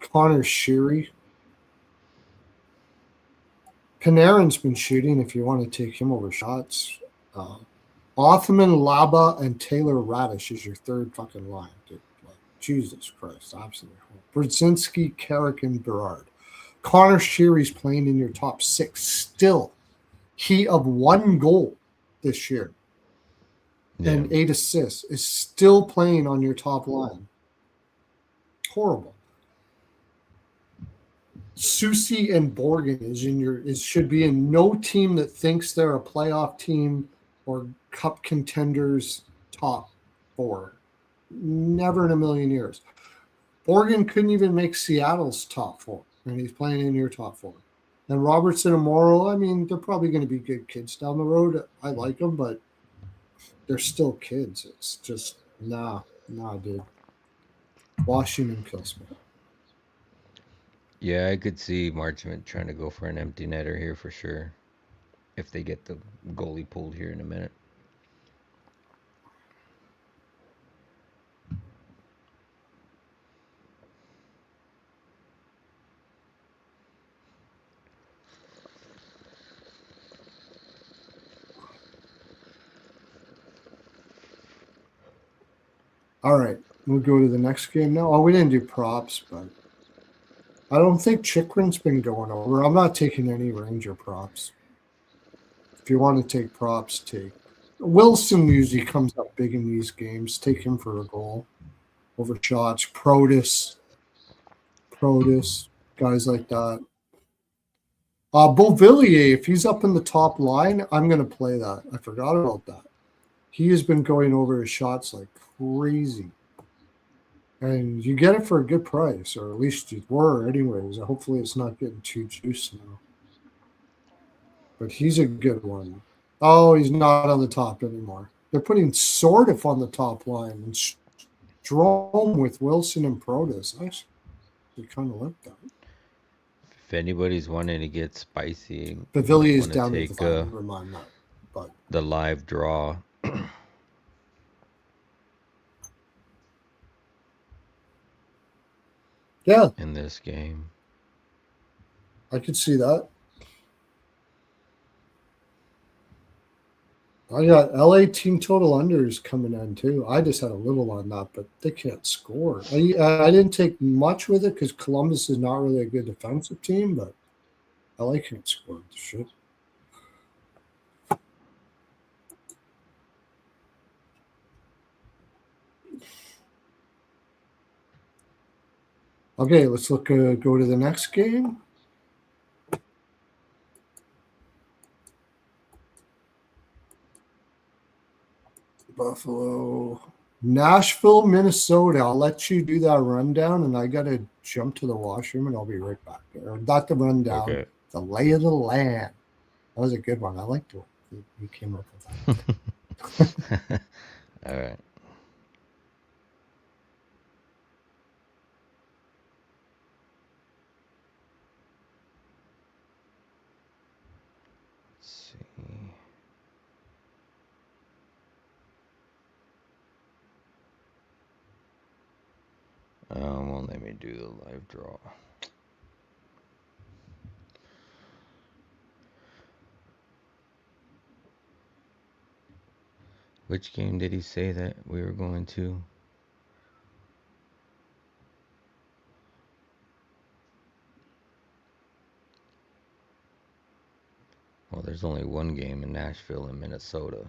Connor Sheary. Panarin's been shooting if you want to take him over shots. Othman, Laba, and Taylor Radish is your third fucking line, dude. Like, Jesus Christ, absolutely. Brzezinski, Carrick, and Berard. Connor Sheary's playing in your top 6 still. He of 1 goal this year and 8 assists is still playing on your top line. Horrible. Susie and Borgen should be in no team that thinks they're a playoff team or cup contenders top 4. Never in a million years. Borgen couldn't even make Seattle's top 4, and he's playing in your top 4. And Robertson and Morrow, I mean, they're probably going to be good kids down the road. I like them, but they're still kids. It's just, nah, dude. Washington kills me. Yeah, I could see Marchment trying to go for an empty netter here for sure. If they get the goalie pulled here in a minute. All right, we'll go to the next game now. Oh, we didn't do props, but I don't think Chikrin's been going over. I'm not taking any Ranger props. If you want to take props, take Wilson. Usually comes up big in these games. Take him for a goal over shots. Protus, guys like that. Beauvillier, if he's up in the top line, I'm going to play that. I forgot about that. He has been going over his shots like crazy. And you get it for a good price, or at least you were anyways. Hopefully it's not getting too juicy now. But he's a good one. Oh, he's not on the top anymore. They're putting Sordiff on the top line and Strom with Wilson and Protus. I actually kind of like that. If anybody's wanting to get spicy, Pavillier is want to down to the take five. Never mind that. But the live draw. yeah, in this game. I could see that. I got LA team total unders coming in too. I just had a little on that, but they can't score. I didn't take much with it because Columbus is not really a good defensive team, but LA can't score. Shit. Okay, let's go to the next game. Buffalo, Nashville, Minnesota. I'll let you do that rundown, and I gotta jump to the washroom, and I'll be right back there. Not the rundown, Okay. the lay of the land. That was a good one. I liked it. You came up with that. All right. Let's see. Won't let me do the live draw. Which game did he say that we were going to? Well, there's only one game in Nashville and Minnesota.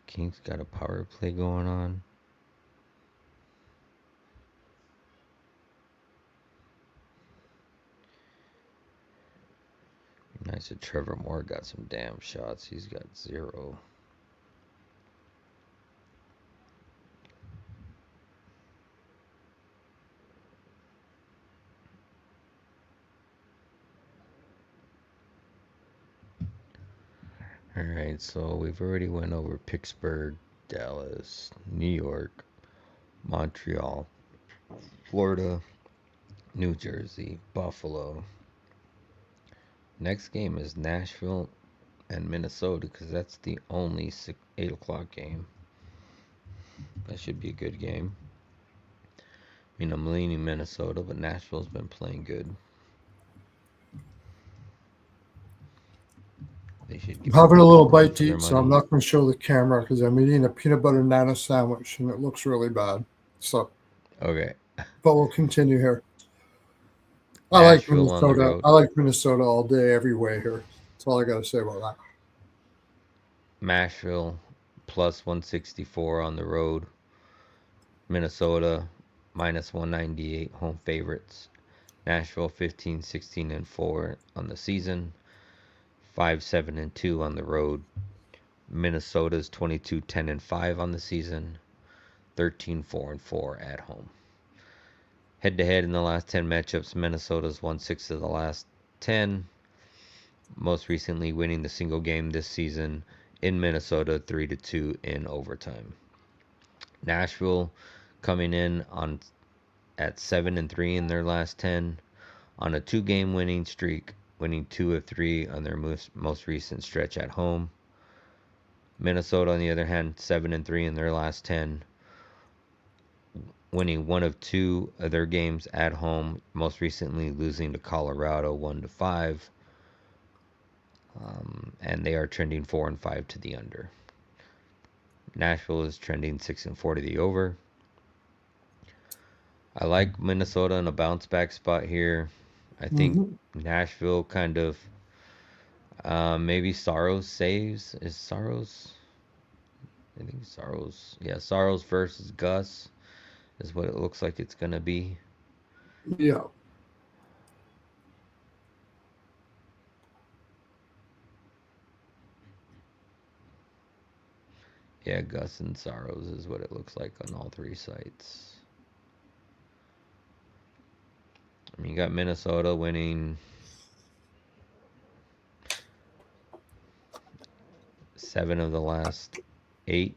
Kings got a power play going on. Nice that Trevor Moore got some damn shots. He's got 0. All right, so we've already went over Pittsburgh, Dallas, New York, Montreal, Florida, New Jersey, Buffalo. Next game is Nashville and Minnesota because that's the only 8 o'clock game. That should be a good game. I mean, I'm leaning Minnesota, but Nashville's been playing good. They should I'm having a little bite to their eat, so I'm money. not going to show the camera because I'm eating a peanut butter nana sandwich and it looks really bad. So, Okay. but we'll continue here. I like Nashville on the Minnesota. road. I like Minnesota all day, every way here. That's all I got to say about that. Nashville plus 164 on the road. Minnesota minus 198 home favorites. Nashville 15, 16, and 4 on the season. 5, 7, and 2 on the road. Minnesota's 22, 10, and 5 on the season. 13, 4, and 4 at home. Head to head in the last 10 matchups, Minnesota's won 6 of the last 10. Most recently winning the single game this season in Minnesota 3-2 in overtime. Nashville coming in at 7-3 in their last 10 on a 2-game winning streak, winning 2 of 3 on their most recent stretch at home. Minnesota, on the other hand, 7-3 in their last 10, winning 1 of 2 of their games at home, most recently losing to Colorado 1-5. And they are trending 4-5 to the under. Nashville is trending 6-4 to the over. I like Minnesota in a bounce back spot here. I think Mhm. Nashville kind of maybe Saros saves. Is Saros? I think Saros. Yeah, Saros versus Gus is what it looks like it's gonna be. Yeah. Yeah, Gus and Saros is what it looks like on all three sites. I mean, you got Minnesota winning 7 of the last 8.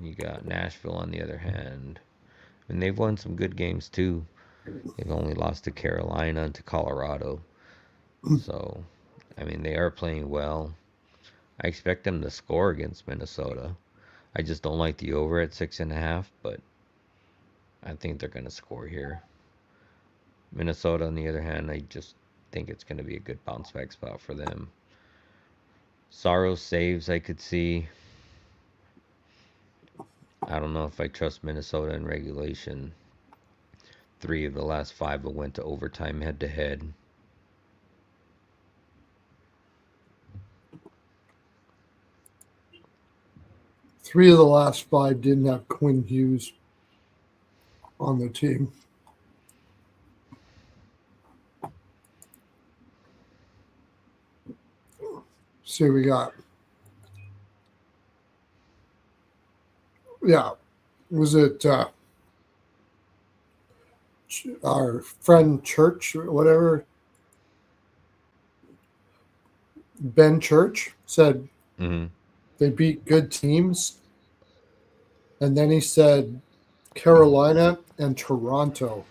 You got Nashville on the other hand. And they've won some good games too. They've only lost to Carolina and to Colorado. So, I mean, they are playing well. I expect them to score against Minnesota. I just don't like the over at 6.5, but I think they're going to score here. Minnesota, on the other hand, I just think it's going to be a good bounce back spot for them. Saros saves, I could see. I don't know if I trust Minnesota in regulation. 3 of the last 5 have went to overtime head to head. 3 of the last 5 didn't have Quinn Hughes on the team. See, we got, yeah, was it our friend Church, or whatever, Ben Church said Mm-hmm. they beat good teams. And then he said Carolina and Toronto.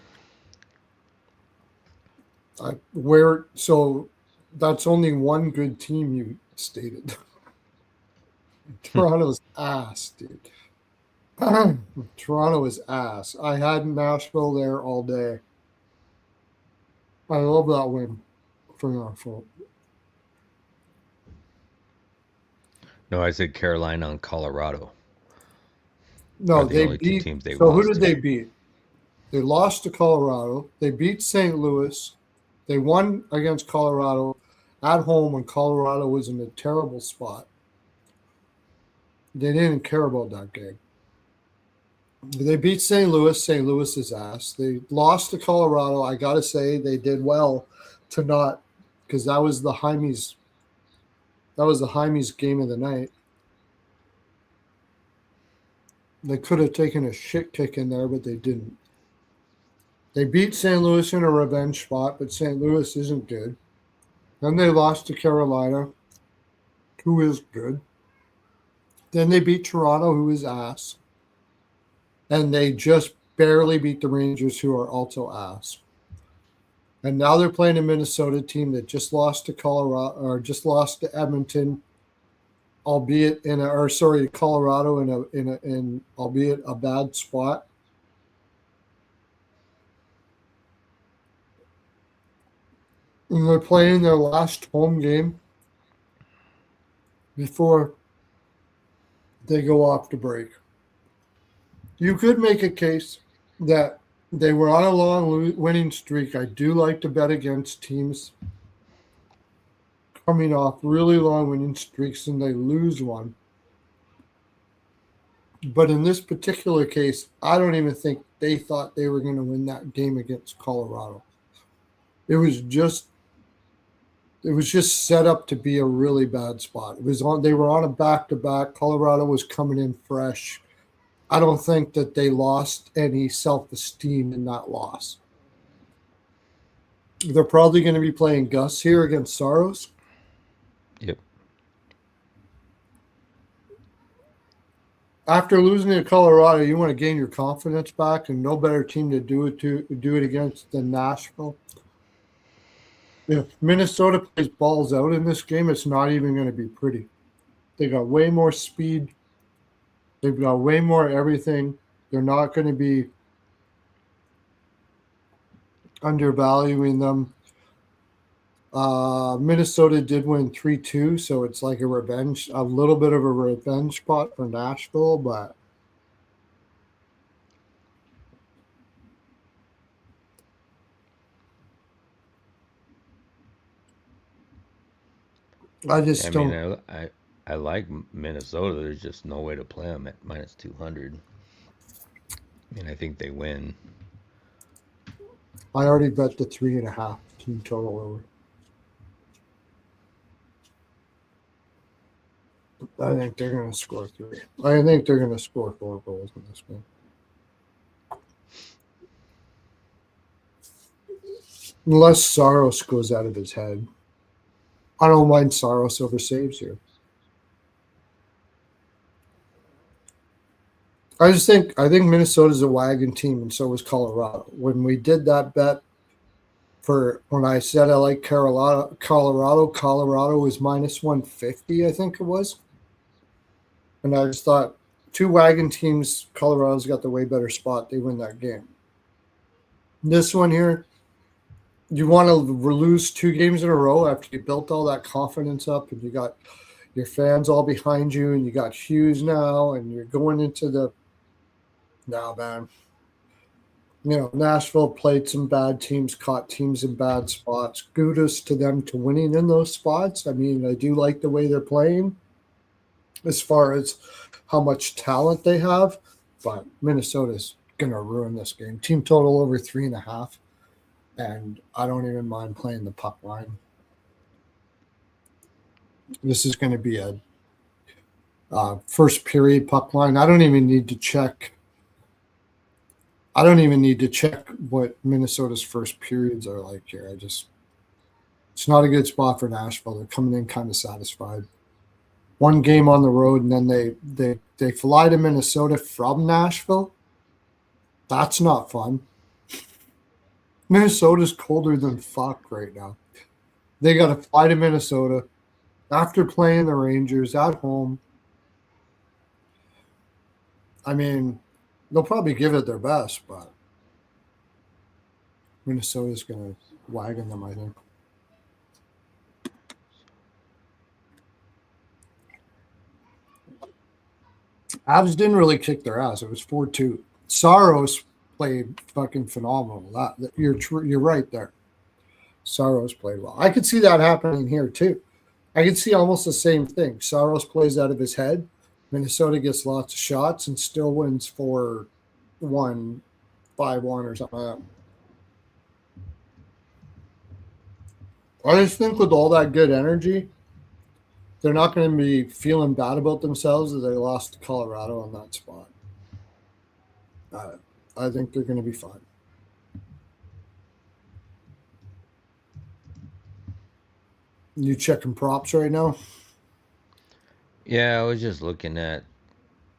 So that's only one good team you stated. Toronto's ass, dude. Toronto is ass. I had Nashville there all day. I love that win for Nashville. No, I said Carolina and Colorado are No, the they only two beat. teams they've So who lost did to. they beat? They lost to Colorado. They beat St. Louis. They won against Colorado at home when Colorado was in a terrible spot. They didn't care about that game. They beat St. Louis. St. Louis's ass. They lost to Colorado. I gotta say they did well to not, because that was the Hymes. That was the Hymes game of the night. They could have taken a shit kick in there, but they didn't. They beat St. Louis in a revenge spot, but St. Louis isn't good. Then they lost to Carolina, who is good. Then they beat Toronto, who is ass. And they just barely beat the Rangers, who are also ass. And now they're playing a Minnesota team that just lost to Colorado or just lost to Edmonton, albeit in a or sorry, Colorado in albeit a bad spot. And they're playing their last home game before they go off to break. You could make a case that they were on a long winning streak. I do like to bet against teams coming off really long winning streaks and they lose one. But in this particular case, I don't even think they thought they were going to win that game against Colorado. It was just set up to be a really bad spot. It was on they were on a back to back. Colorado was coming in fresh. I don't think that they lost any self-esteem in that loss. They're probably going to be playing Gus here against Saros. Yep. After losing to Colorado, you want to gain your confidence back, and no better team to do it against than Nashville. If Minnesota plays balls out in this game, it's not even going to be pretty. They got way more speed. They've got way more everything. They're not going to be undervaluing them. Minnesota did win 3-2, so it's like a little bit of a revenge spot for Nashville, but I I just mean, don't. I like Minnesota. There's just no way to play them at minus 200. I mean, I think they win. I already bet the 3.5 team total over. I think they're going to score 3. I think they're going to score 4 goals in this game. Unless Saros goes out of his head. I don't mind Saros over saves here. I think Minnesota's a wagon team, and so is Colorado. When we did that bet for when I said I like Colorado was minus 150, I think it was. And I just thought two wagon teams, Colorado's got the way better spot. They win that game. This one here, you want to lose 2 games in a row after you built all that confidence up and you got your fans all behind you and you got Hughes now and you're going into the now, man. You know, Nashville played some bad teams, caught teams in bad spots. Kudos to them to winning in those spots. I mean, I do like the way they're playing as far as how much talent they have, but Minnesota's going to ruin this game. Team total over 3.5, and I don't even mind playing the puck line. This is going to be a first period puck line. I don't even need to check. I don't even need to check what Minnesota's first periods are like here. It's not a good spot for Nashville. They're coming in kind of satisfied. One game on the road, and then they fly to Minnesota from Nashville. That's not fun. Minnesota's colder than fuck right now. They got to fly to Minnesota after playing the Rangers at home. I mean, they'll probably give it their best, but Minnesota's going to wagon them, I think. Avs didn't really kick their ass. It was 4-2. Saros played fucking phenomenal. You're right there. Saros played well. I could see that happening here too. I could see almost the same thing. Saros plays out of his head. Minnesota gets lots of shots and still wins 4-1, 5-1 or something like that. I just think with all that good energy, they're not going to be feeling bad about themselves that they lost to Colorado on that spot. I think they're going to be fine. You checking props right now? Yeah, I was just looking at,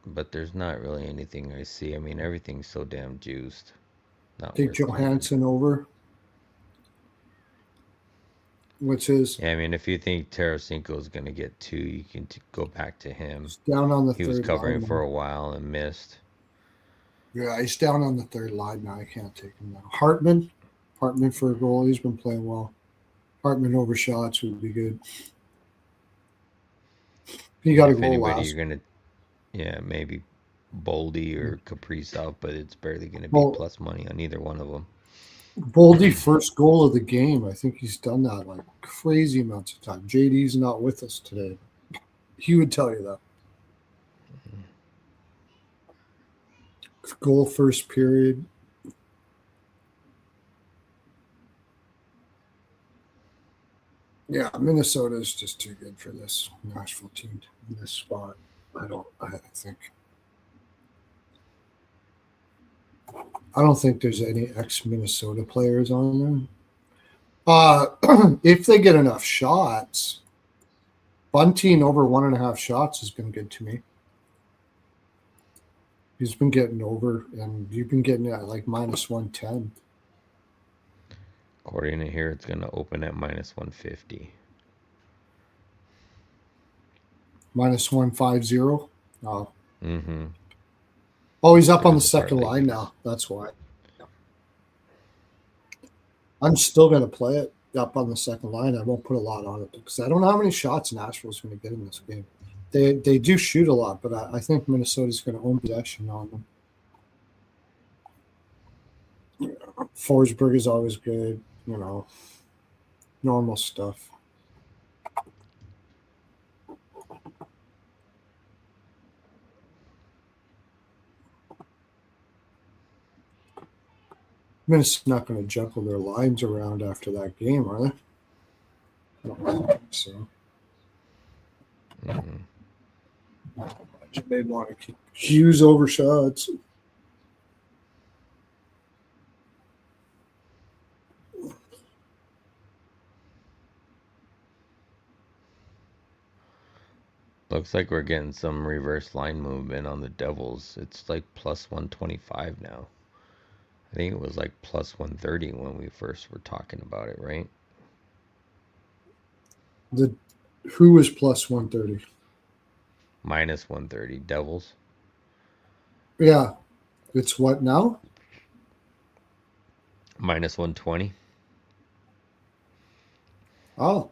but there's not really anything I see. I mean, everything's so damn juiced. Not Take worth playing. Johansson over. Which is Yeah, I mean, if you think Tarasenko is going to get 2, you can go back to him. down on the He was third covering line for now. a while and missed. Yeah, he's down on the third line now. I can't take him now. Hartman for a goal. He's been playing well. Hartman over shots would be good. He got And a if goal anybody, you're last. going to, yeah, maybe Boldy or Kaprizov, but it's barely going to be Well, plus money on either one of them. Boldy first goal of the game. I think he's done that like crazy amounts of time. JD's not with us today. He would tell you that. Goal first period. Yeah, Minnesota is just too good for this Nashville team in this spot. I don't think there's any ex-Minnesota players on there. If they get enough shots, Bunting over 1.5 shots has been good to me. He's been getting over, and you've been getting at like minus 110. According to here, it's going to open at minus 150. Minus 150. Oh. Mm-hmm. Oh, he's up on the Because the second parlay line kicks. now. That's why. I'm still going to play it up on the second line. I won't put a lot on it because I don't know how many shots Nashville's going to get in this game. They do shoot a lot, but I think Minnesota's going to own possession on them. Forsberg is always good, normal stuff. Minnesota not going to juggle their lines around after that game, are they? I don't think so. Mm-mm. They want to keep Hughes over shots. Looks like we're getting some reverse line movement on the Devils. It's like plus 125 now. I think it was like plus 130 when we first were talking about it, right? Who was plus 130? Minus 130 Devils. Yeah, it's what now? Minus 120. Oh,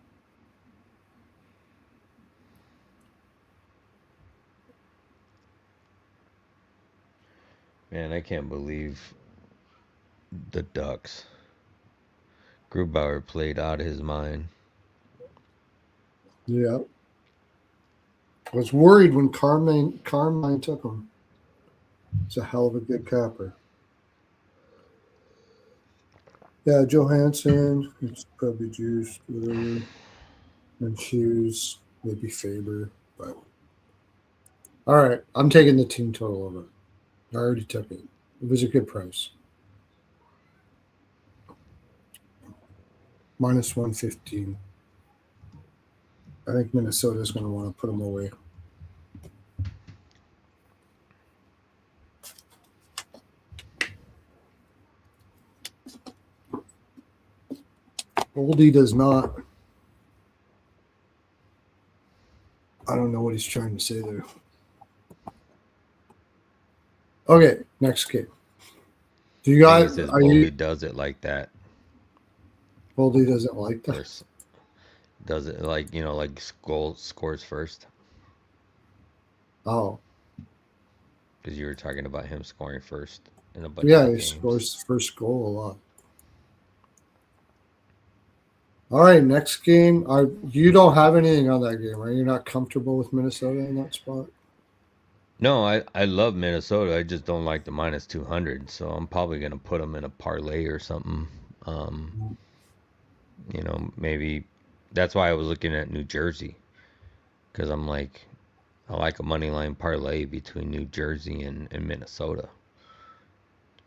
Man, I can't believe the Ducks. Grubauer played out of his mind. yeah. I was worried when Carmine took him. It's a hell of a good capper. Yeah, Johansson, it's probably juiced, whatever. And Hughes, maybe Faber. But all right, I'm taking the team total over. I already took it. It was a good price. Minus 115. I think Minnesota's going to want to put them away. Oldie does not. I don't know what he's trying to say there. Okay, next game. Do you I think he guys says are you Boldy does it like that. Oldie doesn't like that? Does it like, like scores first? Oh, Because you were talking about him scoring first in a bunch of yeah, the he games. scores the first goal a lot. All right, next game. You don't have anything on that game, right? You're not comfortable with Minnesota in that spot? No, I love Minnesota. I just don't like the minus 200. So I'm probably going to put them in a parlay or something. Um, maybe that's why I was looking at New Jersey. Because I'm like, I like a money line parlay between New Jersey and Minnesota.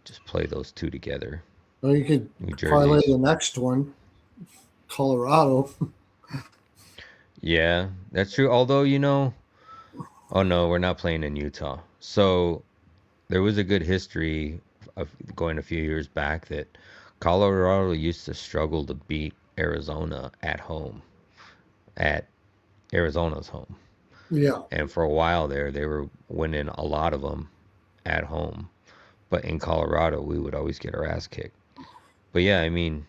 Just play those two together. Well, you could New parlay Jersey's. the next one, Colorado. Yeah, that's true. Although, oh no, we're not playing in Utah. So there was a good history of going a few years back that Colorado used to struggle to beat Arizona at home, at Arizona's home. Yeah, And for a while there, they were winning a lot of them at home. But in Colorado, we would always get our ass kicked. But yeah, I mean,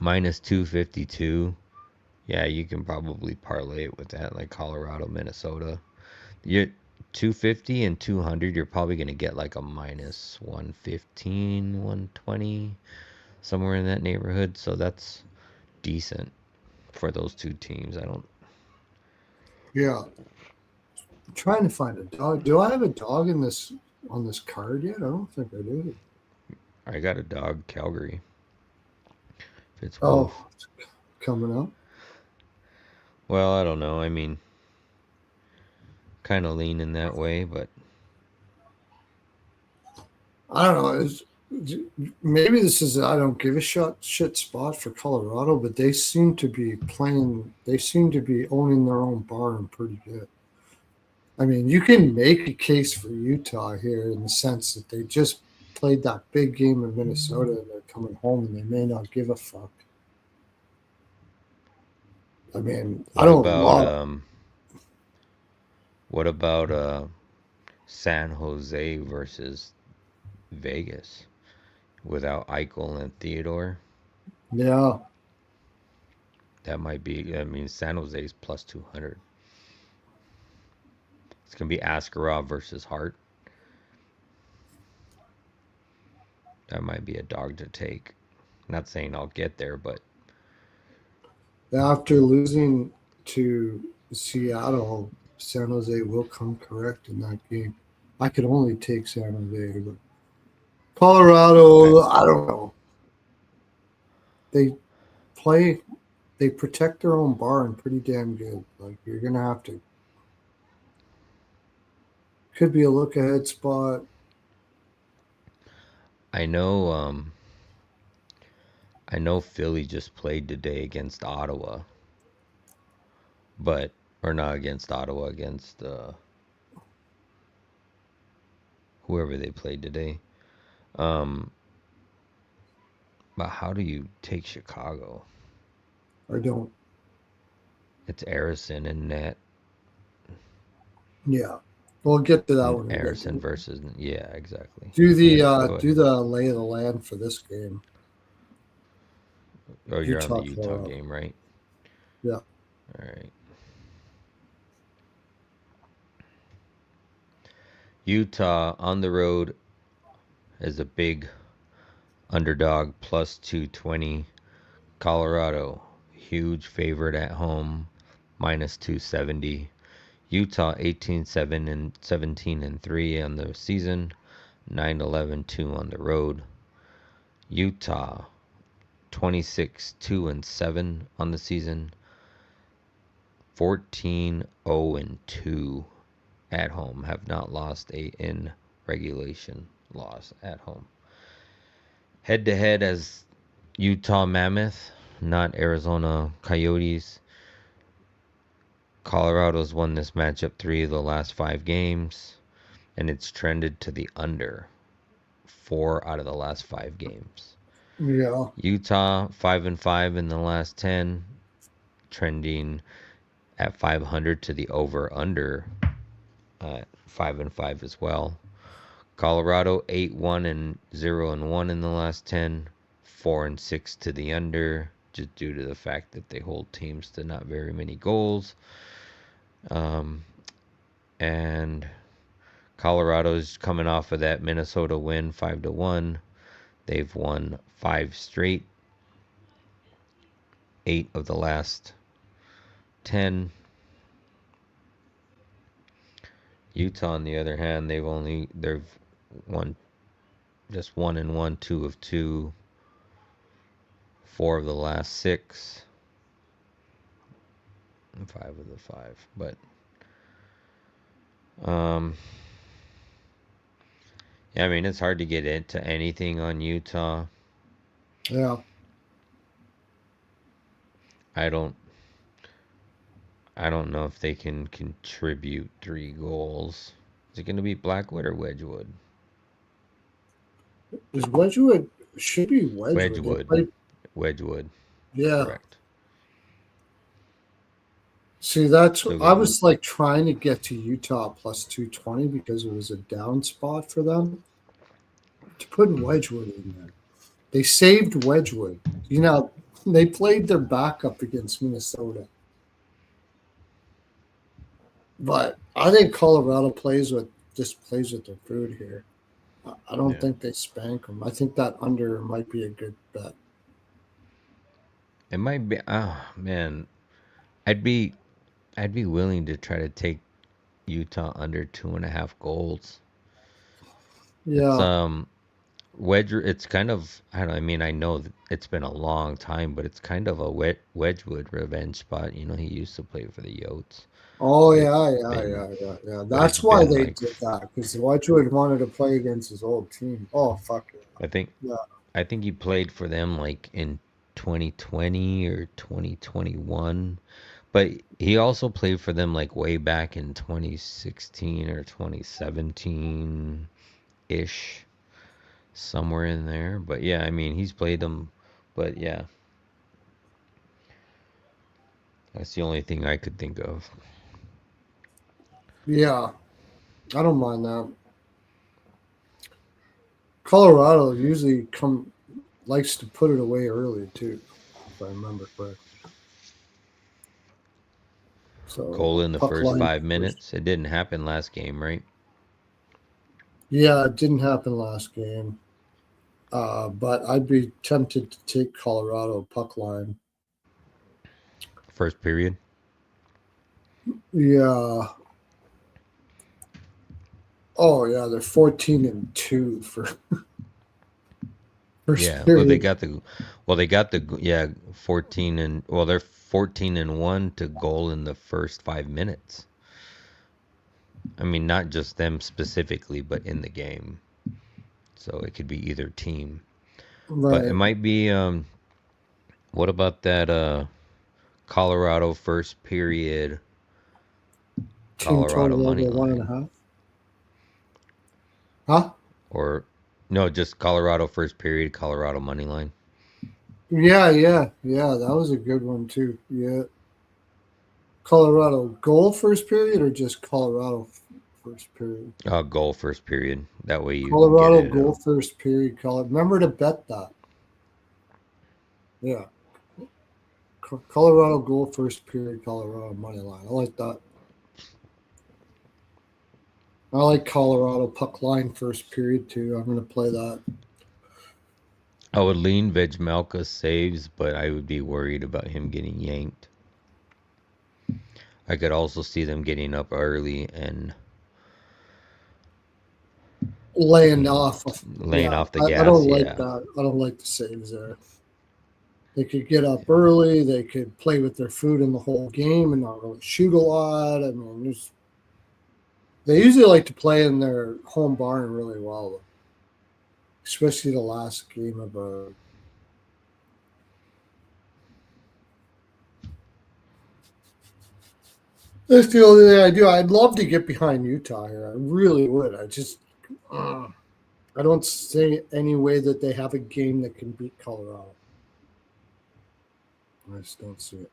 minus 252. Yeah, you can probably parlay it with that, like Colorado, Minnesota. You're 250 and 200, you're probably going to get like a minus 115, 120, somewhere in that neighborhood. So that's decent for those two teams. I don't. yeah. I'm trying to find a dog. Do I have a dog in this on this card yet? I don't think I do. I got a dog, Calgary. Fitz Oh, Wolf. it's coming up. Well, I don't know. I mean, kind of lean in that way, but I don't know. Maybe this is I don't give a shit spot for Colorado, but they seem to be playing. They seem to be owning their own barn pretty good. I mean, you can make a case for Utah here in the sense that they just played that big game in Minnesota and they're coming home and they may not give a fuck. I mean, I what don't about love. um what about San Jose versus Vegas without Eichel and Theodore? Yeah, That might be. I mean, San Jose's plus 200. It's gonna be Askarov versus Hart. That might be a dog to take. Not saying I'll get there, but after losing to Seattle, San Jose will come correct in that game. I could only take San Jose, but Colorado, I don't know. They play, they protect their own barn pretty damn good. Like you're gonna have to. Could be a look ahead spot. I know. I know Philly just played today against Ottawa, but or not against Ottawa, against whoever they played today. Um, but how do you take Chicago? I don't. It's Harrison and net, Yeah, we'll get to that and when we get Harrison to versus yeah, exactly. Go do ahead. the lay of the land for this game. Oh, you're on the Utah, Utah Colorado. game, right? Yeah, All right. Utah on the road is a big underdog, plus 220. Colorado, huge favorite at home, minus 270. Utah 18-7 and 17-3 on the season, 9-11-2 on the road. Utah 26-2 and 7 on the season, 14-0 and 2 at home. Have not lost a in regulation loss at home. Head to head as Utah Mammoth, not Arizona Coyotes. Colorado's won this matchup 3 of the last 5 games, and it's trended to the under 4 out of the last 5 games. yeah, Utah 5-5 in the last 10, trending at 500 to the over under at 5-5 as well. Colorado 8-1 and 0-1 in the last 10, 4-6 to the under, just due to the fact that they hold teams to not very many goals. And Colorado's coming off of that Minnesota win 5-1. They've won 5 straight, 8 of the last 10. Utah, on the other hand, they've won just 1-1, 2 of 2, 4 of the last 6, and 5 of the 5. But um, yeah, I mean it's hard to get into anything on Utah. yeah. I don't I don't know if they can contribute 3 goals. Is it going to be Blackwood or Wedgwood? Is Wedgwood should be Wedgwood. They Wedgwood. play. Wedgwood. Yeah. Correct. See, that's So I go ahead. was like trying to get to Utah plus 220 because it was a down spot for them to put Wedgwood in there. They saved Wedgwood. You know, they played their backup against Minnesota. But I think Colorado plays with their food here. I don't Yeah. think they spank them. I think that under might be a good bet. It might be. Oh man, I'd be I'd be willing to try to take Utah under 2.5 goals. It's Yeah. It's kind of, I don't know, I mean, I know that it's been a long time, but it's kind of a Wedgwood revenge spot. He used to play for the Yotes, Oh but yeah, it's yeah, been yeah, yeah, yeah. but it's That's why been they like did that because Wedgwood wanted to play against his old team. Oh fuck I think yeah. I think he played for them like in 2020 or 2021, but he also played for them like way back in 2016 or 2017 ish, somewhere in there. But yeah, I mean, he's played them, but yeah, that's the only thing I could think of. Yeah, I don't mind that. Colorado usually come likes to put it away early too, if I remember correctly. Goal So in the puck first line five first. minutes. It didn't happen last game, right? Yeah, it didn't happen last game. But I'd be tempted to take Colorado puck line. First period. Yeah. Oh yeah, they're 14-2 for first Yeah, well period. they got the 14 and well they're 14-1 to goal in the first 5 minutes. I mean, not just them specifically, but in the game. So it could be either team. But it Right. might be what about that Colorado first period Team Colorado total money over one and a line half. Huh? or no, just Colorado first period Colorado money line. Yeah, yeah, yeah. That was a good one too. Yeah. Colorado goal first period or just Colorado first period? Goal first period. That way you can get Colorado it. goal first period. Remember to bet that. Yeah. Colorado goal first period. Colorado money line. I like that. I like Colorado puck line first period too. I'm going to play that. I would lean Vejmelka saves, but I would be worried about him getting yanked. I could also see them getting up early and Laying you know off. laying Yeah, off the I don't gas. like Yeah, that. I don't like the saves there. They could get up early. They could play with their food in the whole game and not really shoot a lot. I mean, they usually like to play in their home barn really well, especially the last game of a. That's the only thing I do. I'd love to get behind Utah here. I really would. I don't see any way that they have a game that can beat Colorado. I just don't see it.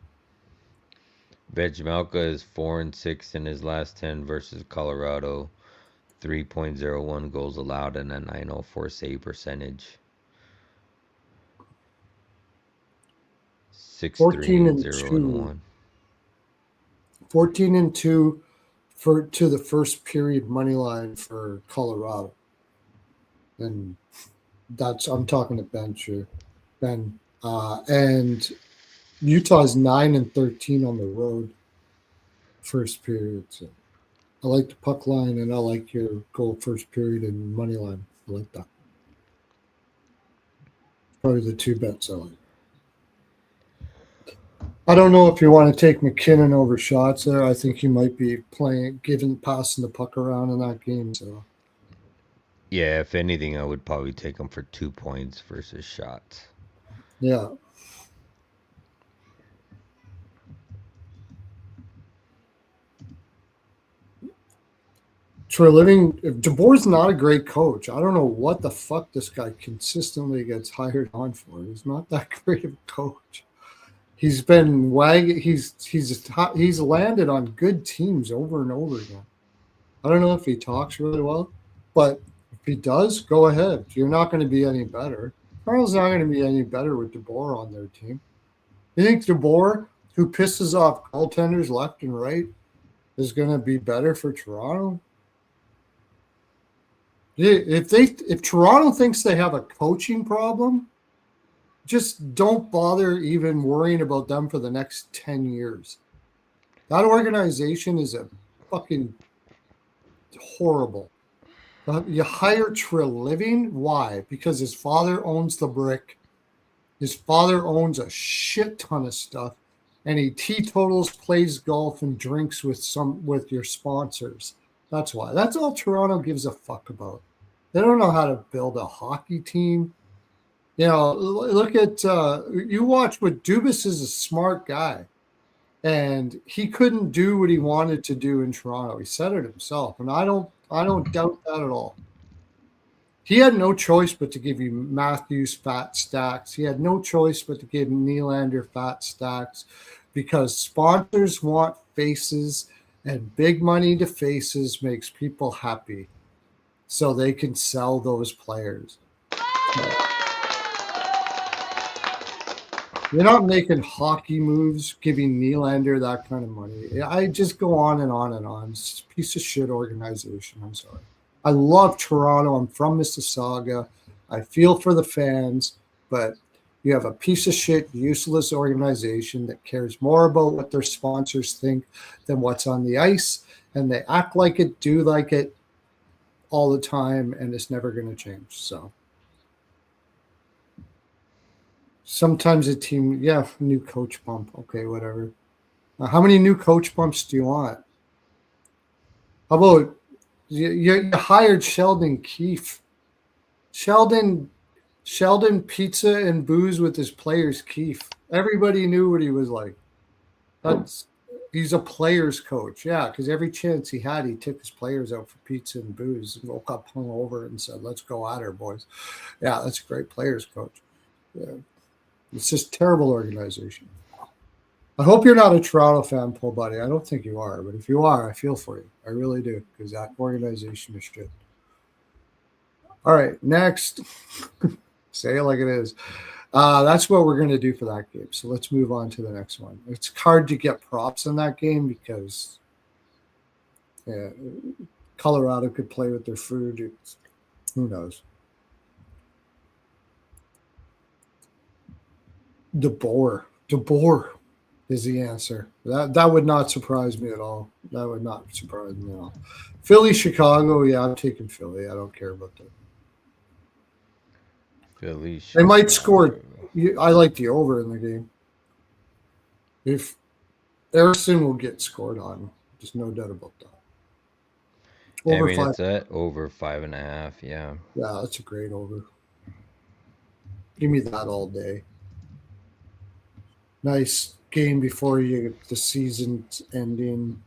Vejmelka is 4-6 in his last 10 versus Colorado. 3.01 goals allowed and a 904 save percentage. 6-3 14 and and 0 and 2. 1. 14 and 2 for to the first period money line for Colorado. And that's I'm talking to Ben here. Ben. And Utah's 9 and 13 on the road first period. So I like the puck line and I like your goal first period and money line. I like that. Probably the two bets I like. I don't know if you want to take McKinnon over shots there. I think he might be passing the puck around in that game. So Yeah, if anything, I would probably take him for 2 points versus shots. yeah. For a living, if DeBoer's not a great coach, I don't know what the fuck this guy consistently gets hired on for. He's not that great of a coach. He's been wagging. He's landed on good teams over and over again. I don't know if he talks really well, but if he does, go ahead. You're not going to be any better. Carl's not going to be any better with DeBoer on their team. You think DeBoer, who pisses off goaltenders left and right, is going to be better for Toronto? Yeah, if Toronto thinks they have a coaching problem, just don't bother even worrying about them for the next 10 years. That organization is a fucking horrible. You hire Treliving. Why? Because his father owns the brick. His father owns a shit ton of stuff. And he teetotals, plays golf, and drinks with your sponsors. That's why. That's all Toronto gives a fuck about. They don't know how to build a hockey team. You know, look at you watch what Dubas is a smart guy, and he couldn't do what he wanted to do in Toronto. He said it himself, and I don't doubt that at all. He had no choice but to give you Matthews fat stacks. He had no choice but to give Nylander fat stacks because sponsors want faces, and big money to faces makes people happy, so they can sell those players. So, you're not making hockey moves, giving Nylander that kind of money. I just go on and on and on. It's a piece of shit organization. I'm sorry. I love Toronto. I'm from Mississauga. I feel for the fans, but you have a piece of shit, useless organization that cares more about what their sponsors think than what's on the ice, and they act like it, do like it all the time, and it's never going to change. So Sometimes a team, yeah, new coach bump. Okay, whatever. How many new coach bumps do you want? How about you hired Sheldon Keefe? Sheldon pizza and booze with his players Keefe. Everybody knew what he was like. That's he's a players coach, yeah. Because every chance he had, he took his players out for pizza and booze and woke up hungover and said, "Let's go at her, boys." Yeah, that's a great players coach. Yeah. It's just terrible organization. I hope you're not a Toronto fan, Paul Buddy. I don't think you are, but if you are, I feel for you. I really do, because that organization is shit. All right, next. Say it like it is. That's what we're going to do for that game. So let's move on to the next one. It's hard to get props in that game because yeah, Colorado could play with their food. Who knows? DeBoer is the answer. That would not surprise me at all. That would not surprise me at all. Philly, Chicago. Yeah, I'm taking Philly. I don't care about that. Philly, They might Chicago. score. I like the over in the game. If Harrison will get scored on, there's no doubt about that. I Over mean, five. it's at over 5.5. Yeah. Yeah, that's a great over. Give me that all day. Nice game before the season's ending.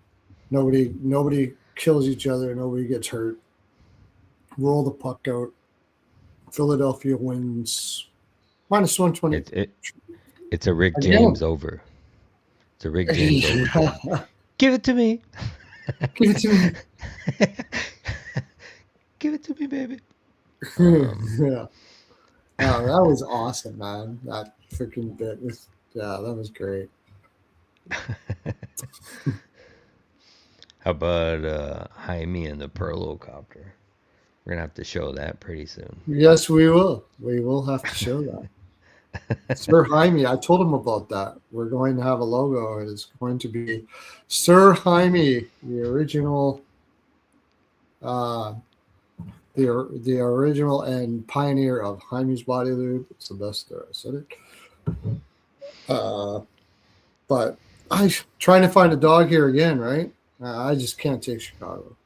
Nobody kills each other. Nobody gets hurt. Roll the puck out. Philadelphia wins minus 120 It's a Rick again. James over. It's a Rick James over game. Give it to me. Give it to me. Give it to me, baby. Yeah. Oh, that was awesome, man. That freaking bit was, yeah, that was great. How about Jaime and the Pearlo copter? We're gonna have to show that pretty soon. Yes, we will. We will have to show that. Sir Jaime, I told him about that. We're going to have a logo. It's going to be Sir Jaime, the original, uh, the original and pioneer of Jaime's Body Lube. It's the best there. I said it. But I'm trying to find a dog here again, right? I just can't take Chicago.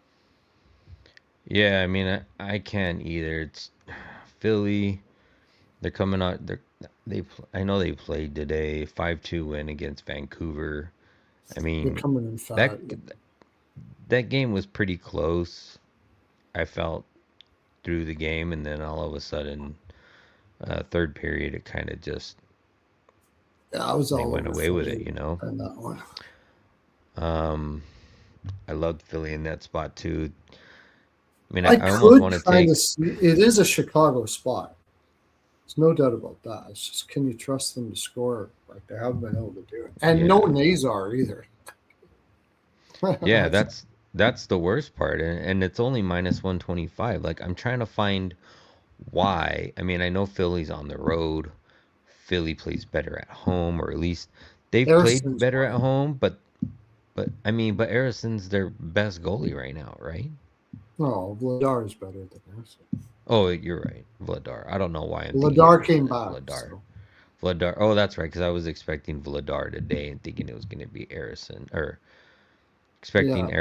Yeah, I mean, I can't either. It's Philly. They're coming out. I know they played today. 5-2 win against Vancouver. I They're mean, coming in that fat. that game was pretty close. I felt through the game, and then all of a sudden, third period, it kind of just Yeah, I was they all went over away with Philly it. in that one. Um, I loved Philly in that spot too. I mean, I I almost could want to kind of take. see it is a Chicago spot. There's no doubt about that. It's just can you trust them to score like they have been able to do it? And no Yeah, Nazar either. yeah, That's that's the worst part, and it's only minus 125. Like I'm trying to find why. I mean, I know Philly's on the road. Philly plays better at home, or at least they've played Harrison's better at fine. home. But I mean, but Harrison's their best goalie right now, right? No, Vladar is better than Harrison. Oh, you're right, Vladar. I don't know why I'm thinking Vladar Harrison came is back, Vladar. so Vladar. Oh, that's right, because I was expecting Vladar today and thinking it was going to be Harrison, or expecting yeah,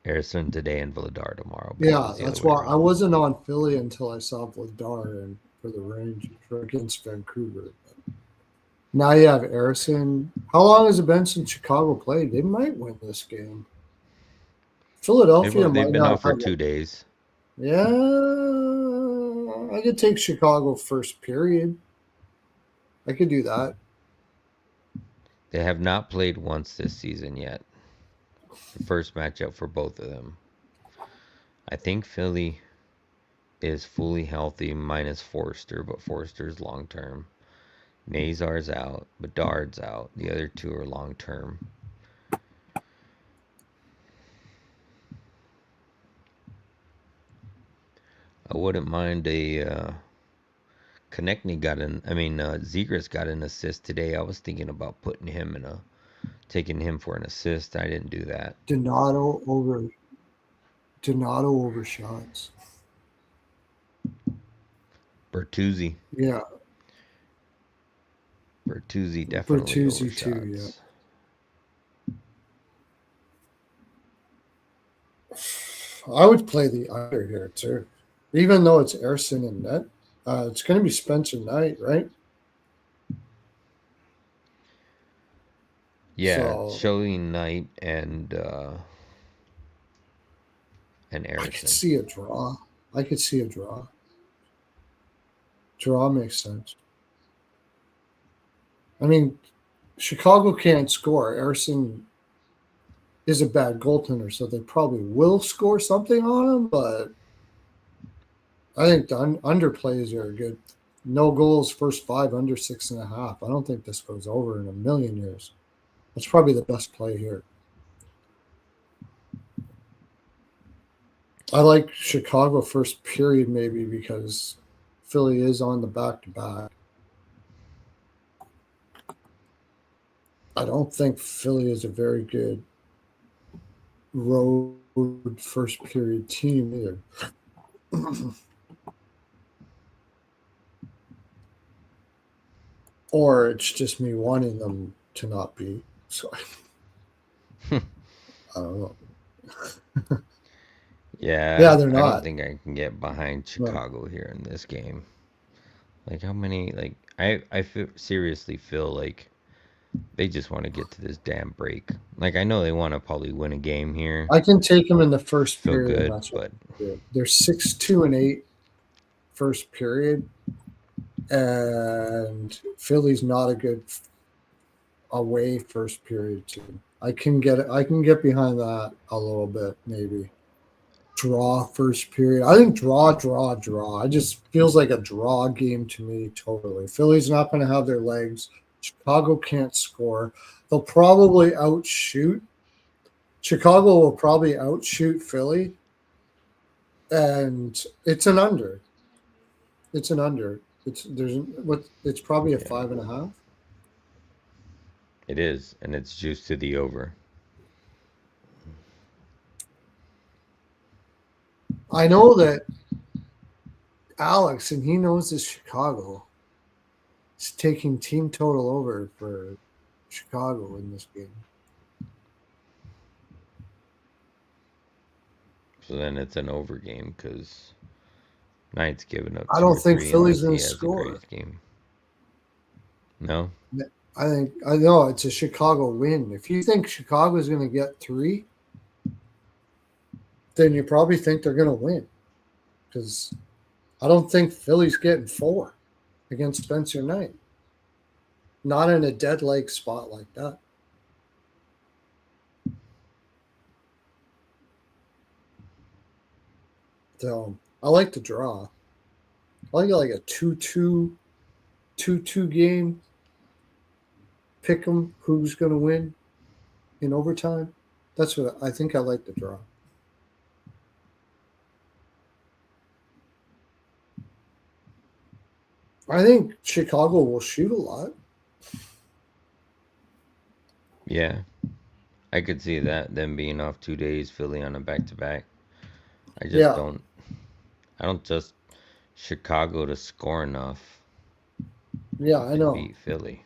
Harrison today and Vladar tomorrow, but it yeah. was the other That's way why I around. wasn't on Philly until I saw Vladar and for the Rangers against Vancouver. Now you have Harrison. How long has it been since Chicago played? They might win this game. Philadelphia They've might been not out for have. 2 days. Yeah, I could take Chicago first period. I could do that. They have not played once this season yet. The first matchup for both of them. I think Philly is fully healthy minus Forster, but Forster's long term. Nazar's out, Bedard's out. The other two are long term. I wouldn't mind a Konechny got an. I mean, Zegras got an assist today. I was thinking about putting him in a taking him for an assist. I didn't do that. Donato over shots. Bertuzzi. Yeah, Bertuzzi definitely Bertuzzi too, yeah. overshots. I would play the under here too, even though it's Erson and net. It's going to be Spencer Knight, right? Yeah, So showing Knight and I could Harrison. see a draw. I could see a draw. Draw makes sense. I mean, Chicago can't score. Erson is a bad goaltender, so they probably will score something on him. But I think the underplays are good. No goals, first five, under 6.5. I don't think this goes over in a million years. That's probably the best play here. I like Chicago first period maybe because Philly is on the back to back. I don't think Philly is a very good road first period team either. Or it's just me wanting them to not be. So I don't know. Yeah, Yeah, they're I don't not. think I can get behind No. Chicago here in this game. Like how many like seriously feel like they just want to get to this damn break. Like I know they want to probably win a game here, I can take them in the first feel period, and good, that's what but I do. They're 6-2-8 first period, and Philly's not a good away first period team. I can get it. I can get behind that a little bit, maybe. Draw first period. I think draw. It just feels like a draw game to me, totally. Philly's not going to have their legs. Chicago can't score. They'll probably outshoot. Chicago will probably outshoot Philly, and it's an under. It's an under. It's probably a yeah, 5.5. it is, and it's juiced to the over. I know that Alex, and he knows this Chicago, is taking team total over for Chicago in this game. So then it's an over game because Knight's giving up I two don't or think three Philly's unless going he to has a score. great game. No, I know it's a Chicago win. If you think Chicago is going to get three, then you probably think they're going to win because I don't think Philly's getting four against Spencer Knight. Not in a dead leg spot like that. So I like to draw. I like a 2-2, 2-2 game. Pick them who's going to win in overtime. That's what I think. I like to draw. I think Chicago will shoot a lot. yeah, I could see that them being off 2 days, Philly on a back to back. I just Yeah, don't. I don't just Chicago to score enough yeah, I and know. beat Philly.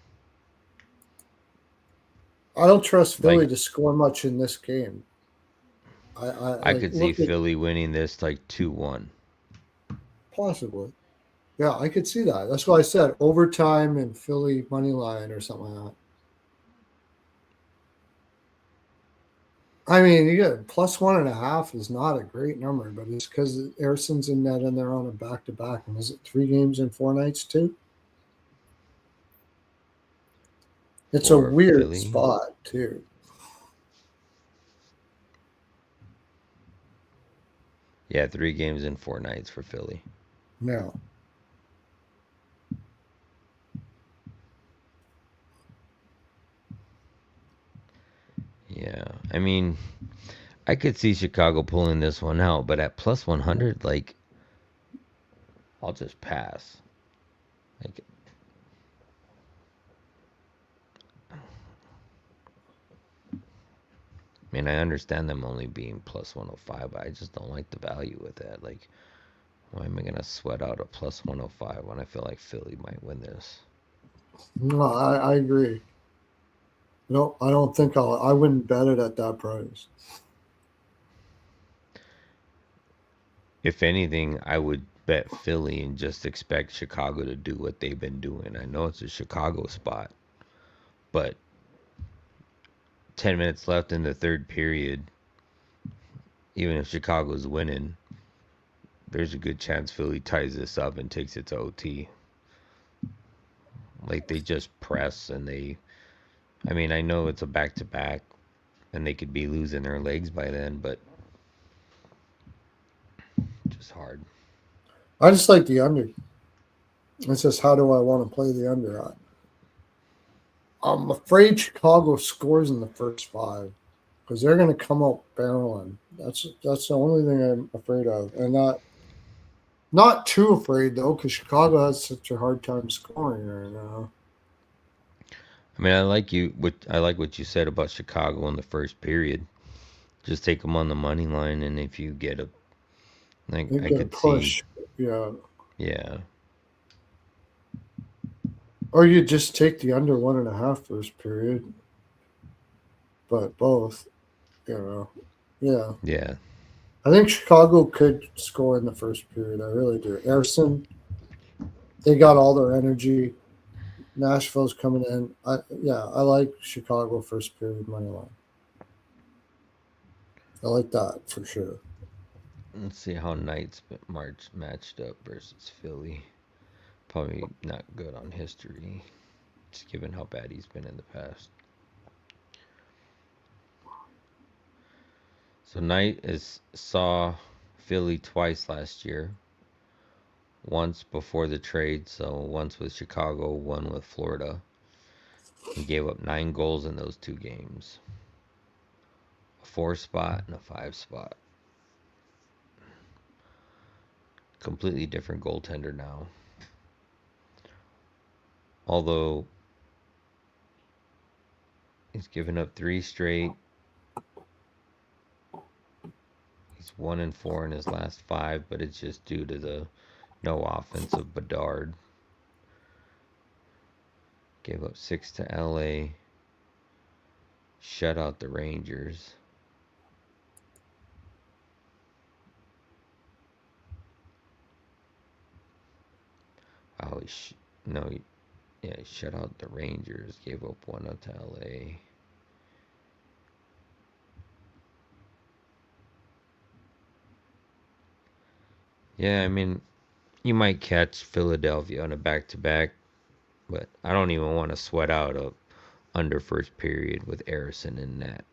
I don't trust Philly Like to score much in this game. I I like could see look at Philly winning this like 2-1. possibly. Yeah, I could see that. That's why I said overtime and Philly money line or something like that. I mean, you get +1.5 is not a great number, but it's because Harrison's in net and they're on a back to back. And is it 3 games in 4 nights too? It's a For weird Philly. spot too. Yeah, 3 games in 4 nights for Philly. No, Yeah, I mean, I could see Chicago pulling this one out, but at plus 100, like, I'll just pass. Like, I mean, I understand them only being plus 105, but I just don't like the value with that. Like, why am I going to sweat out a plus 105 when I feel like Philly might win this? No, I agree. No, I don't think I wouldn't bet it at that price. If anything, I would bet Philly and just expect Chicago to do what they've been doing. I know it's a Chicago spot, but 10 minutes left in the third period, even if Chicago's winning, there's a good chance Philly ties this up and takes it to OT. Like they just press and I mean, I know it's a back to back and they could be losing their legs by then, but just hard. I just like the under. It's just how do I want to play the under? I'm afraid Chicago scores in the first five because they're going to come out barreling. That's the only thing I'm afraid of, and not too afraid though because Chicago has such a hard time scoring right now. I mean, I like what you said about Chicago in the first period. Just take them on the money line, and if you get a like, They I get a could see, push, yeah, yeah, or you just take the under 1.5 first period, but both, you know, yeah. yeah, I think Chicago could score in the first period. I really do. Harrison, they got all their energy. Nashville's coming in. Yeah, I like Chicago first period money line. I like that for sure. let's see how Knights March matched up versus Philly. Probably not good on history, just given how bad he's been in the past. So Knight is saw Philly twice last year. Once before the trade, so once with Chicago, one with Florida. He gave up 9 goals in those 2 games. A 4 spot and a 5 spot. Completely different goaltender now. Although he's given up 3 straight. He's 1-4 in his last 5, but it's just due to the no offense of Bedard. Gave up 6 to LA. Shut out the Rangers. Oh, no, yeah, he shut out the Rangers. Gave up 1 out to LA. Yeah, I mean, you might catch Philadelphia on a back to back, but I don't even want to sweat out a under first period with Harrison in that.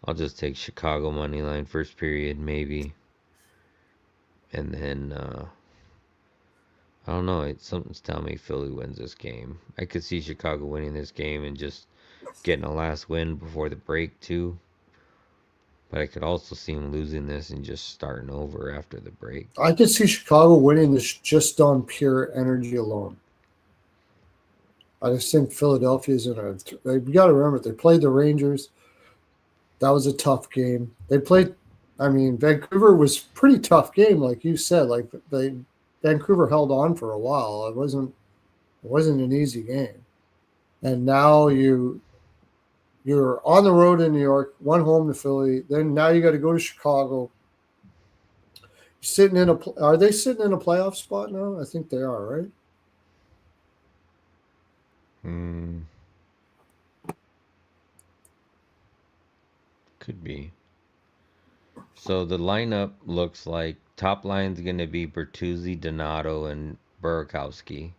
I'll just take Chicago money line first period maybe, and then I don't know. Something's telling me Philly wins this game. I could see Chicago winning this game and just getting a last win before the break too. But I could also see them losing this and just starting over after the break. I could see Chicago winning this just on pure energy alone. I just think Philadelphia's in a. You got to remember they played the Rangers. That was a tough game. They played. I mean, Vancouver was pretty tough game, like you said. Like Vancouver held on for a while. It wasn't an easy game. And now you're on the road in New York, one home to Philly. Then now you got to go to Chicago. Sitting in a. Are they sitting in a playoff spot now? I think they are, right? Hmm, could be. So the lineup looks like top line's going to be Bertuzzi, Donato, and Burakovsky.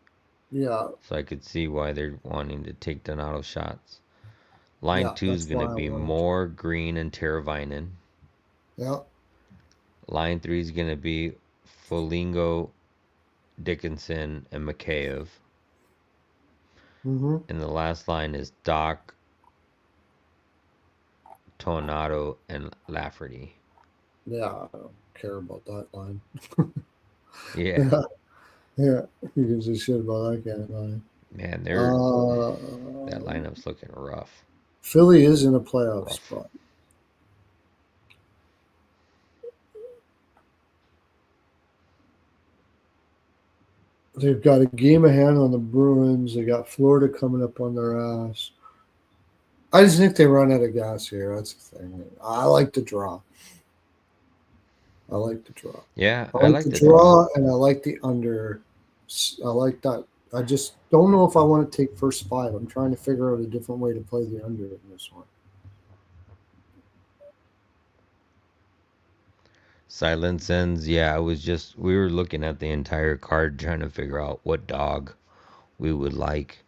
Yeah, So I could see why they're wanting to take Donato shots. Line yeah. two is That's going to why I be wanted to. Moore, Green, and Teravainen. Yeah. Line three is going to be Foligno, Dickinson, and Mikheyev. Mm-hmm. And the last line is Doc, Tornado, and Lafferty. Yeah, I don't care about that line. Yeah, Yeah, yeah. You can say shit about that kind of line. man, Uh, that lineup's looking rough. Philly is in a playoff Rough. spot. They've got a game ahead on the Bruins. They got Florida coming up on their ass. I just think they run out of gas here. That's the thing. I like the draw. I like the draw. Yeah, I I like like the the draw. draw, and I like the under. I like that. I just don't know if I want to take first five. I'm trying to figure out a different way to play the under in this one. Silence ends. Yeah, we were looking at the entire card trying to figure out what dog we would like.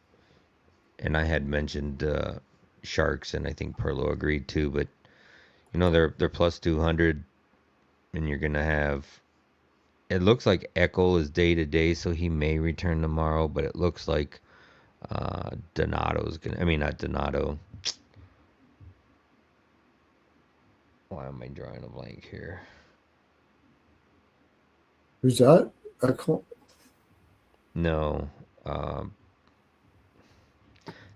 And I had mentioned Sharks, and I think Pearlo agreed too. But they're plus 200, and you're gonna have. It looks like Eckel is day to day, so he may return tomorrow. But it looks like Donato's gonna. I mean, not Donato. Why am I drawing a blank here? Who's that? I call No, um,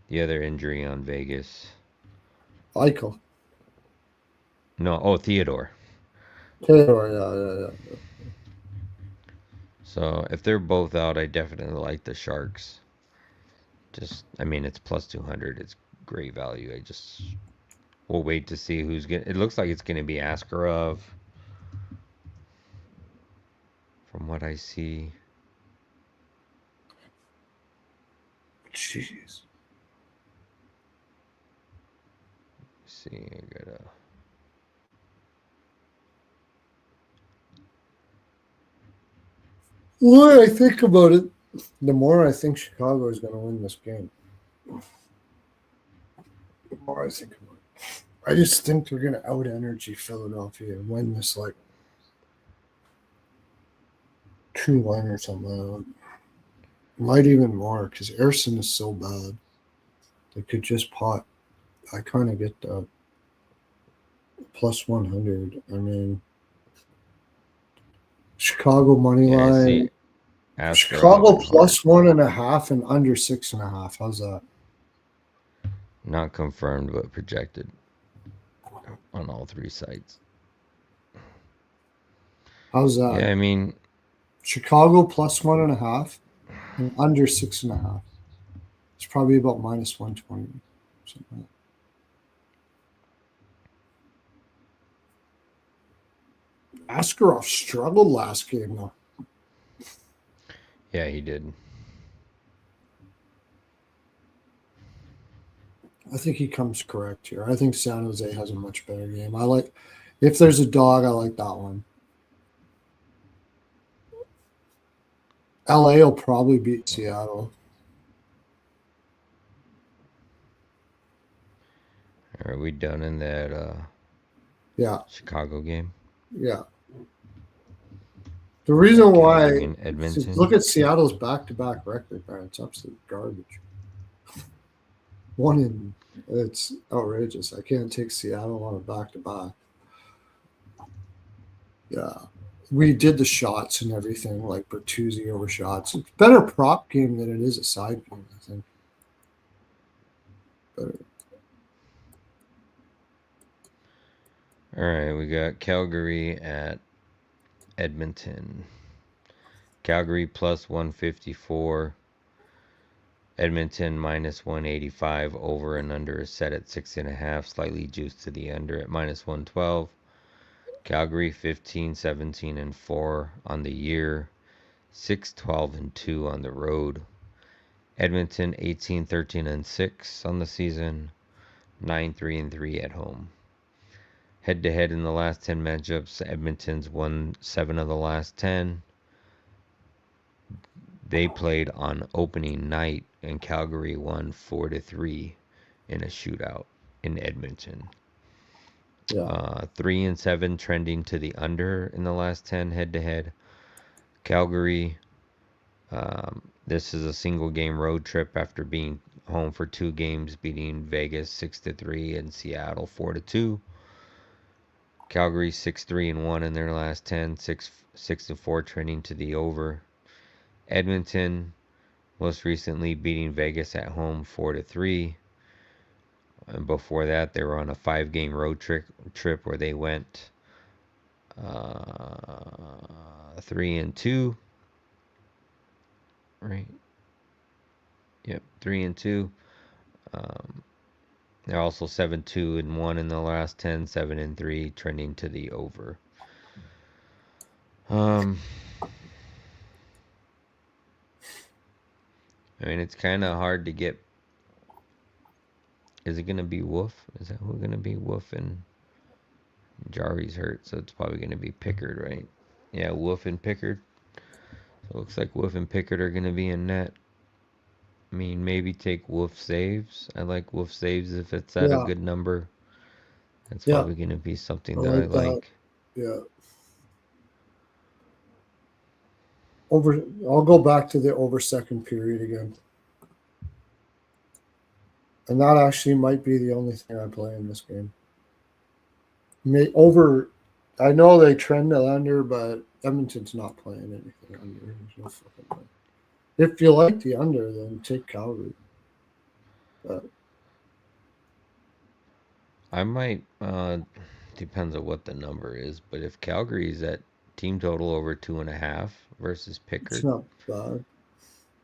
the other injury on Vegas. Eichel. No, oh Theodore. Taylor, yeah. So if they're both out, I definitely like the Sharks. I mean, it's plus 200. It's great value. We'll wait to see who's going to. It looks like it's going to be Askarov from what I see. Jeez. Let's see, I gotta. The more I think about it, the more I think Chicago is going to win this game. The more I think about it, I just think they're going to out energy Philadelphia and win this like 2-1 or something. Might even more because Erson is so bad. They could just pot. I kind of get the plus 100. I mean, Chicago money Yeah, I see line. Askarov Chicago is plus 1.5 and under 6.5. How's that? not confirmed but projected on all three sites. How's that? Yeah, I mean, Chicago plus 1.5 and under 6.5. It's probably about minus 120. Something like that. Askarov struggled last game though. yeah, he did. I think he comes correct here. I think San Jose has a much better game. I like if there's a dog, I like that one. LA will probably beat Seattle. Are we done in that Yeah, Chicago game? yeah. The reason Calgary why and Edmonton. look at Seattle's back-to-back record, man. It's absolute garbage. One in it's outrageous. I can't take Seattle on a back-to-back. Yeah. We did the shots and everything, like Bertuzzi over shots. It's a better prop game than it is a side game, I think. Better. All right, we got Calgary at Edmonton. Calgary plus 154. Edmonton minus 185. Over and under is set at 6.5. Slightly juiced to the under at minus 112. Calgary 15, 17, and 4 on the year. 6, 12, and 2 on the road. Edmonton 18, 13, and 6 on the season. 9, 3, and 3 at home. Head to head in the last 10 matchups, Edmonton's won 7 of the last 10. They played on opening night, and Calgary won 4-3 in a shootout in Edmonton. Yeah. 3 and 7 trending to the under in the last 10 head to head. Calgary, this is a single game road trip after being home for 2 games, beating Vegas 6-3 and Seattle 4-2. Calgary 6-3-1 in their last 10, 6-4 trending to the over. Edmonton most recently beating Vegas at home 4-3. And before that, they were on a 5-game road trip where they went 3-2. Yep, 3-2. They're also 7-2-1 in the last 10, 7-3, trending to the over. I mean, it's kind of hard to get. Is it going to be Wolf? Is that who going to be? Wolf and Jari's hurt, so it's probably going to be Pickard, right? Yeah, Wolf and Pickard. So it looks like Wolf and Pickard are going to be in net. I mean, maybe take Wolf saves. I like Wolf saves if it's at a Yeah, good number. That's yeah, probably going to be something I that I like that. like. Yeah. I'll go back to the over second period again. And that actually might be the only thing I play in this game. I know they trend it under, but Edmonton's not playing anything under. There's no fucking way. If you like the under, then take Calgary. But I might, depends on what the number is, but if Calgary's at team total over 2.5 versus it's Pickard, not bad.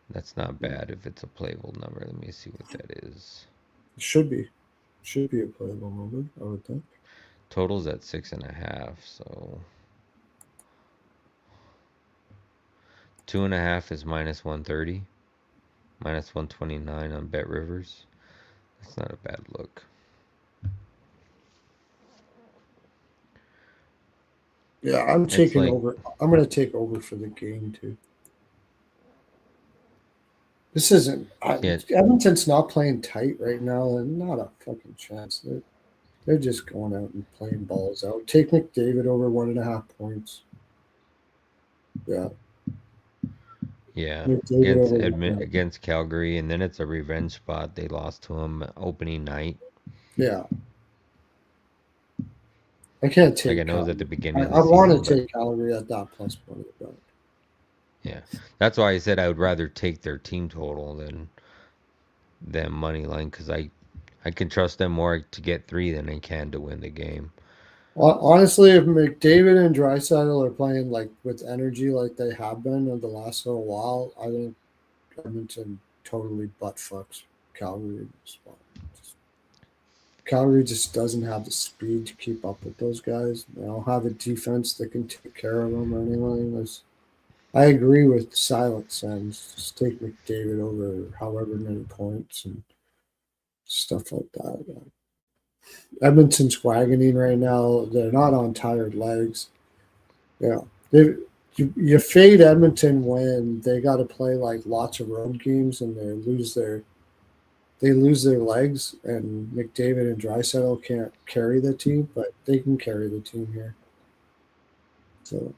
that's not bad if it's a playable number. Let me see what that is. It should be. Should be a playable number, I would think. Total's at 6.5, so 2.5 is -130, -129 on Bet Rivers. That's not a bad look. Yeah, I'm It's taking like, over. I'm going to take over for the game too. This isn't. yeah, Edmonton's not playing tight right now, and not a fucking chance. They're just going out and playing balls out. Take McDavid over 1.5 points. Yeah, yeah, McDavid over. against Calgary, and then it's a revenge spot. They lost to him opening night. Yeah, I can't Like I take know it was Calgary. at the beginning of the I want season, to but take Calgary at that plus money, but yeah, that's why I said I would rather take their team total than money line because I can trust them more to get 3 than I can to win the game. honestly, if McDavid and Draisaitl are playing like with energy like they have been in the last little while, I think Edmonton totally butt fucks Calgary in this spot. Calgary just doesn't have the speed to keep up with those guys. They don't have a defense that can take care of them or anything. I agree with Silence and just take McDavid over however many points and stuff like that. Yeah. Edmonton's wagoning right now. They're not on tired legs. Yeah, you fade Edmonton when they got to play like lots of road games and they lose their legs, and McDavid and Draisaitl can't carry the team, but they can carry the team here. So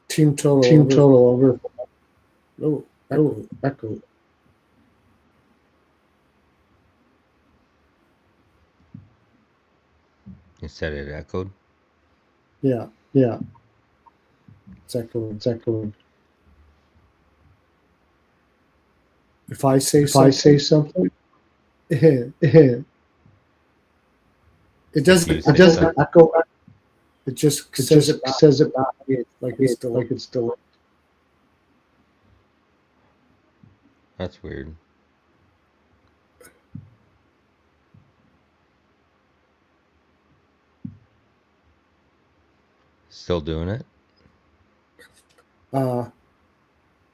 team total over. Oh, echo. You said it echoed. Yeah. It's echoing. If I say something, it doesn't. It doesn't echo. It just says it back like it's delayed. That's weird. Still doing it?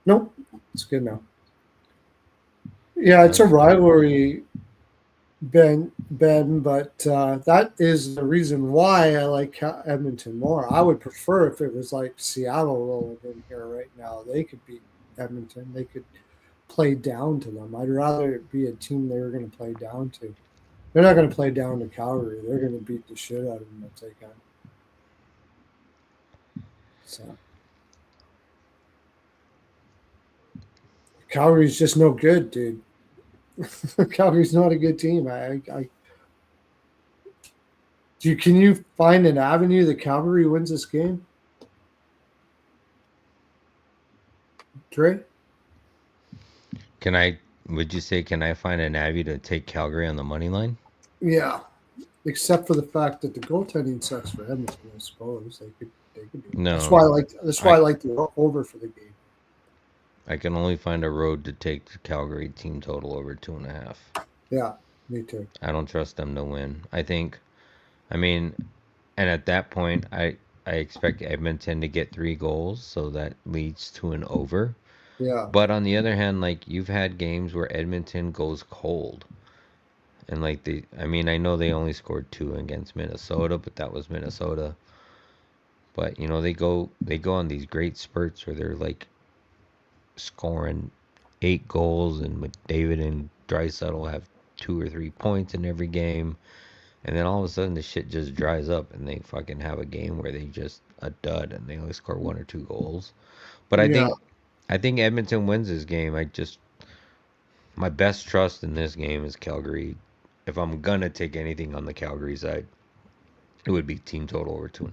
Nope, it's good now. Yeah, it's a rivalry, Ben, but that is the reason why I like Edmonton more. I would prefer if it was like Seattle rolling in here right now. They could beat Edmonton. They could play down to them. I'd rather it be a team they were going to play down to. They're not going to play down to Calgary. They're going to beat the shit out of them if they can. So Calgary's just no good, dude. Calgary's not a good team. Can you find an avenue that Calgary wins this game? Trey? Would you say, can I find an avenue to take Calgary on the money line? Yeah. Except for the fact that the goaltending sucks for Edmonton, I suppose. They could do it. No. That's why I like the over for the game. I can only find a road to take the Calgary team total over 2.5. Yeah, me too. I don't trust them to win. I mean, and at that point, I expect Edmonton to get 3 goals, so that leads to an over. Yeah, But on the other hand, like you've had games where Edmonton goes cold, and like I know they only scored 2 against Minnesota, but that was Minnesota. But they go on these great spurts where they're like scoring 8 goals, and McDavid and Draisaitl have 2 or 3 points in every game. And then all of a sudden, the shit just dries up, and they fucking have a game where they just a dud, and they only score 1 or 2 goals. But yeah, I think Edmonton wins this game. My best trust in this game is Calgary. If I'm gonna take anything on the Calgary side, it would be team total over 2.5.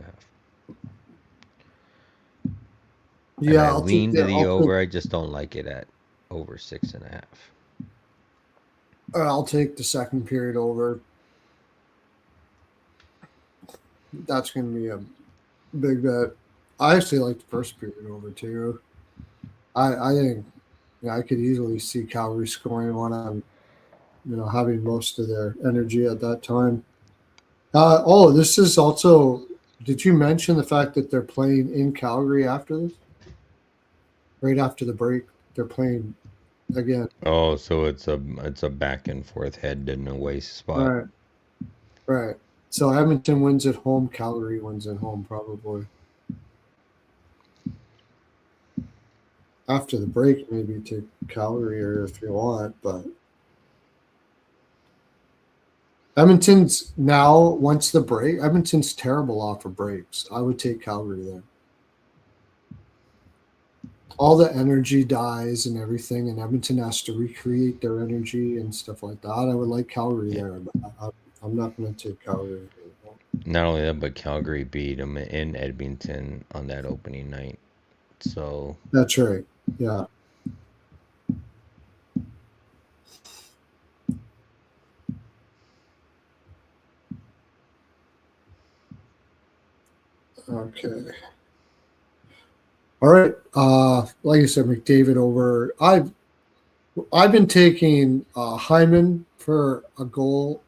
And yeah. I I'll take lean to the the I'll take over. I just don't like it at over 6.5. I'll take the second period over. That's going to be a big bet. I actually like the first period over too. I think I could easily see Calgary scoring one on having most of their energy at that time. This is also. Did you mention the fact that they're playing in Calgary after this? Right after the break, they're playing again. Oh, so it's a back and forth head and away spot. Right, right. So Edmonton wins at home. Calgary wins at home, probably after the break. Maybe to Calgary or if you want, but Edmonton's now once the break. Edmonton's terrible off of breaks. I would take Calgary there. All the energy dies and everything, and Edmonton has to recreate their energy and stuff like that. I would like Calgary Yeah. there, but I'm not going to take Calgary. Not only that, but Calgary beat them in Edmonton on that opening night. So That's right. Yeah. Okay. All right. Like I said, McDavid over. I've been taking Hyman for a goal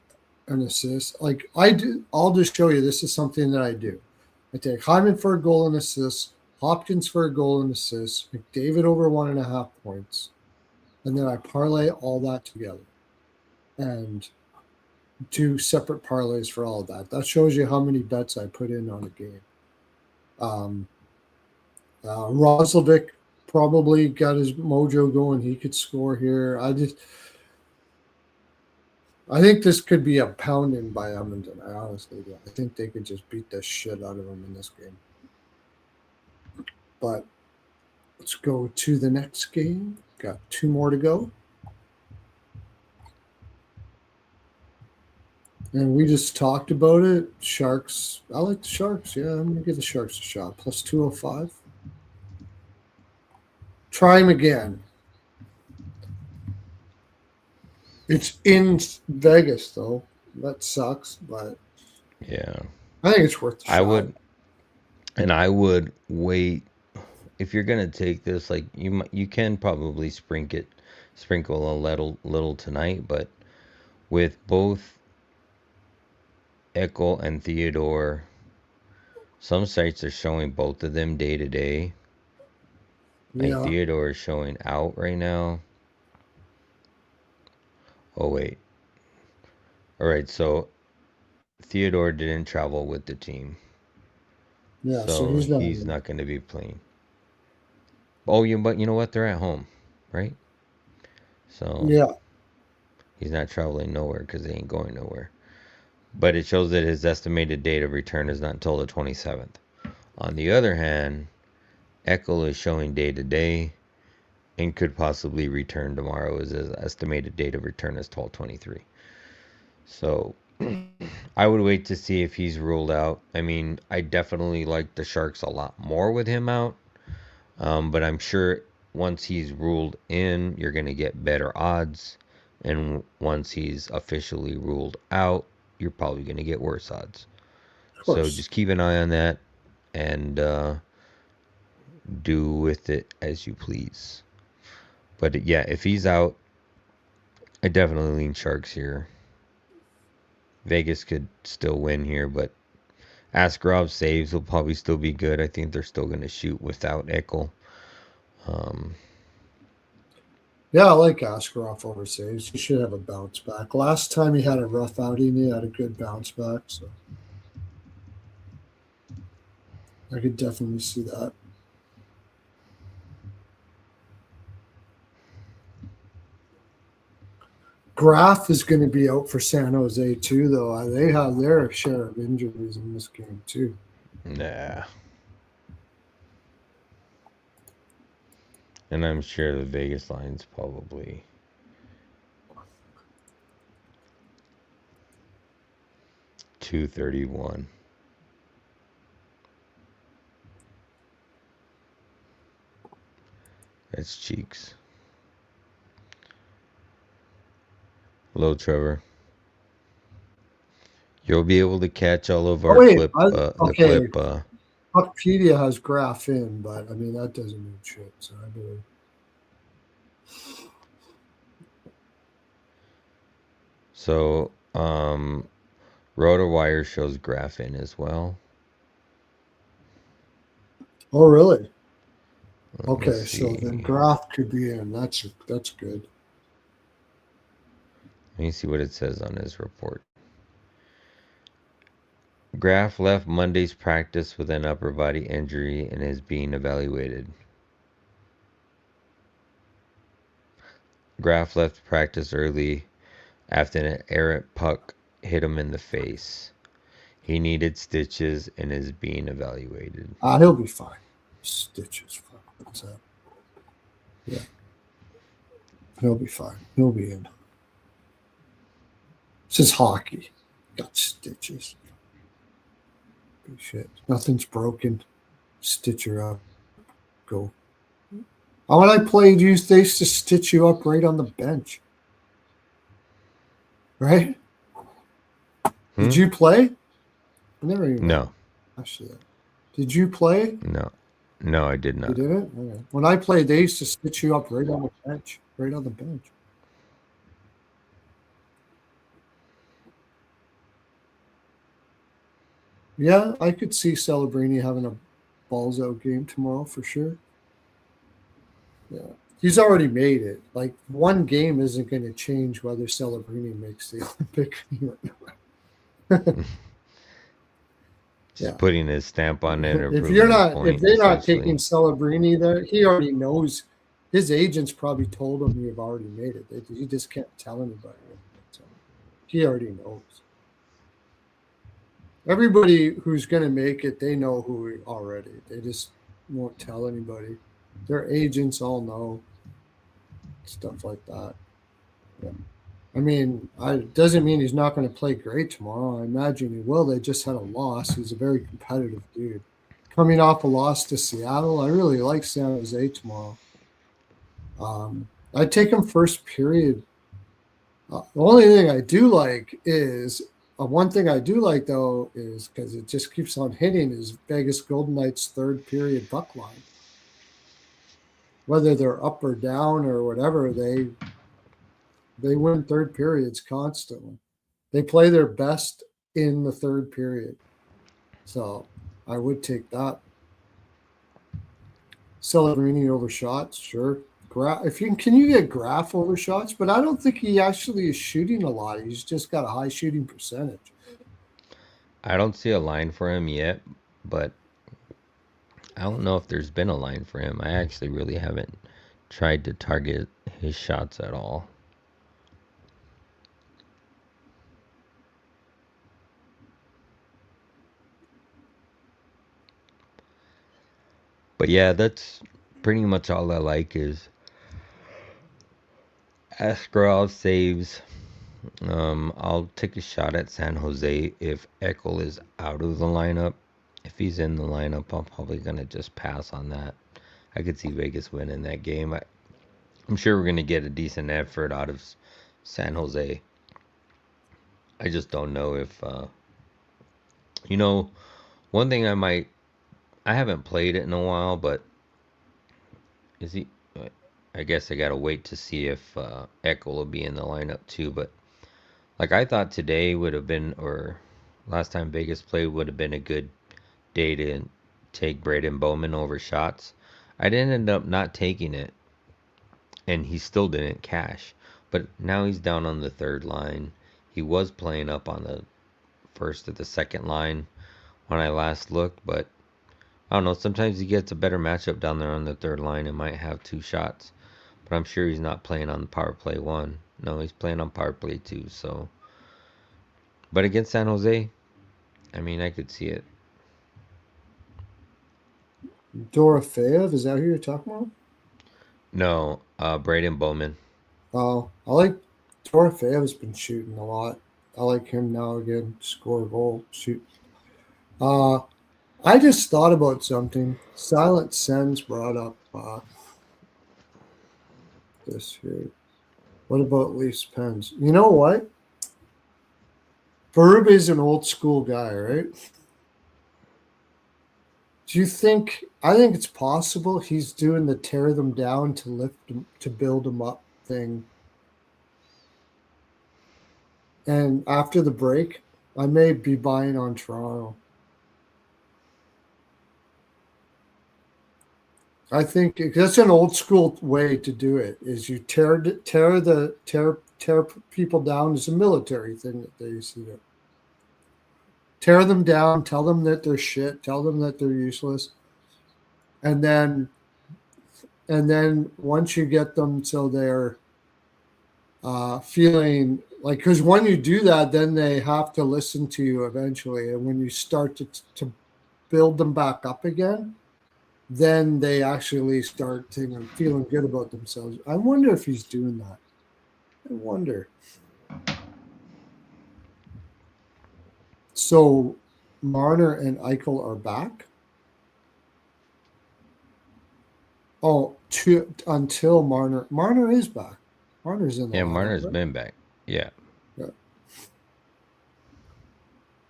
and assist. Like I do. I'll just show you. This is something that I do. I take Hyman for a goal and assist. Hopkins for a goal and assist. McDavid over 1.5 points, and then I parlay all that together and do separate parlays for all of that. That shows you how many bets I put in on a game. Um, Roslovic probably got his mojo going. He could score here. I think this could be a pounding by Edmonton. I honestly do. I think they could just beat the shit out of them in this game. But let's go to the next game. Got 2 more to go. And we just talked about it. Sharks. I like the Sharks. Yeah, I'm going to give the Sharks a shot. Plus 205. Try him again. It's in Vegas, though. That sucks, but yeah, I think it's worth the I shot. would, and I would wait if you're gonna take this. Like you can probably sprinkle a little tonight, but with both Eckel and Theodore, some sites are showing both of them day to day. Like Yeah. Theodore is showing out right now. Oh wait, all right. So Theodore didn't travel with the team, Yeah. So so he's not. he's not going to be playing. But you know what? They're at home, right? So Yeah. he's not traveling nowhere because they ain't going nowhere. But it shows that his estimated date of return is not until the 27th. On the other hand, Eckel is showing day to day and could possibly return tomorrow. His estimated date of return is 12/23. So I would wait to see if he's ruled out. I mean, I definitely like the Sharks a lot more with him out. But I'm sure once he's ruled in, you're going to get better odds. And once he's officially ruled out, you're probably going to get worse odds. Of So course. just keep an eye on that and do with it as you please. But yeah, if he's out, I definitely lean Sharks here. Vegas could still win here, but Askarov saves will probably still be good. I think they're still going to shoot without Eckel. Yeah, I like Askarov over saves. He should have a bounce back. Last time he had a rough outing, he had a good bounce back. So I could definitely see that. Graf is going to be out for San Jose too, though. They have their share of injuries in this game too. Nah. And I'm sure the Vegas line's probably 231. That's cheeks. Hello, Trevor. You'll be able to catch all of our Wait, clip. The okay. clip. Puckpedia has Graf in, but I mean that doesn't mean shit. So I believe. So, RotoWire shows Graph in as well. Oh, really? Let me Okay, so see. then Graf could be in. That's good. Let me see what it says on his report. Graf left Monday's practice with an upper body injury and is being evaluated. Graf left practice early after an errant puck hit him in the face. He needed stitches and is being evaluated. He'll be fine. Stitches. Fuck, what's that? Yeah, he'll be fine. He'll be in. This is hockey. Got stitches. Big shit. Nothing's broken. Stitch her up. Go. When I played, they used to stitch you up right on the bench. Right? Did you play? I never even No. asked you that. Did you play? No. No, I did not. You didn't? Okay. When I played, they used to stitch you up right on the bench. Right on the bench. Yeah, I could see Celebrini having a balls out game tomorrow for sure. Yeah. He's already made it. Like one game isn't going to change whether Celebrini makes the Olympic. Just putting his stamp on it. Or If you're not, point, if they're not taking Celebrini there, he already knows. His agents probably told him you've already made it. He just can't tell anybody. So he already knows. Everybody who's going to make it, they know who already. They just won't tell anybody. Their agents all know stuff like that. Yeah. I mean, it doesn't mean he's not going to play great tomorrow. I imagine he will. They just had a loss. He's a very competitive dude. Coming off a loss to Seattle, I really like San Jose tomorrow. I'd take him first period. The only thing I do like is one thing I do like though is because it just keeps on hitting is Vegas Golden Knights third period buck line. Whether they're up or down or whatever, they win third periods constantly. They play their best in the third period. So I would take that. Celebrini over shots, sure. If you can you get Graf over shots, but I don't think he actually is shooting a lot. He's just got a high shooting percentage. I don't see a line for him yet, but I don't know if there's been a line for him. I actually really haven't tried to target his shots at all. But yeah, that's pretty much all I like is Askarov saves. I'll take a shot at San Jose if Eckel is out of the lineup. If he's in the lineup, I'm probably going to just pass on that. I could see Vegas winning that game. I'm sure we're going to get a decent effort out of San Jose. I just don't know if, one thing I haven't played it in a while, but is he, I guess I gotta wait to see if Echo will be in the lineup too. But like I thought today would have been, or last time Vegas played would have been a good day to take Braden Bowman over shots. I didn't end up not taking it, and he still didn't cash. But now he's down on the third line. He was playing up on the first or the second line when I last looked, but I don't know. Sometimes he gets a better matchup down there on the third line and might have two shots. But I'm sure he's not playing on power play one. No, he's playing on power play two. So, but against San Jose, I mean, I could see it. Dorofeyev, is that who you're talking about? No, Braden Bowman. Oh, I like Dorofeyev's been shooting a lot. I like him now again. Score a goal, shoot. Uh, I just thought about something. Silent Sens brought up this here. What about Leafs Pens? You know what? Berube is an old school guy, right? Do you think? I think it's possible he's doing the tear them down to lift them, to build them up thing. And after the break, I may be buying on Toronto. I think that's an old school way to do it. Is you tear people down. It's a military thing that they used to do. Tear them down, tell them that they're shit, tell them that they're useless, and then once you get them so they're feeling like, because when you do that, then they have to listen to you eventually, and when you start to build them back up again, then they actually start feeling good about themselves. I wonder if he's doing that. I wonder. So Marner and Eichel are back? Oh, until Marner. Marner is back. Marner's in the lineup, Marner's right? been back. Yeah.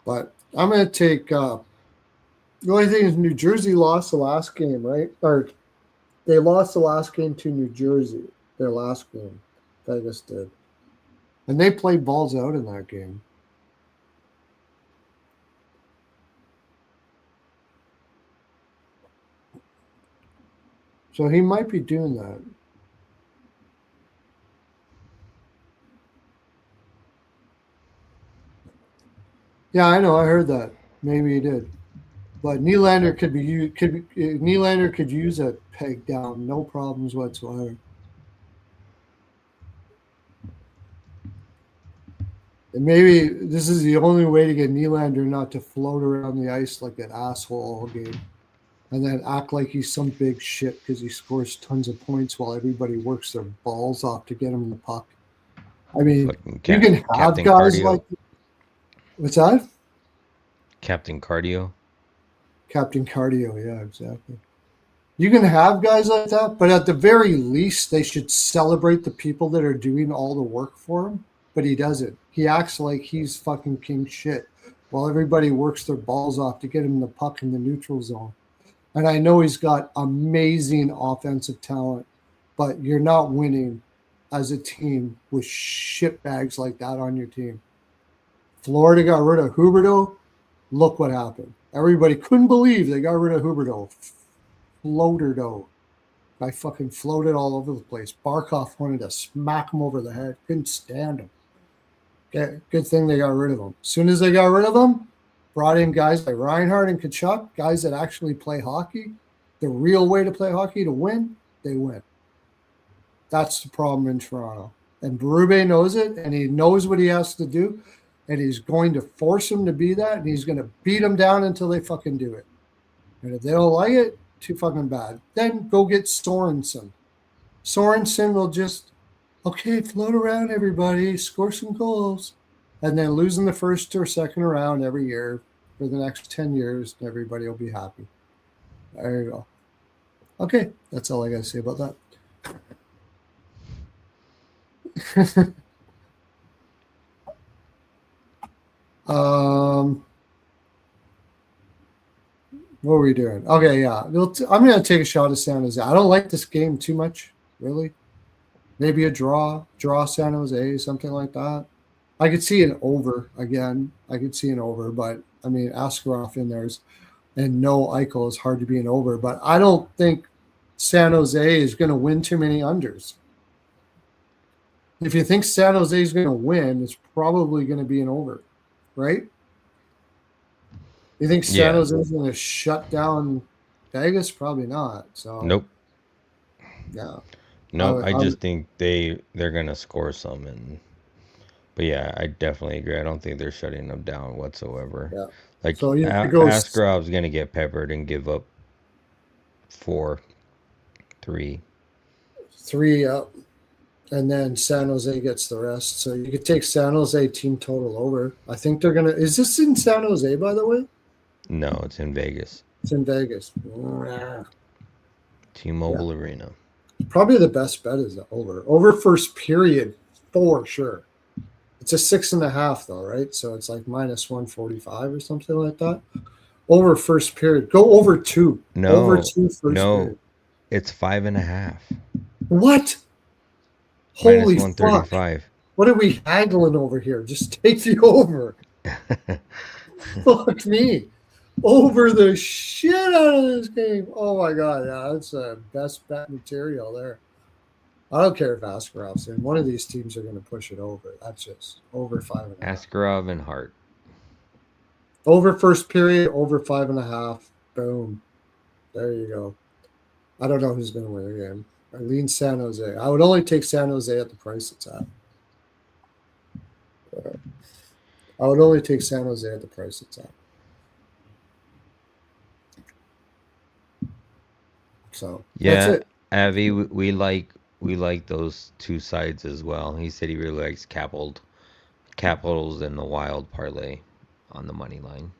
But I'm going to take the only thing is New Jersey lost the last game, right? Or they lost the last game to New Jersey, their last game. Vegas did. And they played balls out in that game. So he might be doing that. Yeah, I know. I heard that. Maybe he did. But Nylander Nylander could use a peg down, no problems whatsoever. And maybe this is the only way to get Nylander not to float around the ice like an asshole all game, and then act like he's some big shit because he scores tons of points while everybody works their balls off to get him the puck. I mean, you can have Captain guys Cardio. like what's that? Captain Cardio. Captain Cardio, yeah, exactly. You can have guys like that, but at the very least, they should celebrate the people that are doing all the work for him. But he doesn't. He acts like he's fucking king shit while everybody works their balls off to get him the puck in the neutral zone. And I know he's got amazing offensive talent, but you're not winning as a team with shit bags like that on your team. Florida got rid of Huberdeau. Look what happened. Everybody couldn't believe they got rid of Huberdeau. Floaterdo. I fucking floated all over the place. Barkov wanted to smack him over the head. Couldn't stand him. Okay, good thing they got rid of him. As soon as they got rid of him, brought in guys like Reinhardt and Kachuk, guys that actually play hockey. The real way to play hockey to win, they win. That's the problem in Toronto. And Berube knows it, and he knows what he has to do, and he's going to force him to be that, and he's going to beat them down until they fucking do it. And if they don't like it, too fucking bad. Then go get Sorensen. Sorensen will just, okay, float around everybody, score some goals, and then lose in the first or second round every year for the next 10 years, and everybody will be happy. There you go. Okay, that's all I got to say about that. What were we doing? Okay, yeah. I'm going to take a shot at San Jose. I don't like this game too much. Really? Maybe a draw San Jose, something like that. I could see an over again. I could see an over, but I mean, Askarov in there's and no Eichel is hard to be an over. But I don't think San Jose is going to win too many unders. If you think San Jose is going to win, it's probably going to be an over, right? You think San Yeah. Jose is going to shut down Vegas? Probably not. So, Nope. yeah. Nope. I just think they're gonna score some, and but yeah, I definitely agree. I don't think they're shutting them down whatsoever. Yeah. Like So you could go Askarov's gonna get peppered and give up 4-3. 3 up, and then San Jose gets the rest. So you could take San Jose team total over. I think they're gonna. Is this in San Jose, by the way? No, it's in Vegas. It's in Vegas. T-Mobile Arena. Probably the best bet is the over. Over first period for sure. It's a 6.5 though, right? So it's like minus 145 or something like that. Over first period. Go over 2. No, over 2 first no, period. it's 5.5. What? Minus Holy 135. fuck. What are we haggling over here? Just take the over. Fuck me. Over the shit out of this game. Oh my god, yeah, that's the best bet material there. I don't care if Askarov's in. One of these teams are going to push it over. That's just over 5.5. Askarov and Hart. Over first period, over 5.5. Boom. There you go. I don't know who's going to win the game. I lean San Jose. I would only take San Jose at the price it's at. I would only take San Jose at the price it's at. So yeah, that's it. Avi, we like those two sides as well. He said he really likes Capitals and the Wild parlay on the money line.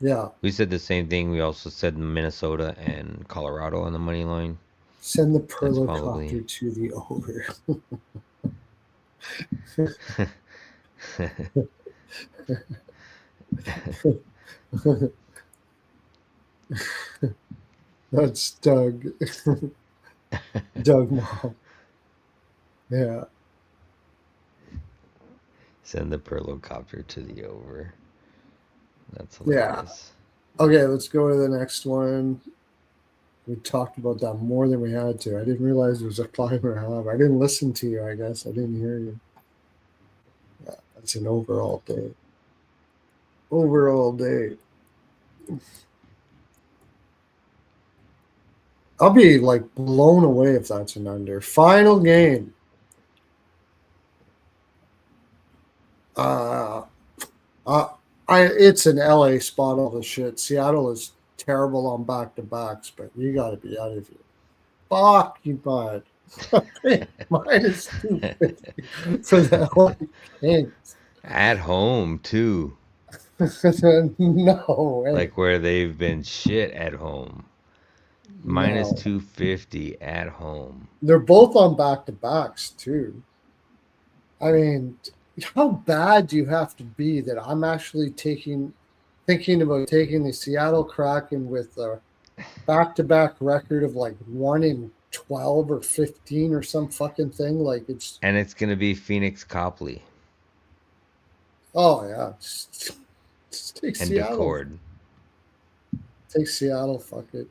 Yeah. We said the same thing. We also said Minnesota and Colorado on the money line. Send the Pearlo copter to the over. That's Doug. Doug Mom. Yeah. Send the Pearlo copter to the over. That's hilarious. Yeah. Okay, let's go to the next one. We talked about that more than we had to. I didn't realize there was a 5.5. I didn't listen to you, I guess. I didn't hear you. Yeah, that's an overall day. Overall day. I'll be like blown away if that's an under. Final game. It's an LA spot all the shit. Seattle is terrible on back-to-backs, but you got to be out of here. Fuck you, bud. Minus 250 for the LA Kings. At home too. No way. Like where they've been shit at home. Minus 250 at home. They're both on back-to-backs too. I mean, how bad do you have to be that I'm actually thinking about taking the Seattle Kraken with a back-to-back record of like 1-12 or 15 or some fucking thing? Like it's gonna be Phoenix Copley. Oh yeah, just take and Seattle. Decord. Take Seattle. Fuck it.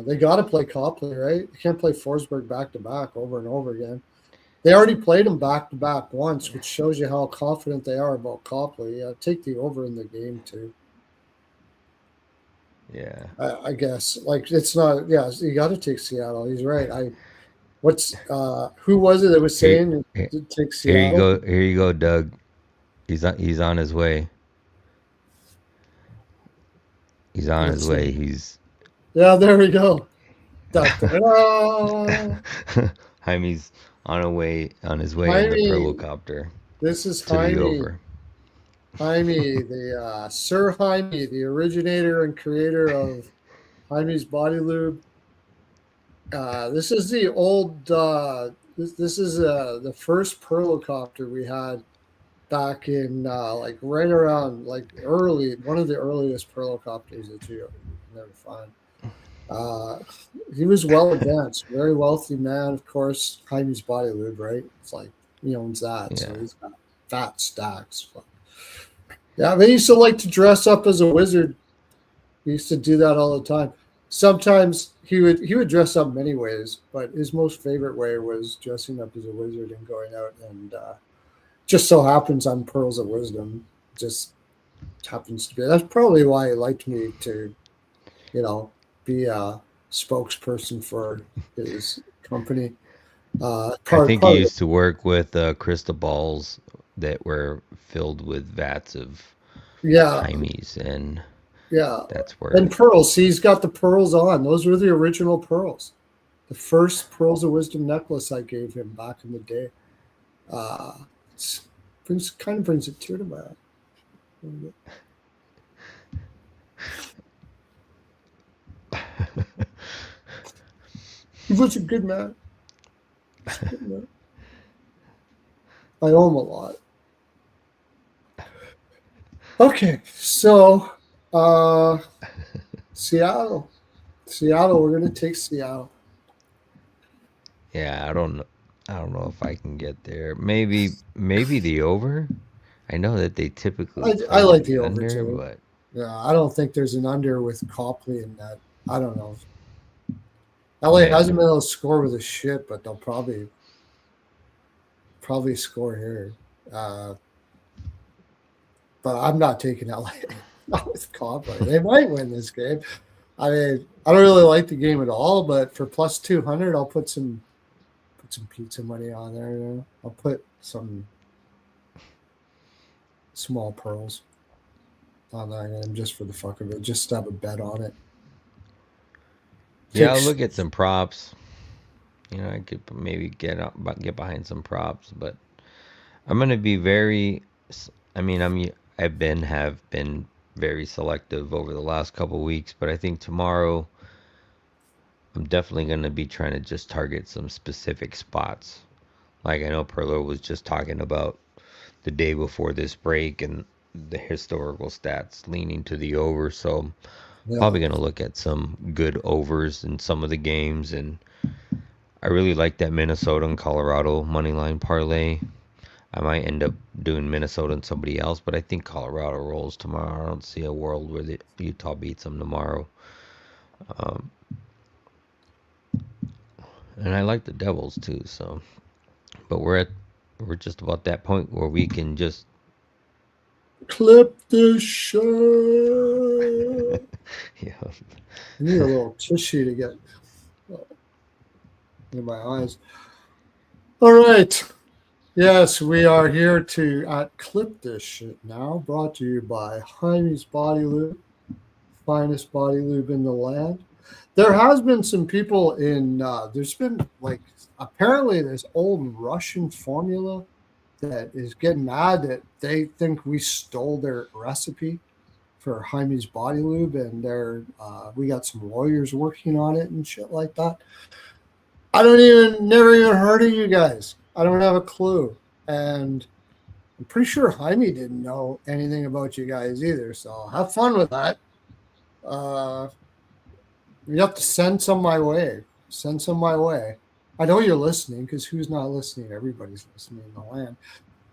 They got to play Copley, right? You can't play Forsberg back-to-back over and over again. They already played him back-to-back once, which shows you how confident they are about Copley. Take the over in the game, too. Yeah. I guess. Like, it's not – yeah, you got to take Seattle. He's right. Who was it that was saying to take Seattle? Here you go, Doug. He's on his way. He's on his way. Yeah, there we go. Hymes on his way in the Perlocopter. This is Hymes. Hymes, the Sir Hymes, the originator and creator of Hymes Body Lube. This is the old. This is the first Perlocopter we had back in like right around like early, one of the earliest Perlocopters that you never find. Uh, he was well advanced, very wealthy man. Of course, Hymes Body Lube, right? It's like he owns that, so Yeah. he's got fat stacks. But yeah, they used to like to dress up as a wizard. He used to do that all the time. Sometimes he would dress up many ways, but his most favorite way was dressing up as a wizard and going out and just so happens on Pearls of Wisdom. Just happens to be. That's probably why he liked me to, you know, be a spokesperson for his company. I Part think he part of it. used to work with crystal balls that were filled with vats of Yeah, Hymes, and yeah. that's And where. pearls. He's got the pearls on. Those were the original pearls. The first Pearls of Wisdom necklace I gave him back in the day. Uh, it's kind of brings a tear to my eye. He was a good man. He's a good man. I owe him a lot. Okay, so uh, Seattle. Seattle, we're gonna take Seattle. Yeah, I don't know if I can get there. Maybe the over. I know that they typically I play like the the over under, too. but Yeah, I don't think there's an under with Copley in that. I don't know. LA yeah, hasn't been able to score with a shit, but they'll probably score here. Uh, but I'm not taking LA. Not with Copley. They might win this game. I mean, I don't really like the game at all, but for plus 200, I'll put some pizza money on there. You know? I'll put some small pearls on that game just for the fuck of it, just to have a bet on it. yeah. I'll Takes look at some props. I could maybe get behind some props, but I'm gonna be very. I mean, have been very selective over the last couple weeks, but I think tomorrow I'm definitely gonna be trying to just target some specific spots. Like I know Perlo was just talking about the day before this break and the historical stats leaning to the over, so I'm yeah. probably gonna look at some good overs in some of the games, and I really like that Minnesota and Colorado money line parlay. I might end up doing Minnesota and somebody else, but I think Colorado rolls tomorrow. I don't see a world where Utah beats them tomorrow. Um, and I like the Devils too. So, but we're just about that point where we can just Clip the shirt. yeah. I need a little tissue to get in my eyes. All right. Yes, we are here to clip this shit now. Brought to you by Hymes Body Lube, finest body lube in the land. There has been some people in. There's been like apparently this old Russian formula that is getting mad that they think we stole their recipe for Jaime's Body Lube, and we got some lawyers working on it and shit like that. I don't even never even heard of you guys. I don't have a clue, and I'm pretty sure Jaime didn't know anything about you guys either. So have fun with that. Uh, you have to send some my way. Send some my way. I know you're listening because who's not listening? Everybody's listening in the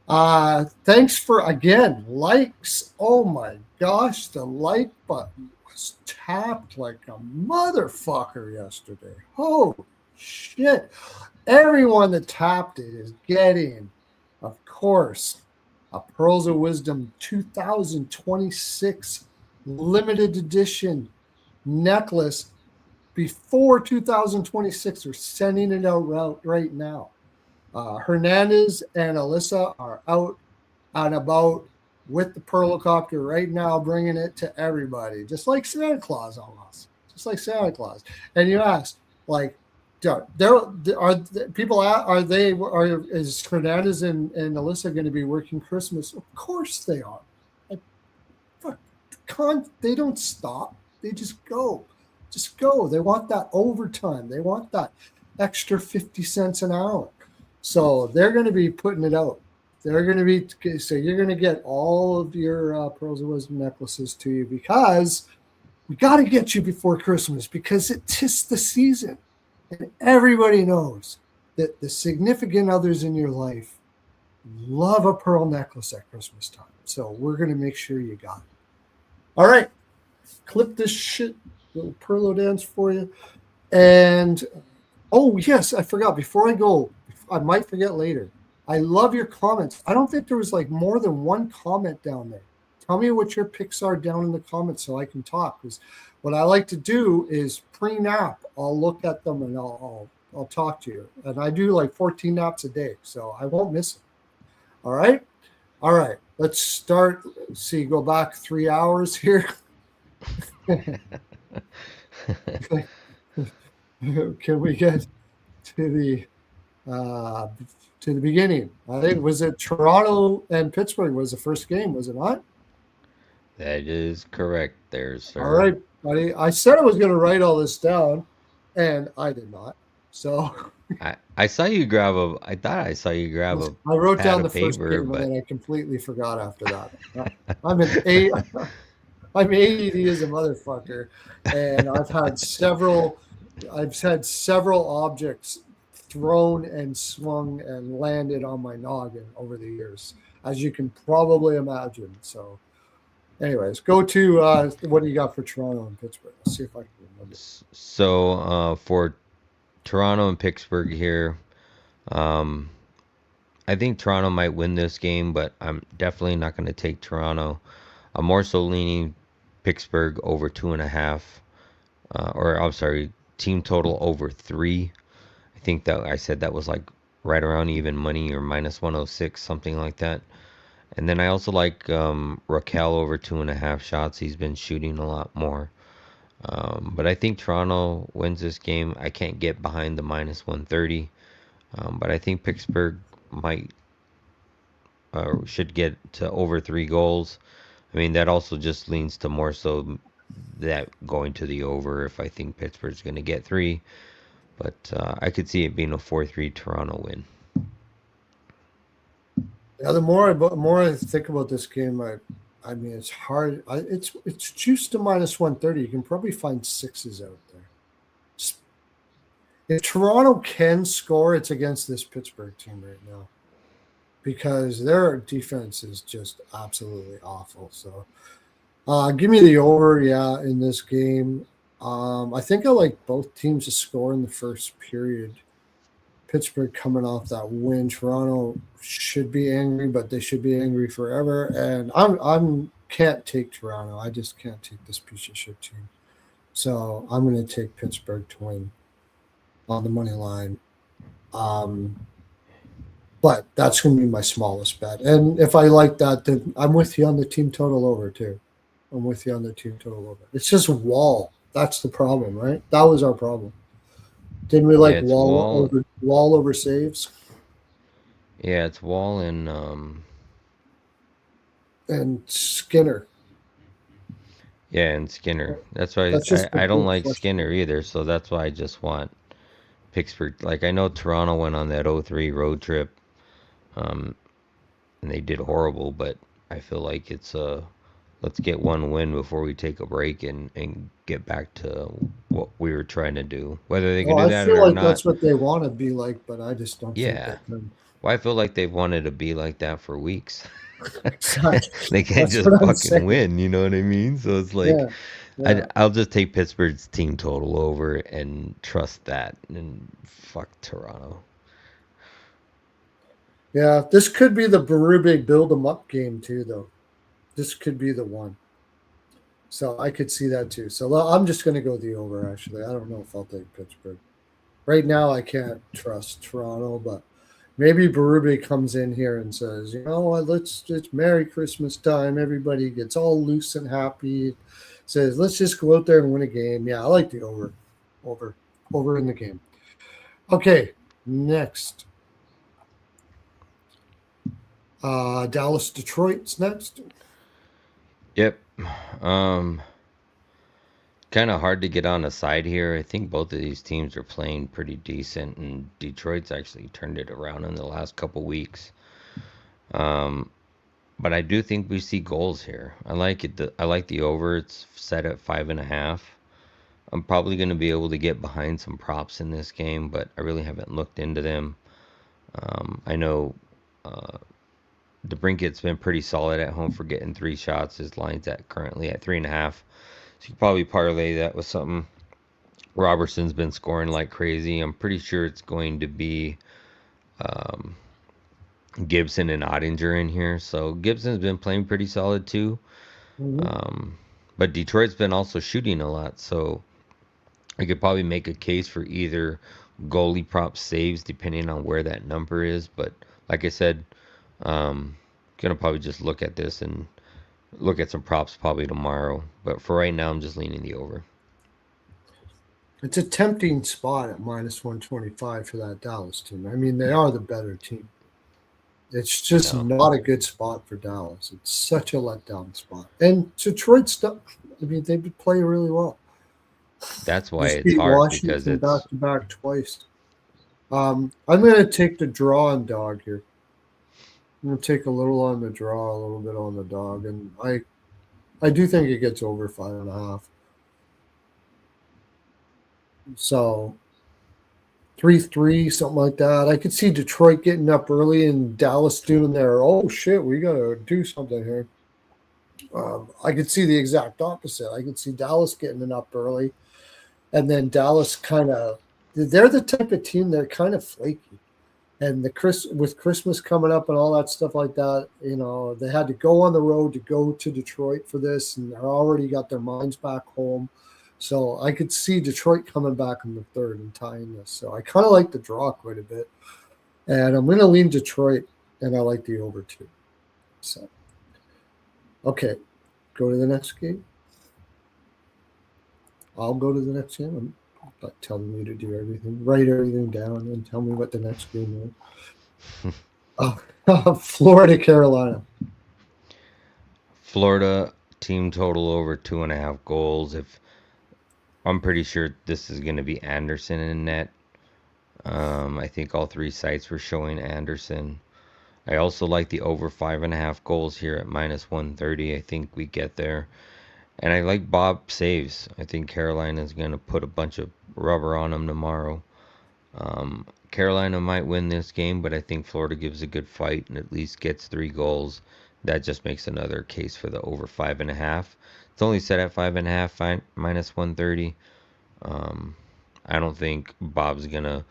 land. Thanks for again likes. Oh my gosh, the like button was tapped like a motherfucker yesterday. Holy shit. Everyone that tapped it is getting, of course, a Pearls of Wisdom 2026 limited edition necklace before 2026. They're sending it out right now. Hernandez and Alyssa are out and about with the Perlocopter right now, bringing it to everybody, just like Santa Claus almost, just like Santa Claus. And you asked, like, there are people is Hernandez and Alyssa going to be working Christmas? Of course they are. Like, they don't stop. They just go. Just go. They want that overtime. They want that extra 50 cents an hour. So they're going to be putting it out. They're going to be, so you're going to get all of your Pearls of Wisdom necklaces to you because We got to get you before Christmas because it's the season. And everybody knows that the significant others in your life love a pearl necklace at Christmas time. So we're going to make sure you got it. All right. Clip this shit, little Pearlo dance for you. And oh, yes, I forgot. Before I go, I might forget later. I love your comments. I don't think there was like more than one comment down there. Tell me what your picks are down in the comments so I can talk. Because what I like to do is pre-nap. I'll look at them and I'll talk to you. And I do like 14 naps a day, so I won't miss it. All right, all right. Let's start. Let's see, go back 3 hours here. Can we get to the uh, beginning? I think was it Toronto and Pittsburgh was the first game, was it not? That is correct there, All sir. right, buddy. I said I was going to write all this down, and I did not. So I saw you grab a. I thought I saw you grab a I wrote pad down the of first paper, game, and but then I completely forgot after that. I'm an A. I'm ADD as a motherfucker, and I've had several objects thrown and swung and landed on my noggin over the years, as you can probably imagine. So, anyways, go to what do you got for Toronto and Pittsburgh? Let's see if I can remember. so for Toronto and Pittsburgh here, um, I think Toronto might win this game, but I'm definitely not going to take Toronto. I'm more so leaning Pittsburgh over 2.5, or I'm sorry, team total over 3. I think that I said that was like right around even money or minus 106, something like that. And then I also like Raquel over 2.5 shots. He's been shooting a lot more. But I think Toronto wins this game. I can't get behind the minus 130. But I think Pittsburgh might should get to over 3 goals. I mean, that also just leans to more so that going to the over if I think Pittsburgh's going to get 3. But I could see it being a 4-3 Toronto win. Yeah, the more I think about this game, I mean it's hard. It's juiced to minus 130. You can probably find sixes out there. If Toronto can score, it's against this Pittsburgh team right now because their defense is just absolutely awful. So give me the over, yeah, in this game. I think I like both teams to score in the first period. Pittsburgh coming off that win. Toronto should be angry, but they should be angry forever. And I'm can't take Toronto. I just can't take this piece of shit team. So I'm going to take Pittsburgh to win on the money line. But that's going to be my smallest bet. And if I like that, then I'm with you on the team total over too. I'm with you on the team total over. It's just Wall. That's the problem, right? That was our problem. Didn't we Yeah, like it's Wall. Wall over saves Yeah, it's Wall and Skinner? yeah, and Skinner. That's why That's just the I don't big like question. Skinner either. So that's why I just want Pittsburgh. Like I know Toronto went on that 0-3 road trip, um, and they did horrible. But I feel like it's let's get one win before we take a break and get back to what we were trying to do. Whether they can Well, do I that feel or like not, that's what they want to be like, but I just don't think they yeah. can. Well, I feel like they've wanted to be like that for weeks. Exactly. They can't That's just what I'm fucking saying. win, you know what I mean? So it's like Yeah. Yeah. I'll just take Pittsburgh's team total over and trust that and fuck Toronto. Yeah. This could be the Berube build them up game too, though. This could be the one. So I could see that too. So I'm just going to go the over, actually. I don't know if I'll take Pittsburgh. Right now, I can't trust Toronto, but maybe Berube comes in here and says, you know what, it's Merry Christmas time. Everybody gets all loose and happy. Says, let's just go out there and win a game. Yeah, I like the over, over in the game. Okay, next. Dallas Detroit's next. Yep. Um Kind of hard to get on a side here. I think both of these teams are playing pretty decent and Detroit's actually turned it around in the last couple weeks. Um But I do think we see goals here. I like it. I like the over. It's set at 5.5. I'm probably going to be able to get behind some props in this game, but I really haven't looked into them. I know the Brinket's been pretty solid at home for getting 3 shots. His line's at currently at 3.5. So you could probably parlay that with something. Robertson's been scoring like crazy. I'm pretty sure it's going to be Gibson and Ottinger in here. So Gibson's been playing pretty solid too. Mhm. But Detroit's been also shooting a lot. So I could probably make a case for either goalie prop saves depending on where that number is. But like I said, gonna probably just look at this and look at some props probably tomorrow. But for right now, I'm just leaning the over. It's a tempting spot at minus 125 for that Dallas team. I mean, they are the better team. It's just Yeah, not a good spot for Dallas. It's such a letdown spot. And Detroit stuff, I mean, they play really well. that's why Just it's beat hard because Washington it's back to back twice. I'm going to take the draw on dog here. I'm going to take a little on the draw, a little bit on the dog, and I do think it gets over 5.5. So 3-3, something like that. I could see Detroit getting up early and Dallas doing their, oh shit, we got to do something here. I could see the exact opposite. I could see Dallas getting it up early, and then Dallas kind of, they're the type of team they're kind of flaky. And with Christmas coming up and all that stuff like that, they had to go on the road to go to Detroit for this, and they're already got their minds back home. So I could see Detroit coming back in the third and tying this. So I kind of like the draw quite a bit, and I'm going to lean Detroit, and I like the over too. So okay, go to the next game. I'll go to the next game. I'm not telling you to do everything. Write everything down and tell me what the next game is. Florida, Carolina. Florida team total over 2.5 goals. If I'm pretty sure this is going to be Anderson in net. I think all 3 sites were showing Anderson. I also like the over 5.5 goals here at minus 130. I think we get there. And I like Bob saves. I think Carolina is going to put a bunch of rubber on them tomorrow. Carolina might win this game, but I think Florida gives a good fight and at least gets 3 goals. That just makes another case for the over 5.5. It's only set at 5.5, minus 130. I don't think Bob's gonna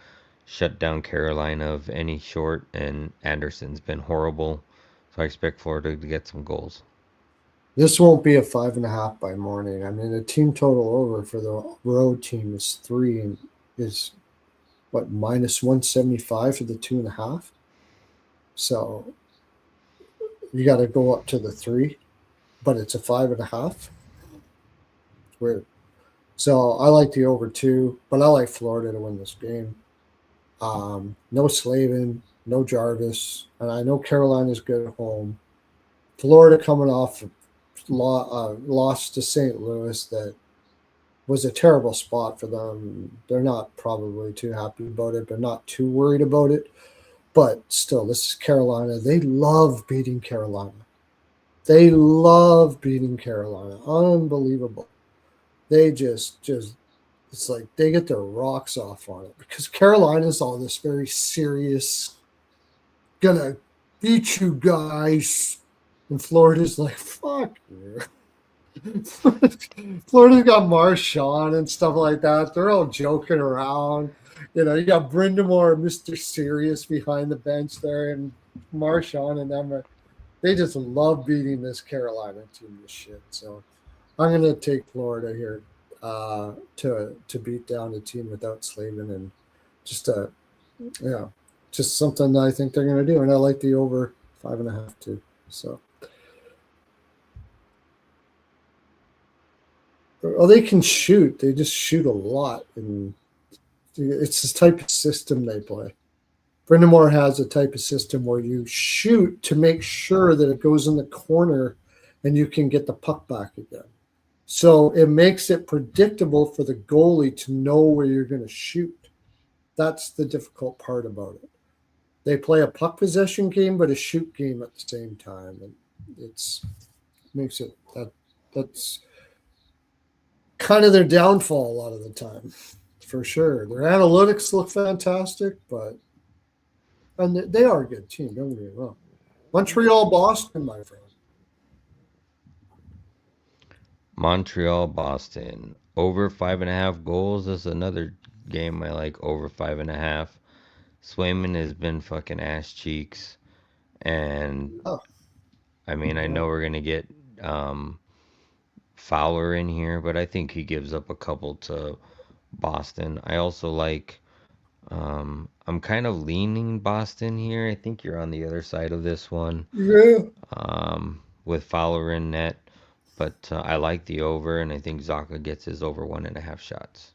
shut down Carolina of any short, and Anderson's been horrible, so I expect Florida to get some goals. This won't be a 5.5 by morning. I mean, the team total over for the road team is 3 and is what minus 175 for the 2.5. So you got to go up to the 3, but it's a 5.5. It's weird. So I like the over 2, but I like Florida to win this game. No Slavin, no Jarvis, and I know Carolina's good at home. Florida coming off loss to St. Louis that was a terrible spot for them. They're not probably too happy about it, but not too worried about it. But still, this is Carolina. They love beating Carolina. They love beating Carolina. Unbelievable. They just it's like they get their rocks off on it because Carolina's all this very serious, gonna beat you guys. And Florida's like, fuck you. Florida's got Marshawn and stuff like that. They're all joking around. You got Brindamore, Mr. Serious behind the bench there, and Marshawn and them. They just love beating this Carolina team to shit. So I'm going to take Florida here to beat down a team without Slavin and just just something that I think they're going to do. And I like the over 5.5 too. So. Well, they can shoot. They just shoot a lot, and it's the type of system they play. Brindamore has a type of system where you shoot to make sure that it goes in the corner, and you can get the puck back again. So it makes it predictable for the goalie to know where you're going to shoot. That's the difficult part about it. They play a puck possession game, but a shoot game at the same time, and It's makes it that's kind of their downfall a lot of the time, for sure. Their analytics look fantastic, and they are a good team. Don't get me wrong. Montreal, Boston, my friend. Montreal, Boston. Over 5.5 goals. That's another game I like. Over 5.5. Swayman has been fucking ass cheeks, and Oh, I mean I know we're gonna get um, Fowler in here, but I think he gives up a couple to Boston. I also like. I'm kind of leaning Boston here. I think you're on the other side of this one. yeah. With Fowler in net, but I like the over, and I think Zaka gets his over 1.5 shots.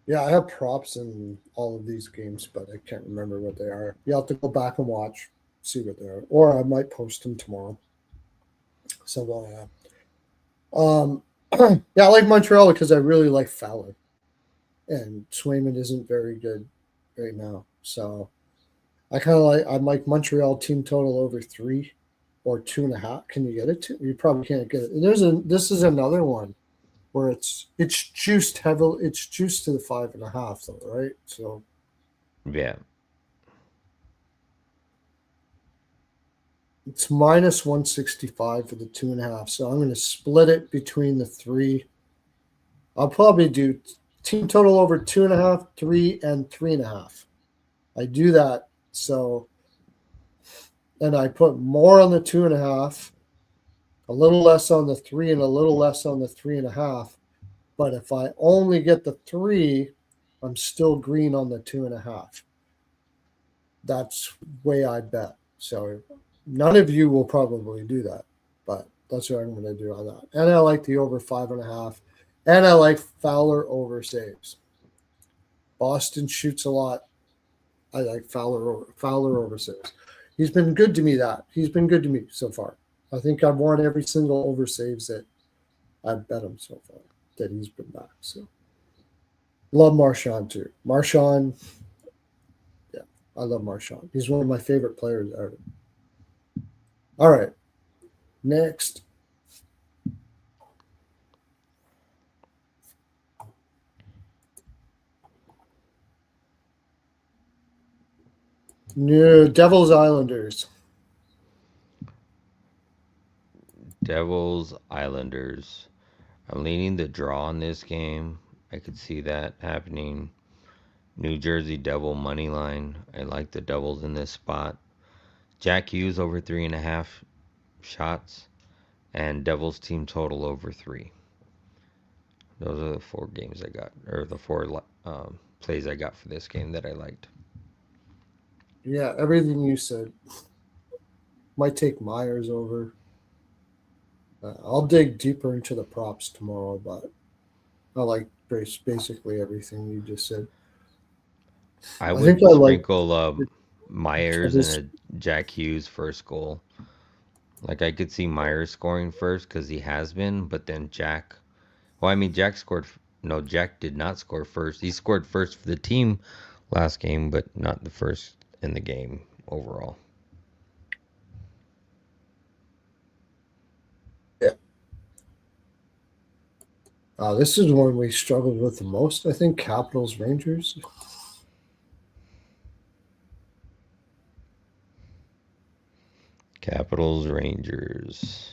Yeah, I have props in all of these games, but I can't remember what they are. You have to go back and watch, see what they are. Or I might post them tomorrow. So, yeah, I like Montreal because I really like Fowler. And Swayman isn't very good right now. So I'm like Montreal team total over 3 or 2.5. Can you get it to? You probably can't get it. And this is another one where it's juiced heavily. It's juiced to the 5.5 though, right? So Yeah, it's minus 165 for the 2.5. So I'm going to split it between the three. I'll probably do team total over 2.5, 3, and 3.5. I do that. So, and I put more on the 2.5, a little less on the 3, and a little less on the 3.5. But if I only get the 3, I'm still green on the 2.5. That's way I bet. So none of you will probably do that, but that's what I'm going to do on that. And I like the over 5.5, and I like Fowler over saves. Boston shoots a lot. I like Fowler over saves. He's been good to me. He's been good to me so far. I think I've won every single over saves that I've bet him so far that he's been back. So love Marchand too. Marchand, yeah, I love Marchand. He's one of my favorite players ever. All right, next. New Devils Islanders. Devils, Islanders. I'm leaning the draw in this game. I could see that happening. New Jersey Devil money line. I like the Devils in this spot. Jack Hughes over 3.5 shots, and Devils team total over 3. Those are the 4 games I got, or the 4 plays I got for this game that I liked. Yeah, everything you said. Might take Myers over. I'll dig deeper into the props tomorrow, but I like basically everything you just said. I I think would I like sprinkle Myers and this. a Jack Hughes first goal. Like I could see Myers scoring first because he has been, but then Jack. Well, I mean Jack scored. No, Jack did not score first. He scored first for the team last game, but not the first in the game overall. Yeah. This is one we struggled with the most. I think Capitals Rangers. Capitals Rangers.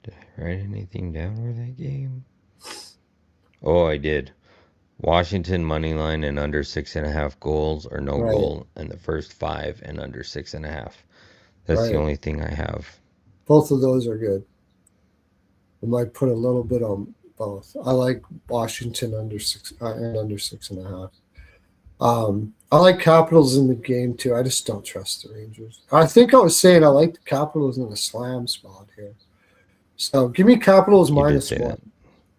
Did I write anything down for that game? Oh, I did. Washington money line and under 6.5 goals or no Right, goal in the first 5 and under 6.5. That's the right. only thing I have. Both of those are good. I might put a little bit on both. I like Washington under 6 and under 6.5. I like Capitals in the game too. I just don't trust the Rangers. I think I was saying I like the Capitals in the slam spot here. So give me Capitals You did minus say one. that.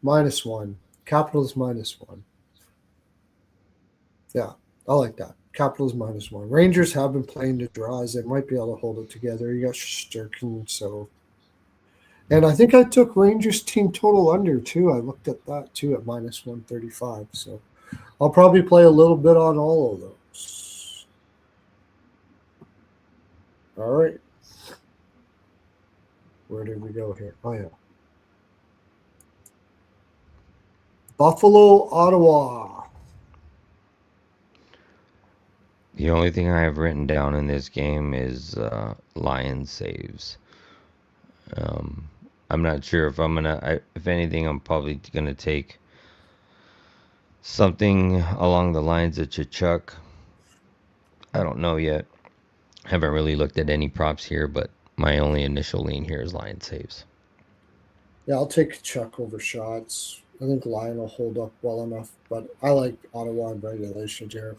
Minus one. Capitals minus one. Yeah, I like that. Capitals minus one. Rangers have been playing the draws. They might be able to hold it together. You got Sturkin, so. And I think I took Rangers team total under too. I looked at that too at minus 135. So I'll probably play a little bit on all of those. All right. Where did we go here? Oh, yeah. Buffalo, Ottawa. The only thing I have written down in this game is Lions saves. I'm not sure if if anything, I'm probably gonna take something along the lines of Chuck. I don't know yet. Haven't really looked at any props here, but my only initial lean here is Lions saves. Yeah, I'll take Chuck over shots. I think Lion will hold up well enough, but I like Ottawa in regulation here.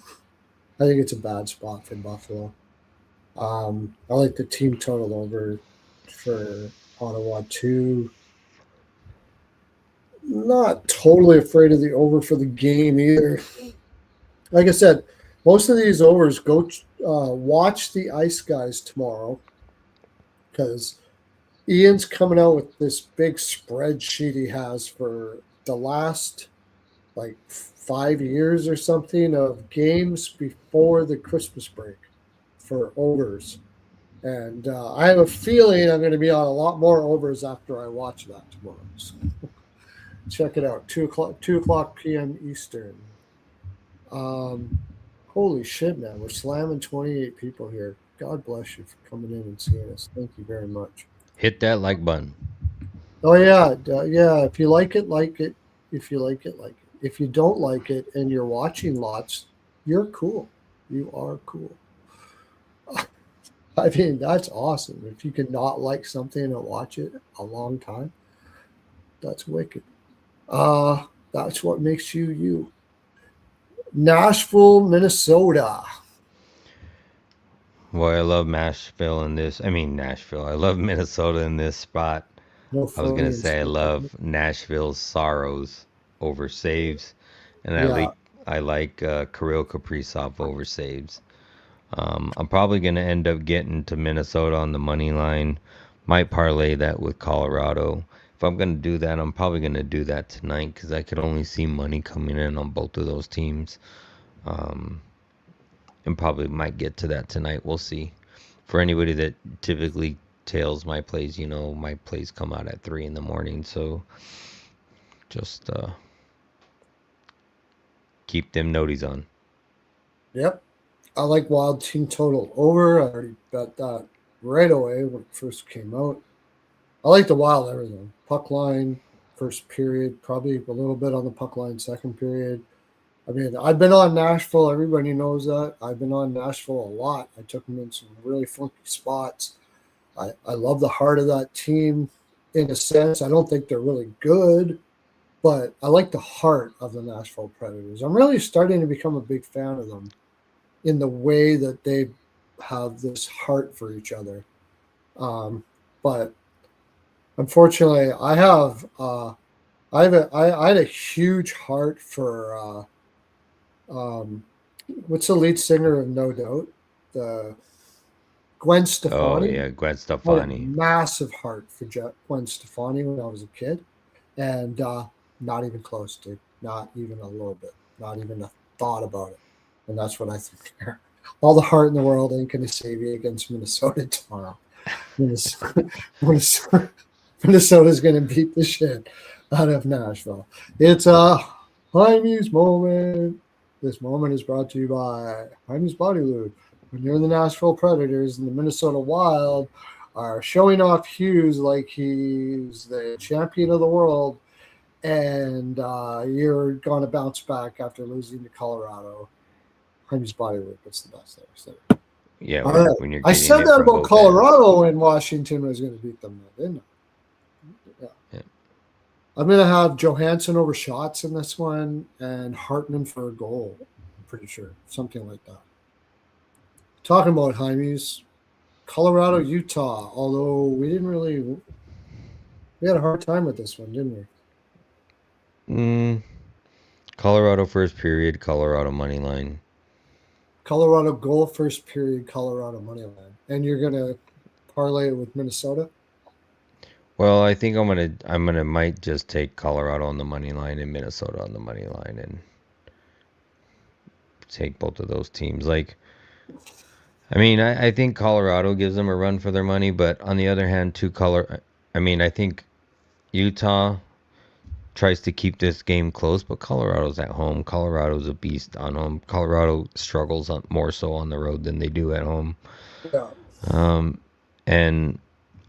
I think it's a bad spot for Buffalo. I like the team total over for Ottawa too. Not totally afraid of the over for the game either. Like I said, most of these overs go watch the Ice Guys tomorrow because Ian's coming out with this big spreadsheet he has for the last like 5 years or something of games before the Christmas break for overs. And I have a feeling I'm going to be on a lot more overs after I watch that tomorrow. So check it out. 2 o'clock p.m. Eastern. Holy shit, man. We're slamming 28 people here. God bless you for coming in and seeing us. Thank you very much. Hit that like button. Oh, yeah. Yeah. If you like it, like it. If you like it, like it. If you don't like it and you're watching lots, you're cool. You are cool. I mean, that's awesome. If you can not like something and watch it a long time, that's wicked. That's what makes you you. Nashville, Minnesota. Boy, I love Nashville in this. I mean Nashville. I love Minnesota in this spot. No I was gonna Freudian say I slip. love Nashville's sorrows over saves, and Yeah, I like Kirill Kaprizov over saves. I'm probably gonna end up getting to Minnesota on the money line. Might parlay that with Colorado. If I'm gonna do that, I'm probably gonna do that tonight because I could only see money coming in on both of those teams. Um, and probably might get to that tonight. We'll see. For anybody that typically tails my plays, my plays come out at 3 in the morning, so just keep them noties on. yep. I like Wild Team Total over. I already bet that right away when it first came out. I like the Wild everything. Puck line, first period, probably a little bit on the puck line, second period. I mean, I've been on Nashville. Everybody knows that. I've been on Nashville a lot. I took them in some really funky spots. I love the heart of that team in a sense. I don't think they're really good, but I like the heart of the Nashville Predators. I'm really starting to become a big fan of them in the way that they have this heart for each other. But unfortunately, I had a huge heart for what's the lead singer of No Doubt, the Gwen Oh Stefani. yeah, Gwen I had a Stefani. massive heart for Gwen Stefani when I was a kid, and not even close, dude. Not even a little bit. Not even a thought about it. And that's what I think here. All the heart in the world ain't going to save you against Minnesota tomorrow. Minnesota, Minnesota's going to beat the shit out of Nashville. It's a Hymes moment. This moment is brought to you by Hymes Body Lube. When you're the Nashville Predators and the Minnesota Wild are showing off Hughes like he's the champion of the world, and you're going to bounce back after losing to Colorado. Hymes Body Lube, it's the best there. So, Yeah, all right. when you're I getting said it that from about both ends. Colorado and Washington was going to beat them, didn't I? Yeah. Yeah. I'm going to have Johansson over shots in this one and Hartman for a goal. I'm pretty sure. Something like that. Talking about Hymies, Colorado, Utah, although we had a hard time with this one, didn't we? Colorado first period, Colorado money line. Colorado goal first period, Colorado money line. And you're going to parlay it with Minnesota? Well, I think might just take Colorado on the money line and Minnesota on the money line, and take both of those teams. Like, I mean, I think Colorado gives them a run for their money, but on the other hand, I think Utah tries to keep this game close, but Colorado's at home. Colorado's a beast on home. Colorado struggles more so on the road than they do at home. Yeah. And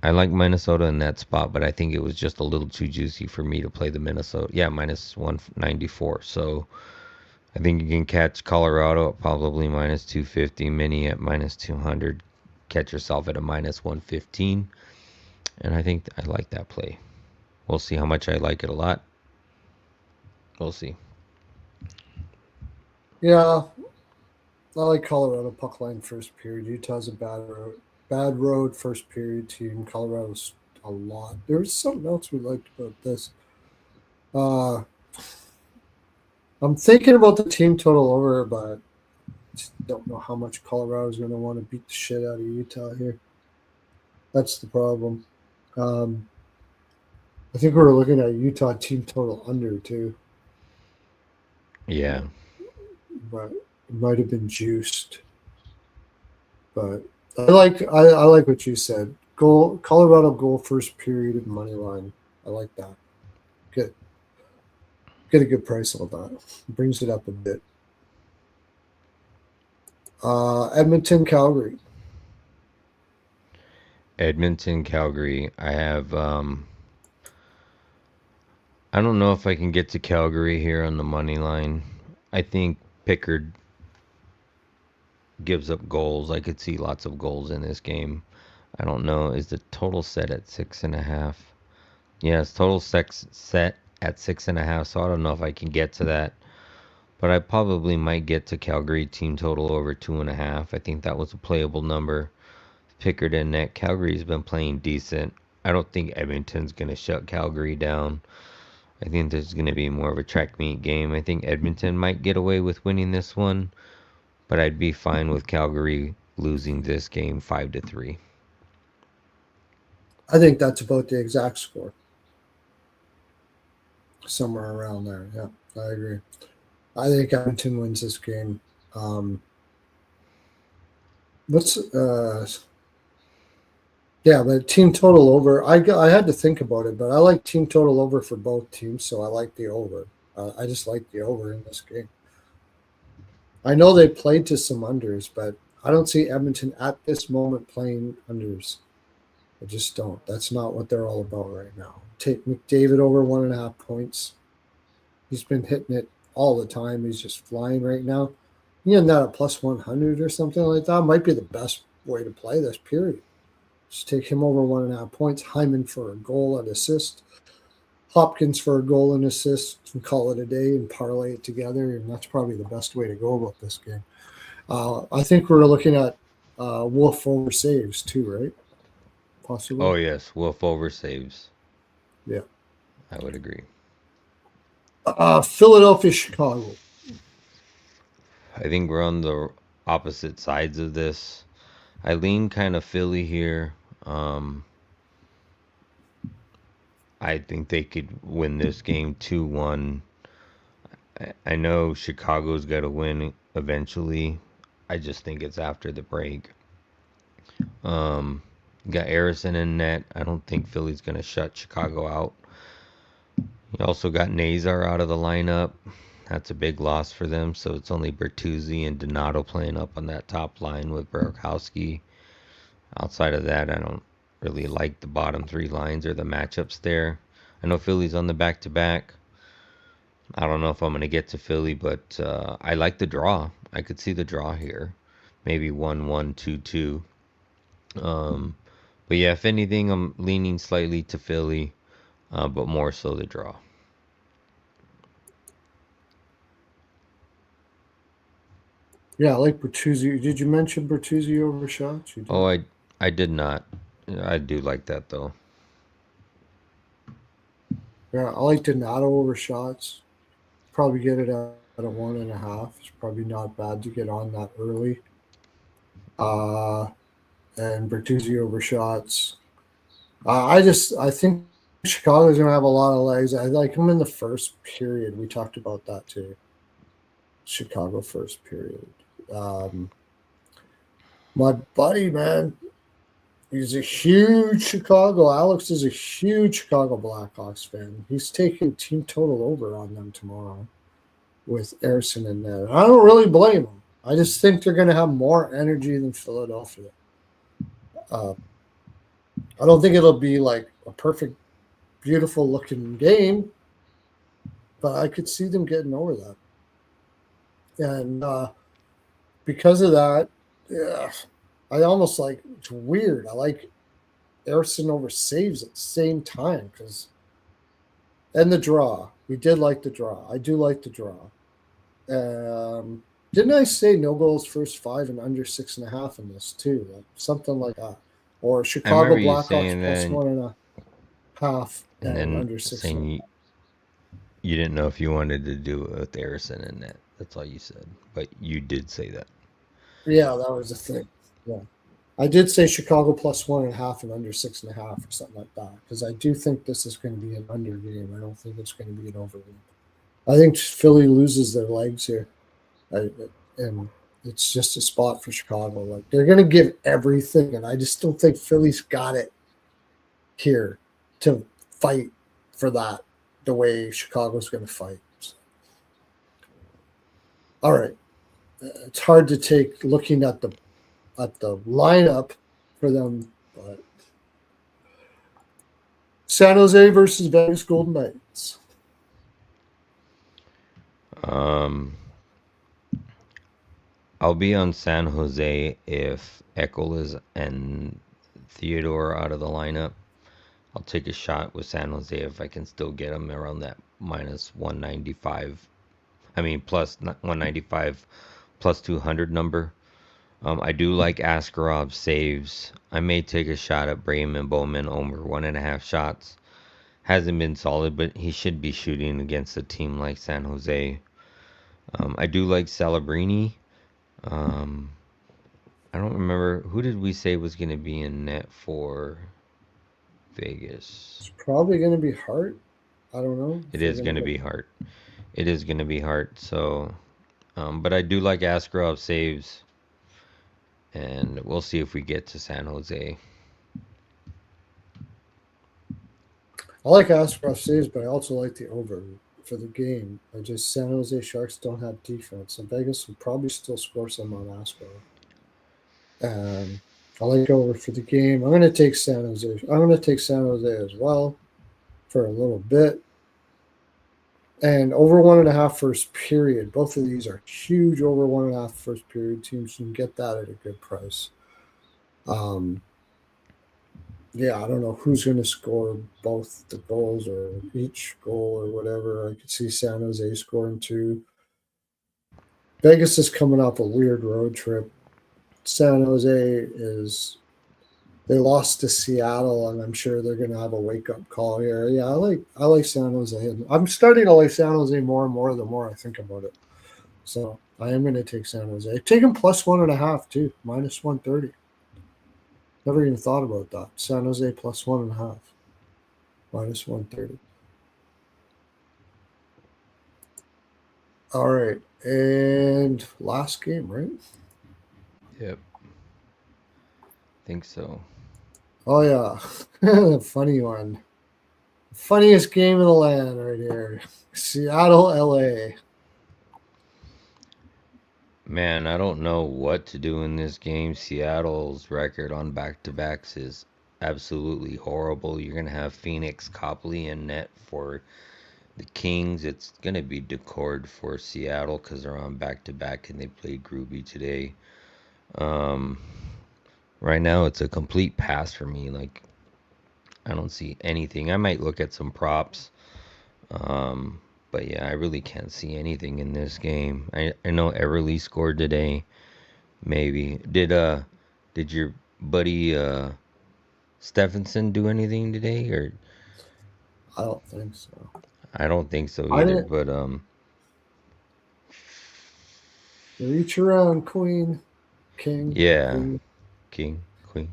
I like Minnesota in that spot, but I think it was just a little too juicy for me to play the Minnesota. Yeah, minus 194. So I think you can catch Colorado at probably minus 250, Mini at minus 200. Catch yourself at a minus 115. And I think I like that play. We'll see how much I like it a lot. We'll see. Yeah. I like Colorado puck line first period. Utah's a bad road first period team. Colorado's a lot. There was something else we liked about this. I'm thinking about the team total over, but just don't know how much Colorado's going to want to beat the shit out of Utah here. That's the problem. I think we were looking at Utah team total under too. Yeah. But it might have been juiced. But I like what you said. Colorado goal first period and money line. I like that. Get a good price on that. Brings it up a bit. Edmonton, Calgary. Edmonton, Calgary. I have I don't know if I can get to Calgary here on the money line. I think Pickard gives up goals. I could see lots of goals in this game. I don't know. Is the total set at 6.5? Yes, total set at 6.5. So I don't know if I can get to that. But I probably might get to Calgary team total over 2.5. I think that was a playable number. Pickard and net. Calgary's been playing decent. I don't think Edmonton's going to shut Calgary down. I think there's going to be more of a track meet game. I think Edmonton might get away with winning this one, but I'd be fine with Calgary losing this game 5-3. I think that's about the exact score. Somewhere around there. Yeah, I agree. I think Edmonton wins this game. Yeah, but team total over. I had to think about it, but I like team total over for both teams, so I like the over. I just like the over in this game. I know they played to some unders, but I don't see Edmonton at this moment playing unders. I just don't. That's not what they're all about right now. Take McDavid over 1.5 points. He's been hitting it all the time. He's just flying right now. You get that at plus 100 or something like that might be the best way to play this period. Just take him over 1.5 points. Hyman for a goal and assist. Hopkins for a goal and assist, and call it a day and parlay it together. And that's probably the best way to go about this game. I think we're looking at Wolf over saves too, right? Possibly. Oh, yes. Wolf over saves. Yeah. I would agree. Philadelphia, Chicago. I think we're on the opposite sides of this. I lean kind of Philly here. I think they could win this game 2-1. I know Chicago's got to win eventually. I just think it's after the break. Got Harrison in net. I don't think Philly's going to shut Chicago out. You also got Nazar out of the lineup. That's a big loss for them. So it's only Bertuzzi and Donato playing up on that top line with Burakovsky. Outside of that, I don't really like the bottom three lines or the matchups there. I know Philly's on the back-to-back. I don't know if I'm going to get to Philly, but I like the draw. I could see the draw here. Maybe 1-1, 2-2. But yeah, if anything, I'm leaning slightly to Philly, but more so the draw. Yeah, I like Bertuzzi. Did you mention Bertuzzi over shots? Oh, I did not. I do like that, though. Yeah, I like Donato over shots. Probably get it at a 1.5. It's probably not bad to get on that early. And Bertuzzi over shots. I think Chicago's going to have a lot of legs. I like them in the first period. We talked about that too. Chicago first period. My buddy, man, he's a huge Chicago. Alex is a huge Chicago Blackhawks fan. He's taking team total over on them tomorrow with Erson in there. I don't really blame him. I just think they're going to have more energy than Philadelphia. I don't think it'll be like a perfect, beautiful looking game, but I could see them getting over that. And because of that, yeah, I almost like it's weird. I like Erson over saves at the same time and the draw. We did like the draw. I do like the draw. Didn't I say no goals first 5 and under 6.5 in this too? Like something like that. Or I Chicago remember you Blackhawks saying plus that, 1.5 and and then under 6. saying you didn't know if you wanted to do it with Harrison and that. That's all you said, but you did say that. Yeah, that was the thing. Yeah. I did say Chicago plus 1.5 and under 6.5 or something like that because I do think this is going to be an under game. I don't think it's going to be an over game. I think Philly loses their legs here, and it's just a spot for Chicago. Like they're going to give everything, and I just don't think Philly's got it here to fight for that the way Chicago's going to fight. So. All right, it's hard to take looking at the lineup for them, but San Jose versus Vegas Golden Knights. I'll be on San Jose if Echols and Theodore are out of the lineup. I'll take a shot with San Jose if I can still get them around that minus 195. I mean, plus 195, plus 200 number. I do like Askarov saves. I may take a shot at Bremen Bowman over 1.5 shots. Hasn't been solid, but he should be shooting against a team like San Jose. I do like Celebrini. I don't remember who did we say was going to be in net for Vegas. It's probably going to be Hart. I don't know. It is going to be Hart. It is going to be Hart. So, but I do like Askarov saves, and we'll see if we get to San Jose. I like Askarov saves, but I also like the over for the game. I just San Jose Sharks don't have defense, and Vegas will probably still score some on Askarov. I like over for the game. I'm going to take San Jose. I'm going to take San Jose as well for a little bit. And over 1.5 first period. Both of these are huge over 1.5 first period teams. You can get that at a good price. Yeah, I don't know who's going to score both the goals or each goal or whatever. I could see San Jose scoring 2. Vegas is coming off a weird road trip. San Jose they lost to Seattle, and I'm sure they're going to have a wake up call here. Yeah, I like San Jose. I'm starting to like San Jose more and more the more I think about it. So I am going to take San Jose. Take them plus 1.5 too, minus 130. Never even thought about that. San Jose plus 1.5, minus 130. All right, and last game, right? Yep. Think so. Oh yeah, funny one. Funniest game in the land right here. Seattle, LA. Man, I don't know what to do in this game. Seattle's record on back-to-backs is absolutely horrible. You're going to have Phoenix Copley in net for the Kings. It's going to be Decord for Seattle because they're on back-to-back and they played Groovy today. Right now, it's a complete pass for me. Like, I don't see anything. I might look at some props. But yeah, I really can't see anything in this game. I know Everly scored today. Maybe. Did your buddy Stephenson do anything today? Or I don't think so. I don't think so either, but reach around, Queen, King. yeah. Queen. King, Queen.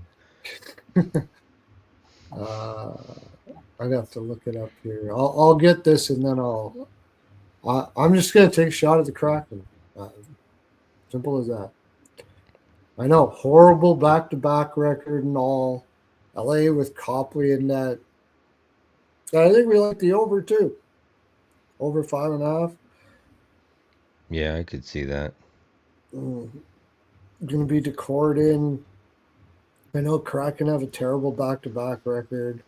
I'd have to look it up here. I'll get this and then I'm just gonna take a shot at the Kraken. Uh, simple as that. I know, horrible back-to-back record and all. LA with Copley in that. I think we like the over too. Over 5.5. Yeah, I could see that. Going to be Decord in. I know Kraken have a terrible back-to-back record.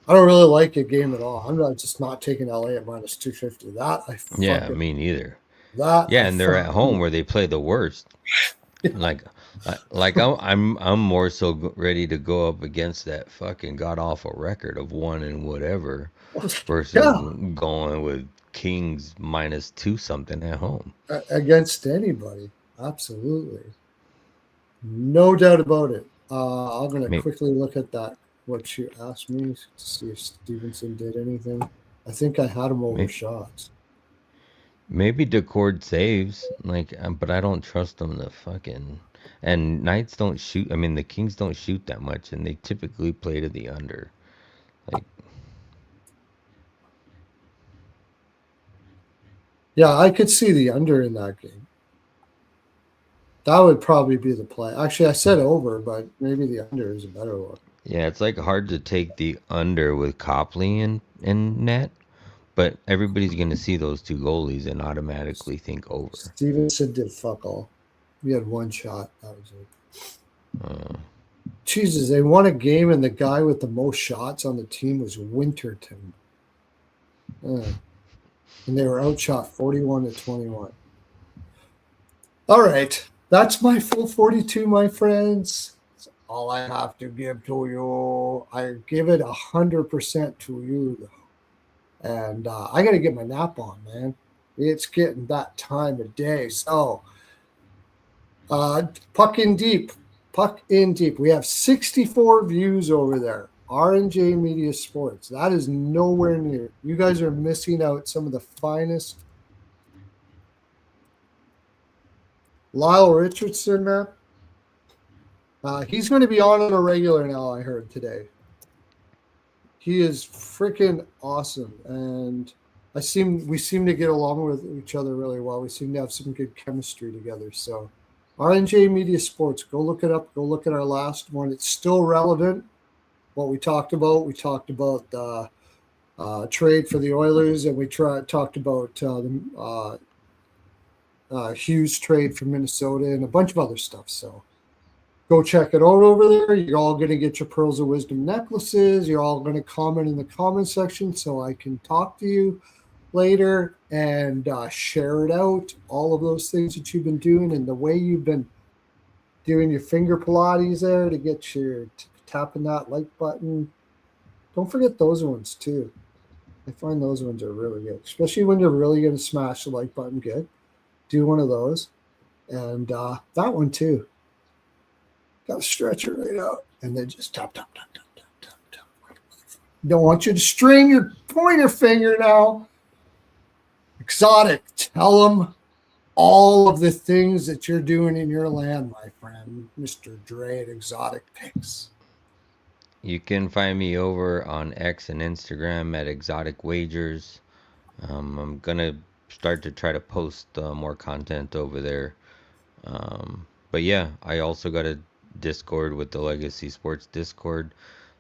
I don't really like a game at all. I'm not just not taking LA at minus 250. Yeah, me neither. That Yeah, I and they're at fucking home where they play the worst. Like, I'm more so ready to go up against that fucking god awful record of 1 and whatever versus yeah, going with Kings -2 something at home. against anybody. Absolutely. No doubt about it. I'm going to May- quickly look at that, what you asked me, to see if Stevenson did anything. I think I had him over may- shots. Maybe Decord saves, like, but I don't trust them to fucking. And Knights don't shoot. I mean, the Kings don't shoot that much, and they typically play to the under. Like, Yeah, I could see the under in that game. That would probably be the play. Actually, I said over, but maybe the under is a better look. yeah, it's like hard to take the under with Copley in net, but everybody's gonna see those two goalies and automatically think over. Stevenson did fuck all. We had one shot. That was it. Uh, Jesus, they won a game, and the guy with the most shots on the team was Winterton. And they were outshot 41-21. All right. That's my full 42, my friends. That's all I have to give to you. I give it 100% to you. And I got to get my nap on, man. It's getting that time of day. So, puck in deep. Puck in deep. We have 64 views over there. R&J Media Sports. That is nowhere near. You guys are missing out some of the finest. Lyle Richardson, man. He's going to be on a regular now, I heard today. He is freaking awesome. And we seem to get along with each other really well. We seem to have some good chemistry together. So R&J Media Sports, go look it up. Go look at our last one. It's still relevant. What we talked about the trade for the Oilers, and we talked about the Hughes trade for Minnesota and a bunch of other stuff. So go check it out over there. You're all going to get your Pearls of Wisdom necklaces. You're all going to comment in the comment section so I can talk to you later and share it out. All of those things that you've been doing and the way you've been doing your finger Pilates there to get your tapping that like button. Don't forget those ones too. I find those ones are really good, especially when you're really going to smash the like button good. Do one of those. And that one too. Got to stretch it right out. And then just tap, tap, tap, tap, tap, tap, tap. Don't want you to strain your pointer finger now. Exotic. Tell them all of the things that you're doing in your land, my friend, Mr. Dre at Exotic Picks. you can find me over on X and Instagram at Exotic Wagers. I'm gonna start to try to post more content over there. But yeah, I also got a Discord with the Legacy Sports Discord.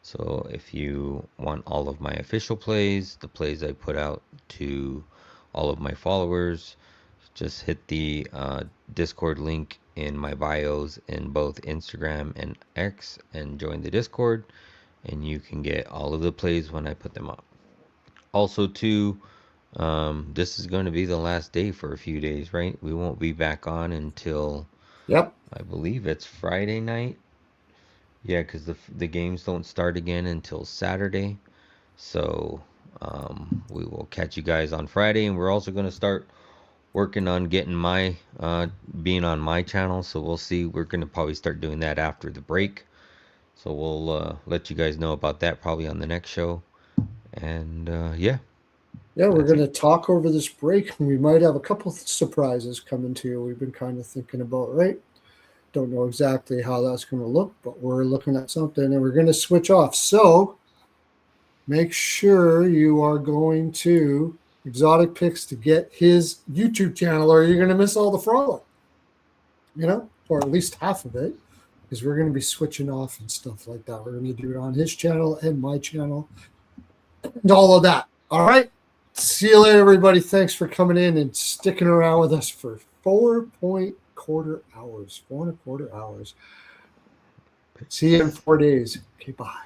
So if you want all of my official plays, the plays I put out to all of my followers, just hit the Discord link in my bios in both Instagram and X and join the Discord, and you can get all of the plays when I put them up. Also, too, this is going to be the last day for a few days, right? We won't be back on until Yep. I believe it's Friday night. Yeah, because the games don't start again until Saturday. So we will catch you guys on Friday, and we're also going to start working on getting my being on my channel. So we'll see. We're going to probably start doing that after the break. So we'll let you guys know about that probably on the next show. And yeah. Yeah, we're That's going it. to talk over this break, and we might have a couple surprises coming to you. We've been kind of thinking about, right? Don't know exactly how that's going to look, but we're looking at something, and we're going to switch off. So make sure you are going to exotic picks to get his YouTube channel, or you're going to miss all the Frolic, or at least half of it, because we're going to be switching off and stuff like that. We're going to do it on his channel and my channel and all of that. All right. See you later, everybody. Thanks for coming in and sticking around with us for 4.25 hours. 4.25 hours. See you in 4 days. Okay, bye.